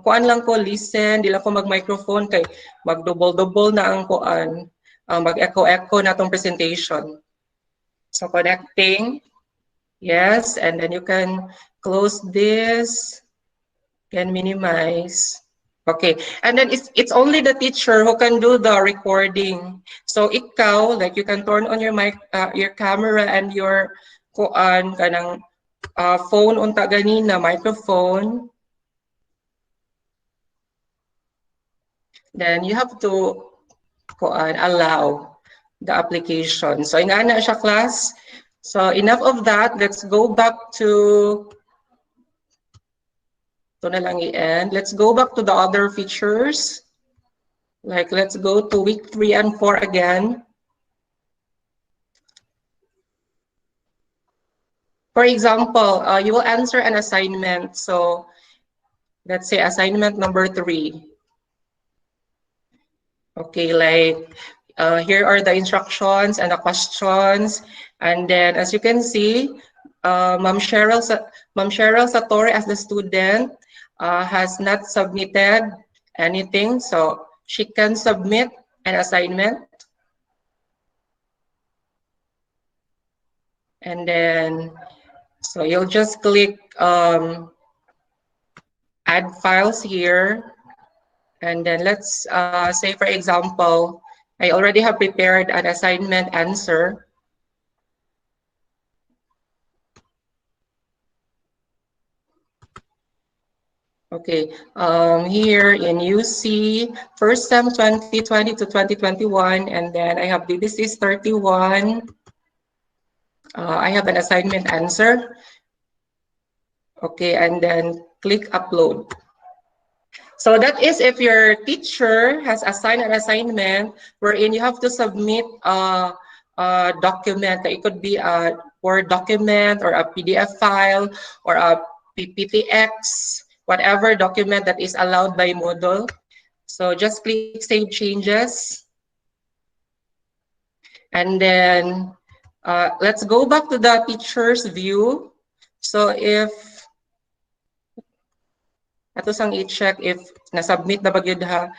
kuan lang ko listen, di lang ko mag-microphone kay mag-double na ang kuan, mag-echo na tong presentation. So connecting. Yes, and then you can close this, can minimize. Okay, and then it's only the teacher who can do the recording. So ikaw, like you can turn on your mic, your camera and your kanang phone unta ganina, microphone. Then you have to allow the application. So ingana siya, class. So enough of that. Let's go back to na lang i-end. Let's go back to the other features. Like let's go to week 3 and 4 again. For example, you will answer an assignment. So let's say assignment number 3. Okay, like here are the instructions and the questions. And then as you can see, Ma'am Cheryl Satori as the student has not submitted anything. So she can submit an assignment. And then, so you'll just click add files here. And then let's say, for example, I already have prepared an assignment answer. Okay, here in UC, first sem 2020 to 2021, and then I have DBCs 31. I have an assignment answer. Okay, and then click upload. So that is if your teacher has assigned an assignment wherein you have to submit a document. It could be a Word document or a PDF file or a PPTX, whatever document that is allowed by Moodle. So just click Save Changes. And then let's go back to the teacher's view. So if ato sang i-check if na-submit na ba gyud ha,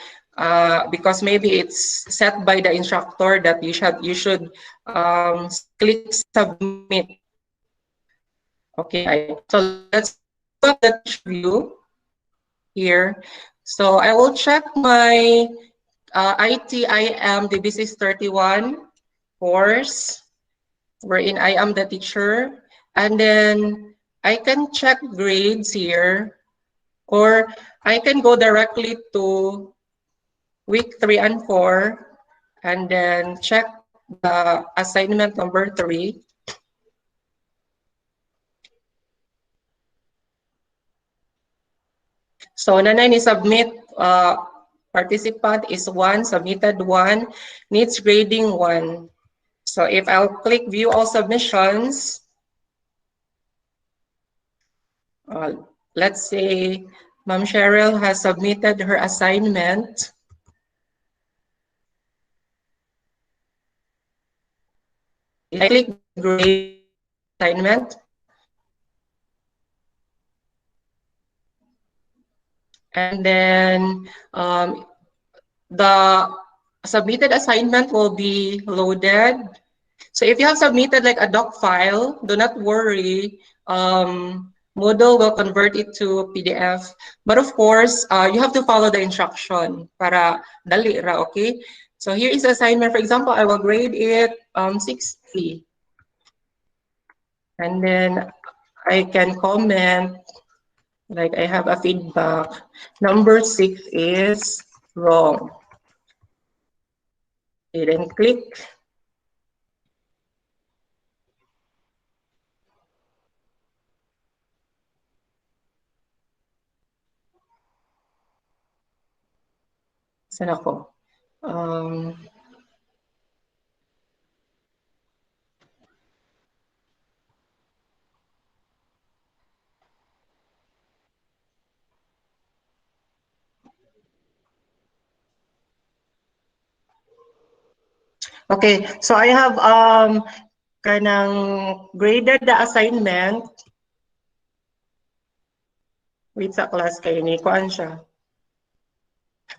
because maybe it's set by the instructor that you should click submit. Okay, so let's go to the teacher view here. So I will check my ITIM DBCs 31 course wherein I am the teacher, and then I can check grades here. Or I can go directly to week 3 and 4 and then check the assignment number 3. So nanay ni submit participant is 1, submitted 1, needs grading 1. So if I'll click view all submissions, let's say Ma'am Cheryl has submitted her assignment. I click grade assignment. And then the submitted assignment will be loaded. So if you have submitted like a doc file, do not worry. Moodle will convert it to PDF. But of course, you have to follow the instruction para dali ra, okay? So here is the assignment. For example, I will grade it 60. And then I can comment, like I have a feedback. Number 6 is wrong. Okay, then click. Saan ako? Okay, so I have kanang graded the assignment. Wait sa class kayo ni kuan siya.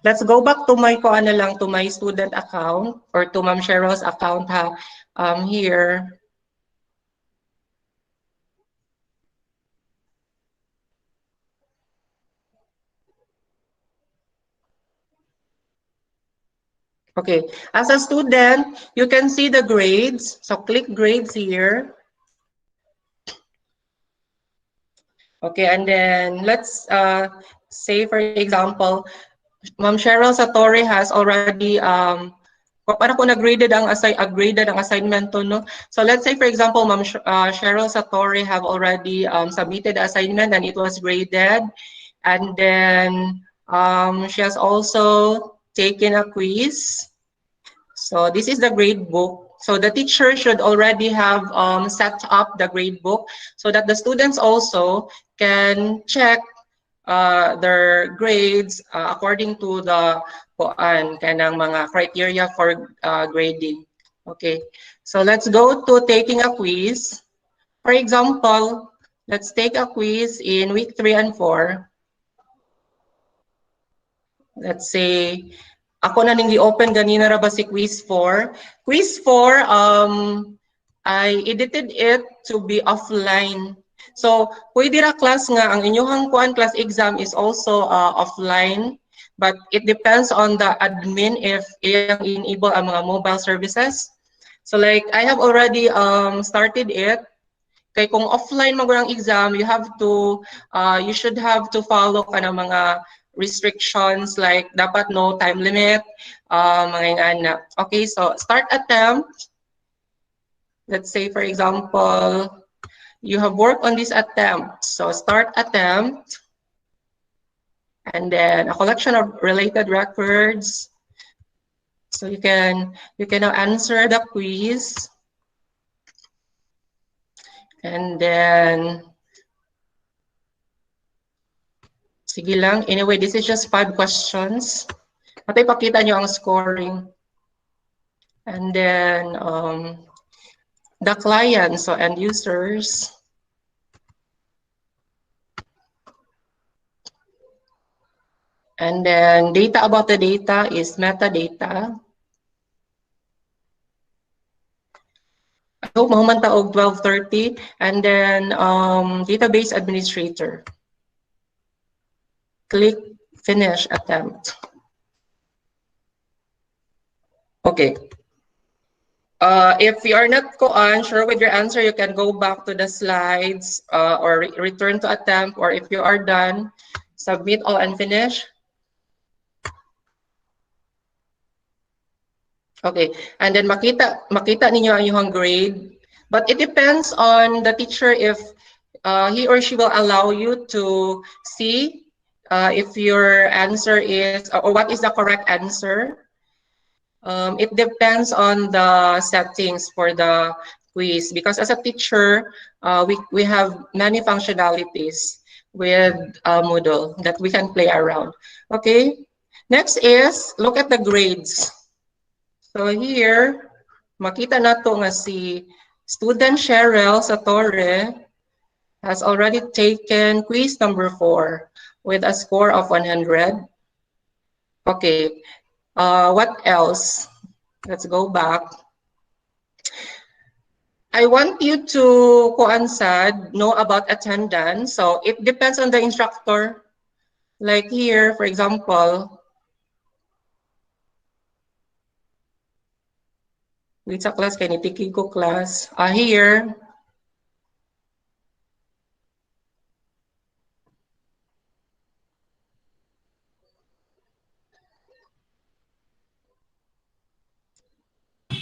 Let's go back to my kuan na lang, to my student account or to Ma'am Cheryl's account ha. Here. Okay, as a student, you can see the grades. So click grades here. Okay, and then let's say, for example, Ma'am Cheryl Satori has already para ko graded ang assignment to, no? So let's say, for example, Ma'am Cheryl Satori have already submitted the assignment and it was graded, and then she has also taken a quiz. So this is the grade book. So the teacher should already have set up the grade book so that the students also can check their grades according to the kanang mga criteria for grading. Okay, so let's go to taking a quiz. For example, let's take a quiz in week 3 and 4. Let's say ako na ning gi-open ganina ra ba si quiz 4. Quiz 4, I edited it to be offline. So, pwede ra class nga, ang inyong class exam is also offline, but it depends on the admin if iyang enable ang mga mobile services. So like, I have already started it. Kay kung offline magurang exam, you should have to follow ka ng mga restrictions like dapat no time limit, mga ingana. Okay, so start attempt. Let's say, for example, you have worked on this attempt. So start attempt, and then a collection of related records. So you can now answer the quiz. And then, sige lang. Anyway, this is just 5 questions. Patay pakita nyo ang scoring. And then, the client, so end users. And then data about the data is metadata. I hope mahuman ta og 12:30. And then database administrator. Click finish attempt. Okay. If you are not sure with your answer, you can go back to the slides or return to attempt, or if you are done, submit all and finish. Okay, and then makita ninyo ang inyong grade, but it depends on the teacher if he or she will allow you to see if your answer is, or what is the correct answer. It depends on the settings for the quiz, because as a teacher, we have many functionalities with Moodle that we can play around. Okay, next is look at the grades. So here, makita nato nga si student Cheryl Satore has already taken quiz number 4 with a score of 100. Okay, what else? Let's go back. I want you to know about attendance. So it depends on the instructor. Like here, for example, wait sa class, kaya nitiki ko class. Here,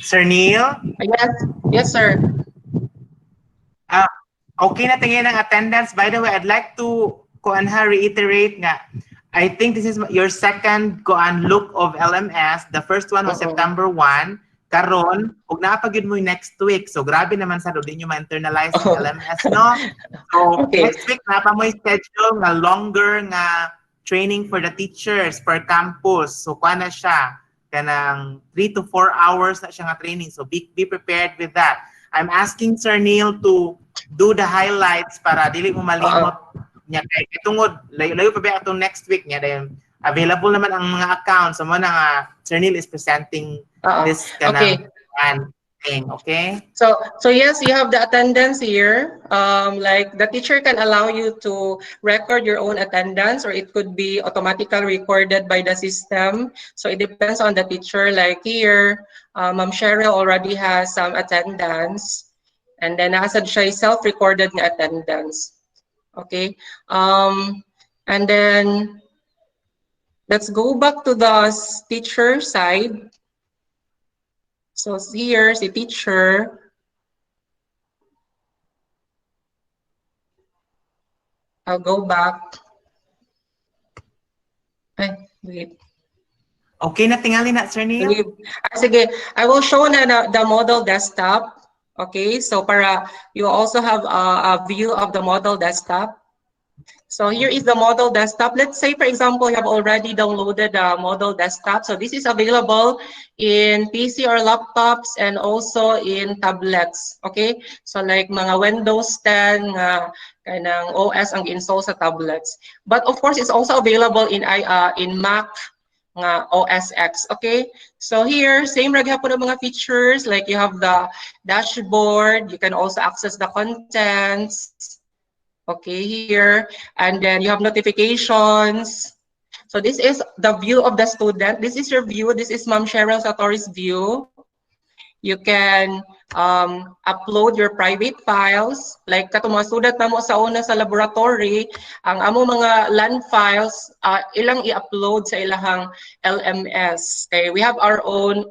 Sir Neil? yes, sir. Okay na tingin ang attendance. By the way, I'd like to reiterate nga, I think this is your second look of LMS. The first one was September 1. Karon, ug naapagid mo next week. So grabe naman sa din nyo ma-internalize ang LMS, no? So Okay. next week napa mo schedule nga longer nga training for the teachers per campus. So kuha na siya kanang 3 to 4 hours na siya nga training. So be prepared with that. I'm asking Sir Neil to do the highlights para dili mo malimot niya kay tungod layo pa ba atong next week niya dahil available naman ang mga accounts. So mo na nga Sir Neil is presenting this kanang thing, okay? So yes, you have the attendance here. Like the teacher can allow you to record your own attendance, or it could be automatically recorded by the system. So it depends on the teacher. Like here, Ma'am Cheryl already has some attendance, and then nasad siya self-recorded na attendance. Okay, and then let's go back to the teacher side. So here's the teacher. I'll go back. Ay, wait. Okay na tingali na, Sir Neil? Sige, I will show na the model desktop. Okay, so para you also have a view of the model desktop. So here is the model desktop. Let's say, for example, you have already downloaded the model desktop. So this is available in PC or laptops and also in tablets. Okay, so like mga Windows 10 kanang OS ang install sa tablets. But of course, it's also available in Mac nga OSX. Okay, so here same ra gyapon ang mga features, like you have the dashboard, you can also access the contents. Okay, here, and then you have notifications. So this is the view of the student. This is your view. This is Ma'am Cheryl Satori's view. You can upload your private files. Like katong mga sudat namo sa una sa laboratory, ang amo mga LAN files, ilang i-upload sa ilahang LMS. Okay, we have our own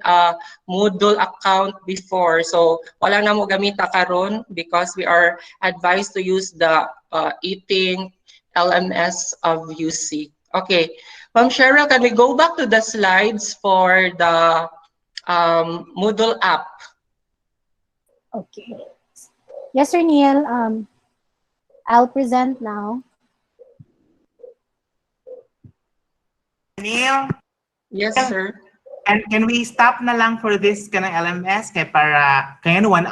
Moodle account before. So wala na mo gamita karon because we are advised to use the eating LMS of UC. Okay, Ma'am Cheryl, can we go back to the slides for the Moodle app? Okay. Yes, Sir Neil. I'll present now. Neil, Yes, sir. and can we stop na lang for this kanang LMS kay para kaya 1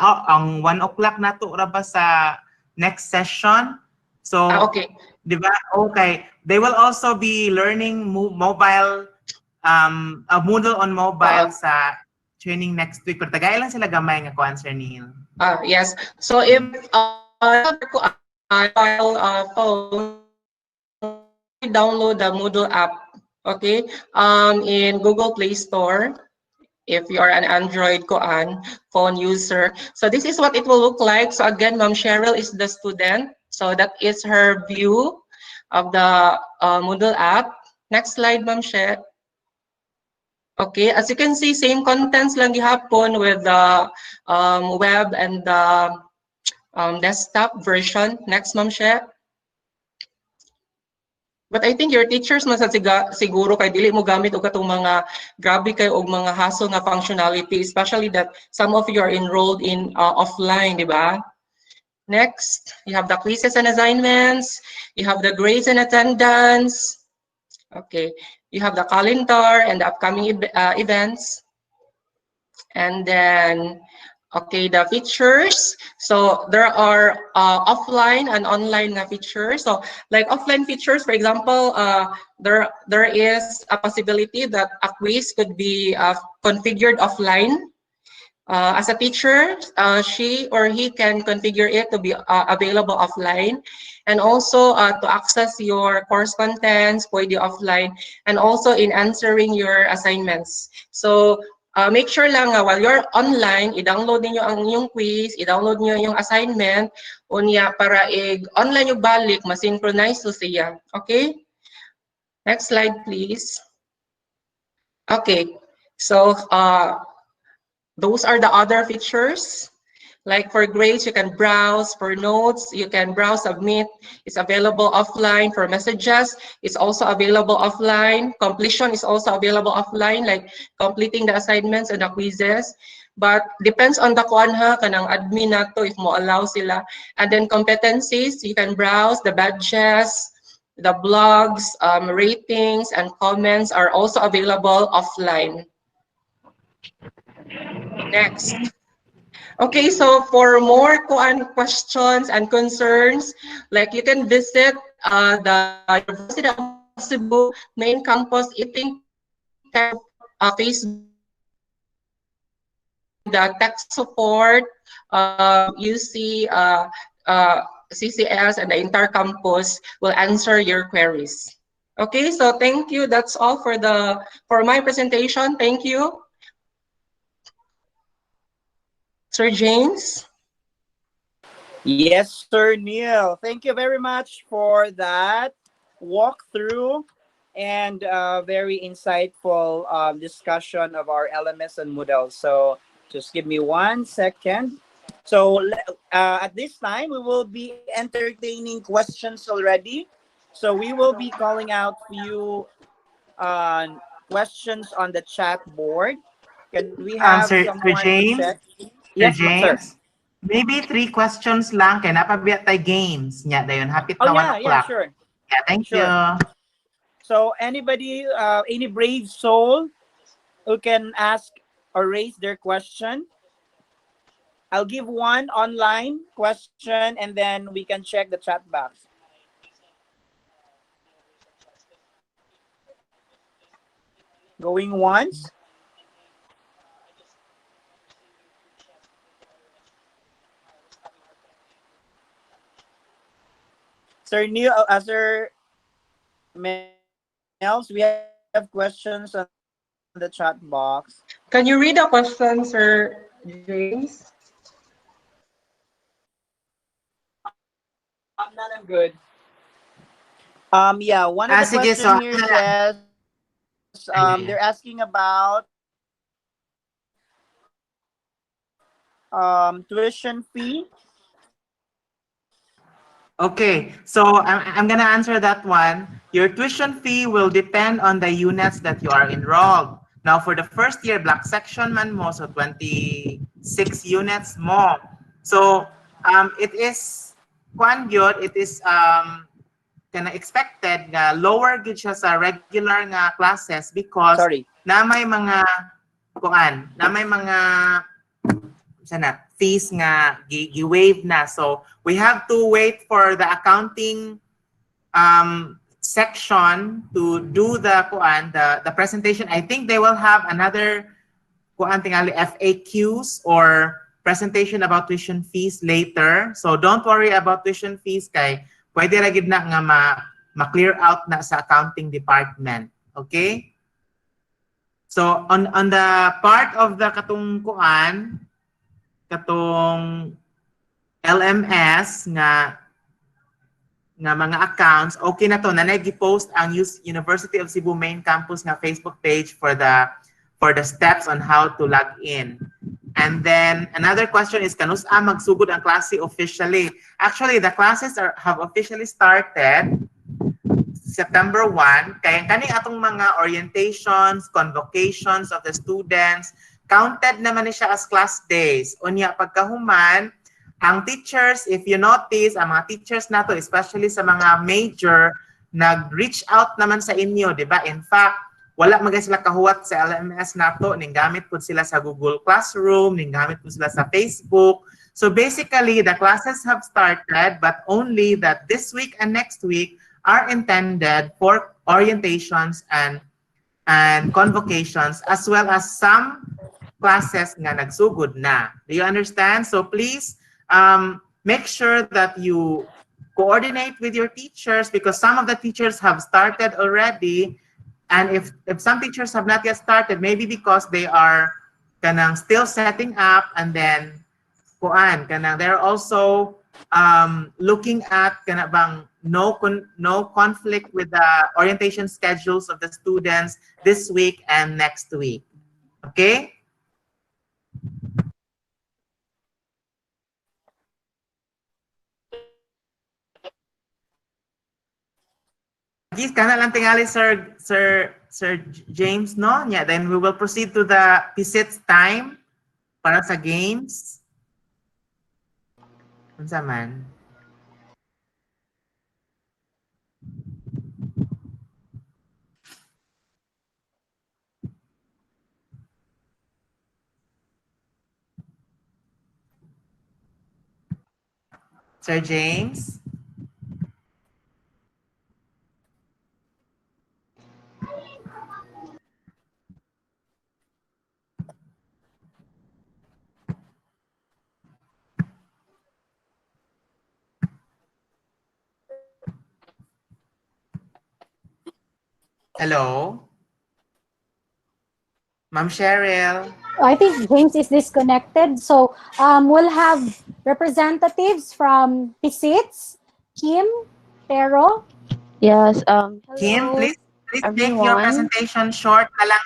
o'clock na to ra ba sa next session? So Okay. di ba? Okay. They will also be learning mobile Moodle on mobile sa training next week. Pero tagay lang sila gamay nga kuan, Sir Neil. Yes. So if phone, download the Moodle app, okay, in Google Play Store. If you are an Android phone user, so this is what it will look like. So again, Ma'am Cheryl is the student, so that is her view of the Moodle app. Next slide, Ma'am Cheryl. Okay, as you can see, same contents lang gihapon with the web and the desktop version. Next, Ma'am She. But I think your teachers mas siguro kay dili mo gamit og katong mga grabe kay og mga hassle nga functionality, especially that some of you are enrolled in offline, di ba? Next, you have the quizzes and assignments, you have the grades and attendance. Okay, you have the calendar and the upcoming events. And then, okay, the features. So there are offline and online features. So like offline features, for example, there is a possibility that a quiz could be configured offline. As a teacher, she or he can configure it to be available offline, and also to access your course contents, pwede offline, and also in answering your assignments. So make sure lang while you're online, i-download niyo ang inyong quiz, i-download niyo yung assignment, unya para online yung balik, ma-synchronize to siya. Okay? Next slide, please. Okay. So those are the other features. Like for grades, you can browse. For notes, you can browse, submit. It's available offline. For messages, it's also available offline. Completion is also available offline, like completing the assignments and the quizzes. But depends on the kuan ha, kanang admin nato if mo allow sila. And then competencies, you can browse the badges, the blogs, ratings, and comments are also available offline. Next. Okay, so for more questions and concerns, like you can visit the University of Cebu main campus eating Facebook, the tech support, UC, CCS, and the entire campus will answer your queries. Okay, so thank you. That's all for my presentation. Thank you. Sir James? Yes, Sir Neil. Thank you very much for that walkthrough and very insightful discussion of our LMS and Moodle. So just give me 1 second. So at this time, we will be entertaining questions already. So we will be calling out few questions on the chat board. Can we have Sir someone to James? check? Sir Yes, sir. James? Maybe 3 questions lang kay napabiya tay games nya dayon hapit na 1 yeah, o'clock. sure. Yeah, thank Sure. you. So anybody, any brave soul who can ask or raise their question? I'll give one online question and then we can check the chat box. Going once. Sir Neil, Sir Mels, we have questions on the chat box. Can you read the question, Sir James? Not I'm good. Yeah, one of the Sige, so question here says they're asking about tuition fee. Okay, so I'm gonna answer that one. Your tuition fee will depend on the units that you are enrolled. Now, for the first year, black section man mo, so 26 units mo. So, it is, kwan gyud, it is kana expected nga lower gid siya sa regular nga classes because Sorry. na may mga na may mga sana fees nga gi-waive na. So we have to wait for the accounting section to do the presentation. I think they will have another tingali FAQs or presentation about tuition fees later. So don't worry about tuition fees kay pwede ra gid na nga ma-clear out na sa accounting department. Okay? So on the part of the katong katong LMS nga mga accounts, okay na to, na nag-post ang University of Cebu main campus nga Facebook page for the steps on how to log in. And then another question is, kanus magsugod ang klase officially? Actually, the classes have officially started September 1. Kaya kani atong mga orientations, convocations of the students, counted naman ni siya as class days. Unya pagkahuman, ang teachers, if you notice, ang mga teachers nato, especially sa mga major, nag-reach out naman sa inyo, di ba? In fact, wala magay sila kahuwat sa LMS nato, ninggamit po sila sa Google Classroom, ninggamit po sila sa Facebook. So basically, the classes have started, but only that this week and next week are intended for orientations and convocations, as well as some classes nga nagsugod na. Do you understand? So please, make sure that you coordinate with your teachers because some of the teachers have started already. And if some teachers have not yet started, maybe because they are kanang still setting up, and then they're also looking at bang no conflict with the orientation schedules of the students this week and next week. Okay? Gis kana lang tingali Sir James, no? Yeah, then we will proceed to the visits time para sa games. Unsa man? Sir James? Hello? Ma'am Cheryl? I think James is disconnected. So we'll have representatives from PSITS, Kim, Pero. Yes, Kim, hello please make your everyone. presentation short na lang.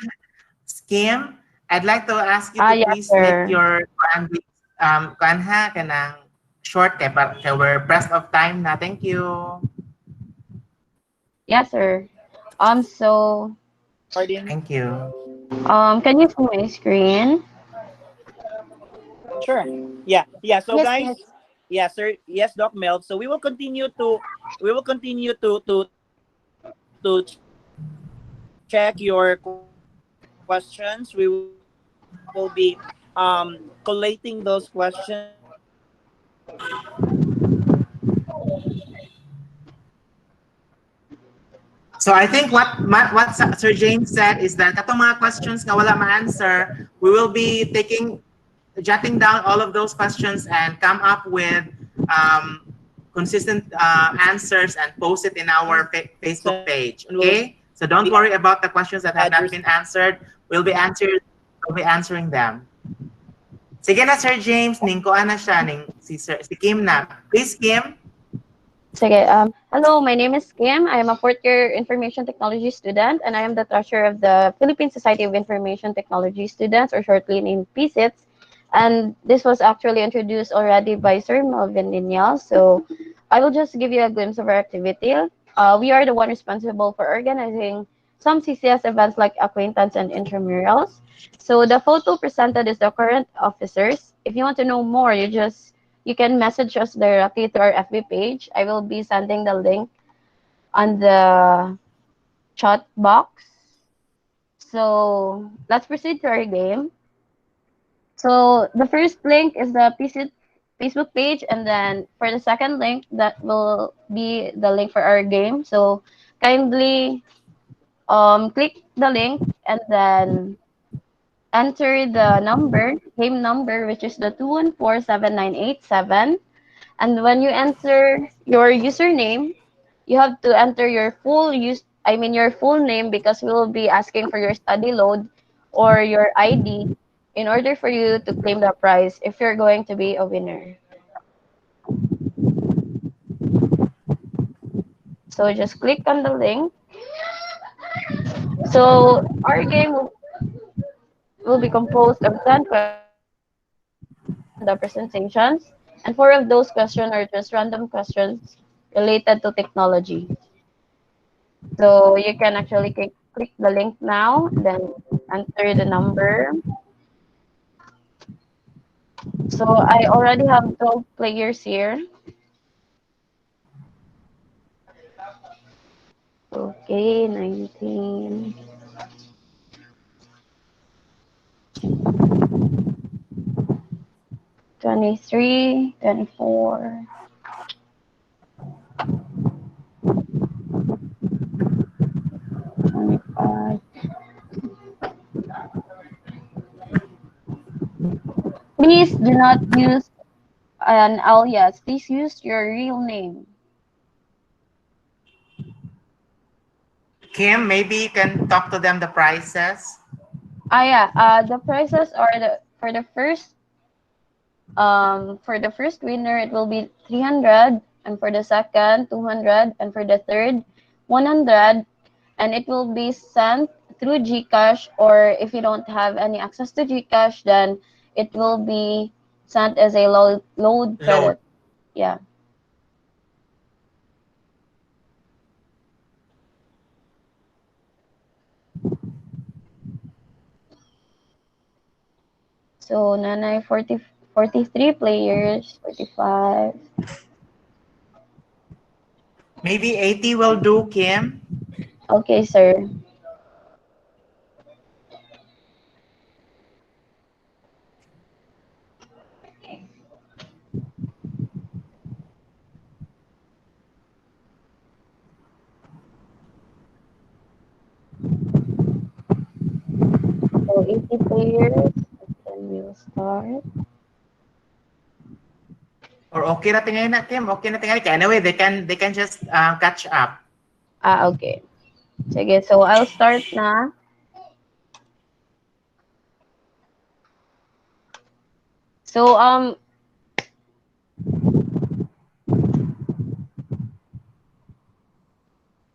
Kim, I'd like to ask you to Yes, please make sir. your kanang short kay we're pressed of time na. Thank you. Yes, sir. So, Thank you. can you see my screen? Sure. Yeah. So Yes, guys, yes. yeah, sir. Yes, Doc Mel. So we will continue to check your questions. We will be collating those questions So I think what Sir James said is that katong mga questions nga wala ma-answer, we will be jotting down all of those questions and come up with consistent answers and post it in our Facebook page. Okay, so don't worry about the questions that have not been answered. We'll be answering them. Sige na, Sir James, ningkoan na siya, si Kim na. Please, Kim. Sige, hello, my name is Kim. I am a fourth year information technology student, and I am the treasurer of the Philippine Society of Information Technology Students, or shortly named PSITS. And this was actually introduced already by Sir Melvin Linyal. So I will just give you a glimpse of our activity. We are the one responsible for organizing some CCS events like acquaintance and intramurals. So the photo presented is the current officers. If you want to know more, you can message us directly to our FB page. I will be sending the link on the chat box. So let's proceed to our game. So the first link is the Facebook page, and then for the second link, that will be the link for our game. So kindly click the link and then enter the game number, which is the 2147987. And when you enter your username, you have to enter your your full name, because we will be asking for your study load or your ID in order for you to claim the prize if you're going to be a winner. So just click on the link. So our game will be composed of 10 questions based on the presentations, and 4 of those questions are just random questions related to technology. So you can actually click the link now, then enter the number. So I already have 12 players here. Okay, 19, 23, 24, 25. Please do not use an alias. Please use your real name. Kim, maybe you can talk to them the prices. Yeah. The prices are for the first winner it will be 300, and for the second 200, and for the third 100, and it will be sent through GCash, or if you don't have any access to GCash, then it will be sent as a load credit. Yeah. So Nanay 43 players, 45. Maybe 80 will do, Kim. Okay, sir. So 80 players, and then we'll start. Or okay na tingay na, Kim. Okay na tingay. Anyway, they can just catch up. Okay. Sige, so I'll start na. So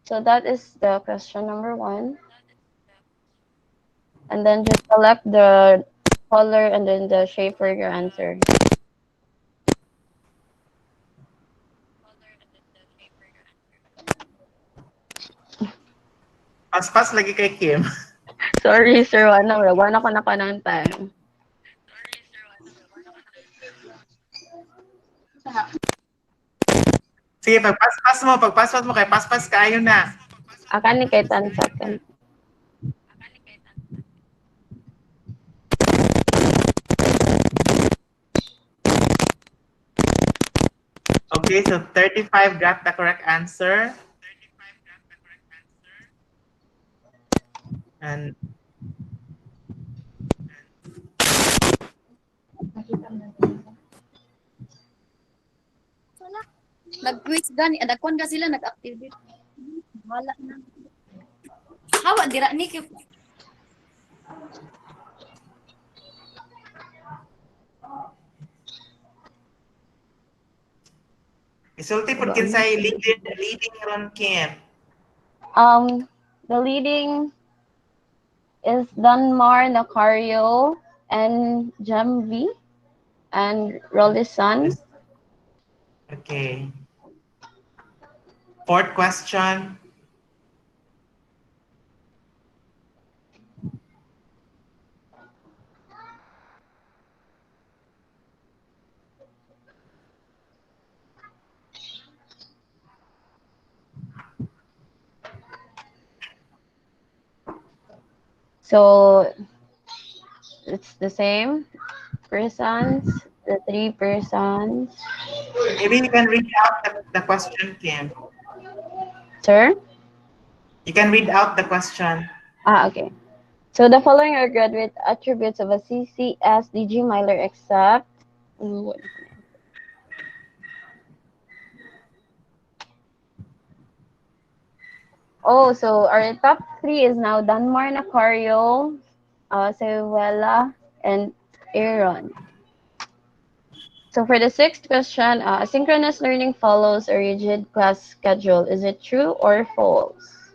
so that is the question number 1. And then just select the color and then the shape for your answer. Pas-pas lagi kay Kim. Sorry, sir. Wala ko na ng time. Sige, pagpaspas mo, kay paspas kayo na. Akan ni kay 10 seconds. Okay, so 35 got the correct answer. And Nag-quiz gani, nagkuan ka sila nag-activate. Wala na. Hawa dira ni kay isulti pud kinsay leading ron Kim. The leading is Dunmar Nakario and Jamvi and Rolisan. Okay. Fourth question. So it's the same persons, the three persons. Maybe you can read out the question, Kim. Sir? You can read out the question. Okay. So the following are graduate attributes of a CCS DG Myler except. Oh, so our top three is now Danmar Nakario, Sewela, and Aaron. So for the sixth question, asynchronous learning follows a rigid class schedule. Is it true or false?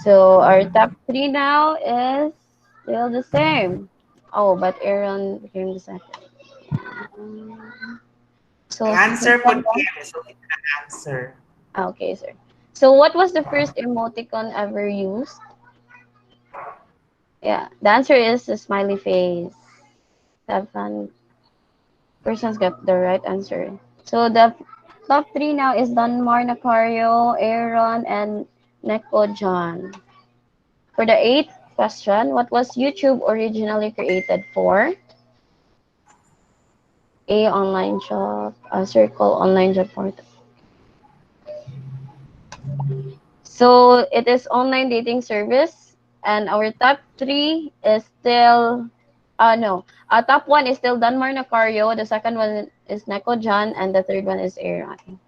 So our top three now is still the same. Oh, but Aaron became the second. So Answer for Kim. So it's an answer. okay, sir. So what was the first emoticon ever used? Yeah, the answer is the smiley face. 7 persons got the right answer. So the top three now is Danmar Nakario, Aaron, and Neko John. For the eighth question, what was YouTube originally created for? A. Online shop, a circle online job portal. So it is online dating service, and our top three is still, no, top one is still Danmar Nakario, the second one is Neko John, and the third one is Aaron.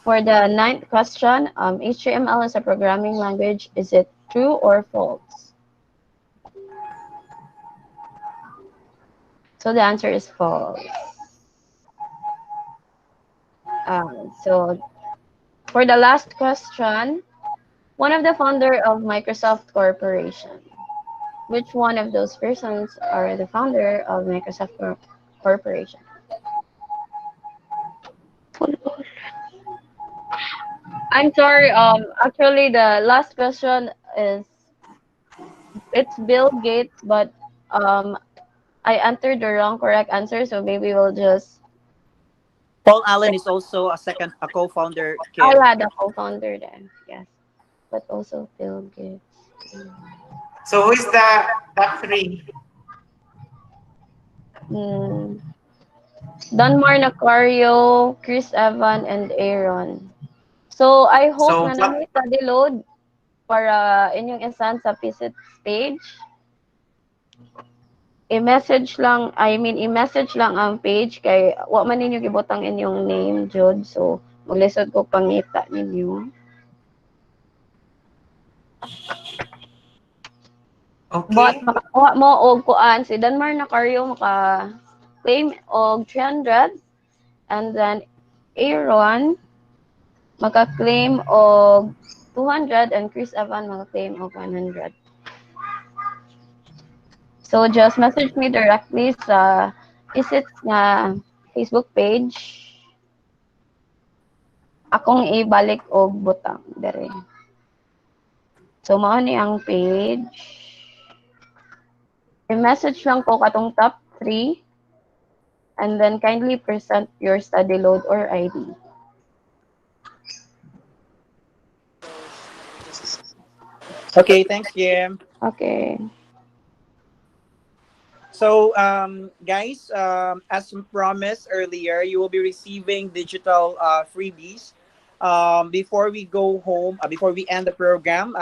For the ninth question, HTML is a programming language. Is it true or false? So the answer is false. So for the last question, one of the founder of Microsoft Corporation. Which one of those persons are the founder of Microsoft Corporation? I'm sorry. Actually, the last question is it's Bill Gates, but I entered the wrong correct answer, so maybe we'll just. Paul Allen is also a co-founder, Oh Kim. yeah, the co-founder then. Yes, but also Bill Gates. So who is the top three? Donmar Nacario, Chris Evan, and Aaron. So I hope So na namin study load para inyong isan sa visit page. I-message lang ang page kay wa man ninyo gibutang inyong name jud, so maglisod ko pangita ninyo. Okay. But makakuha mo og kuan si Danmar Nacario maka claim og 300, and then Aaron maka-claim og 200, and Chris Evan maka-claim og 100. So just message me directly sa Isits nga Facebook page. Akong ibalik og butang dere. So mao ni ang page. I-message lang ko katong top 3, and then kindly present your study load or ID. Okay, thanks, Kim. Okay. So, guys, as promised earlier, you will be receiving digital freebies. Before we go home, before we end the program,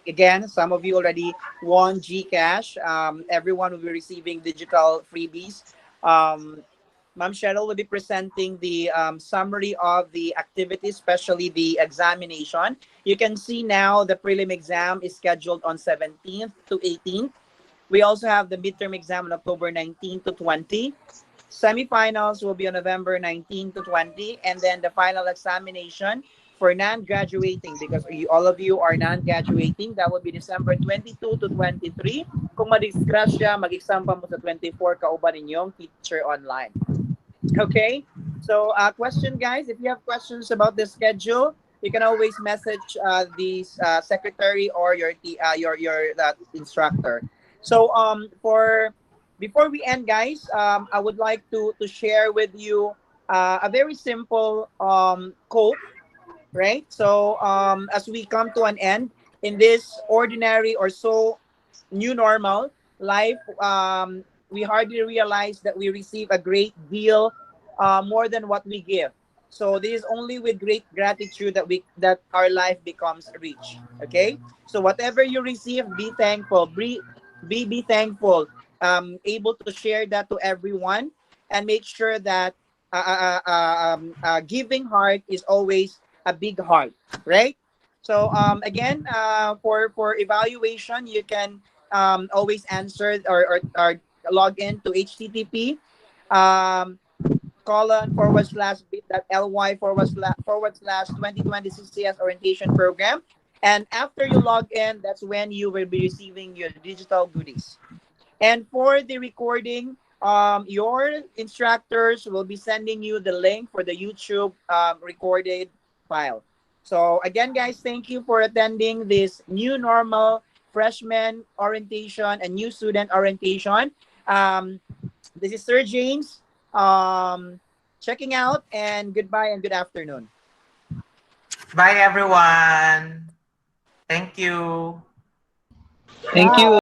again, some of you already won Gcash. Everyone will be receiving digital freebies. Um, Ma'am Cheryl will be presenting the summary of the activities, especially the examination. You can see now the prelim exam is scheduled on 17th to 18th. We also have the midterm exam on October 19 to 20. Semifinals will be on November 19 to 20. And then the final examination for non-graduating, because all of you are non-graduating, that will be December 22 to 23. Kung madisgrasya, mag-exam pa mo sa 24, kauban ninyong teacher online. Okay. So, question, guys. If you have questions about the schedule, you can always message the secretary or your instructor. So, for before we end, guys, I would like to share with you a very simple quote, right? So, as we come to an end in this ordinary or so new normal life, we hardly realize that we receive a great deal more than what we give. So this is only with great gratitude that our life becomes rich. Okay. So whatever you receive, be thankful. Be thankful. Able to share that to everyone, and make sure that giving heart is always a big heart, right? So again, for evaluation, you can always answer or log in to http colon bit.ly forward slash 2020 CCS orientation program. And after you log in, that's when you will be receiving your digital goodies. And for the recording, your instructors will be sending you the link for the YouTube recorded file. So again, guys, thank you for attending this new normal freshman orientation and new student orientation. This is Sir James checking out, and goodbye and good afternoon. Bye, everyone. Thank you. Thank you.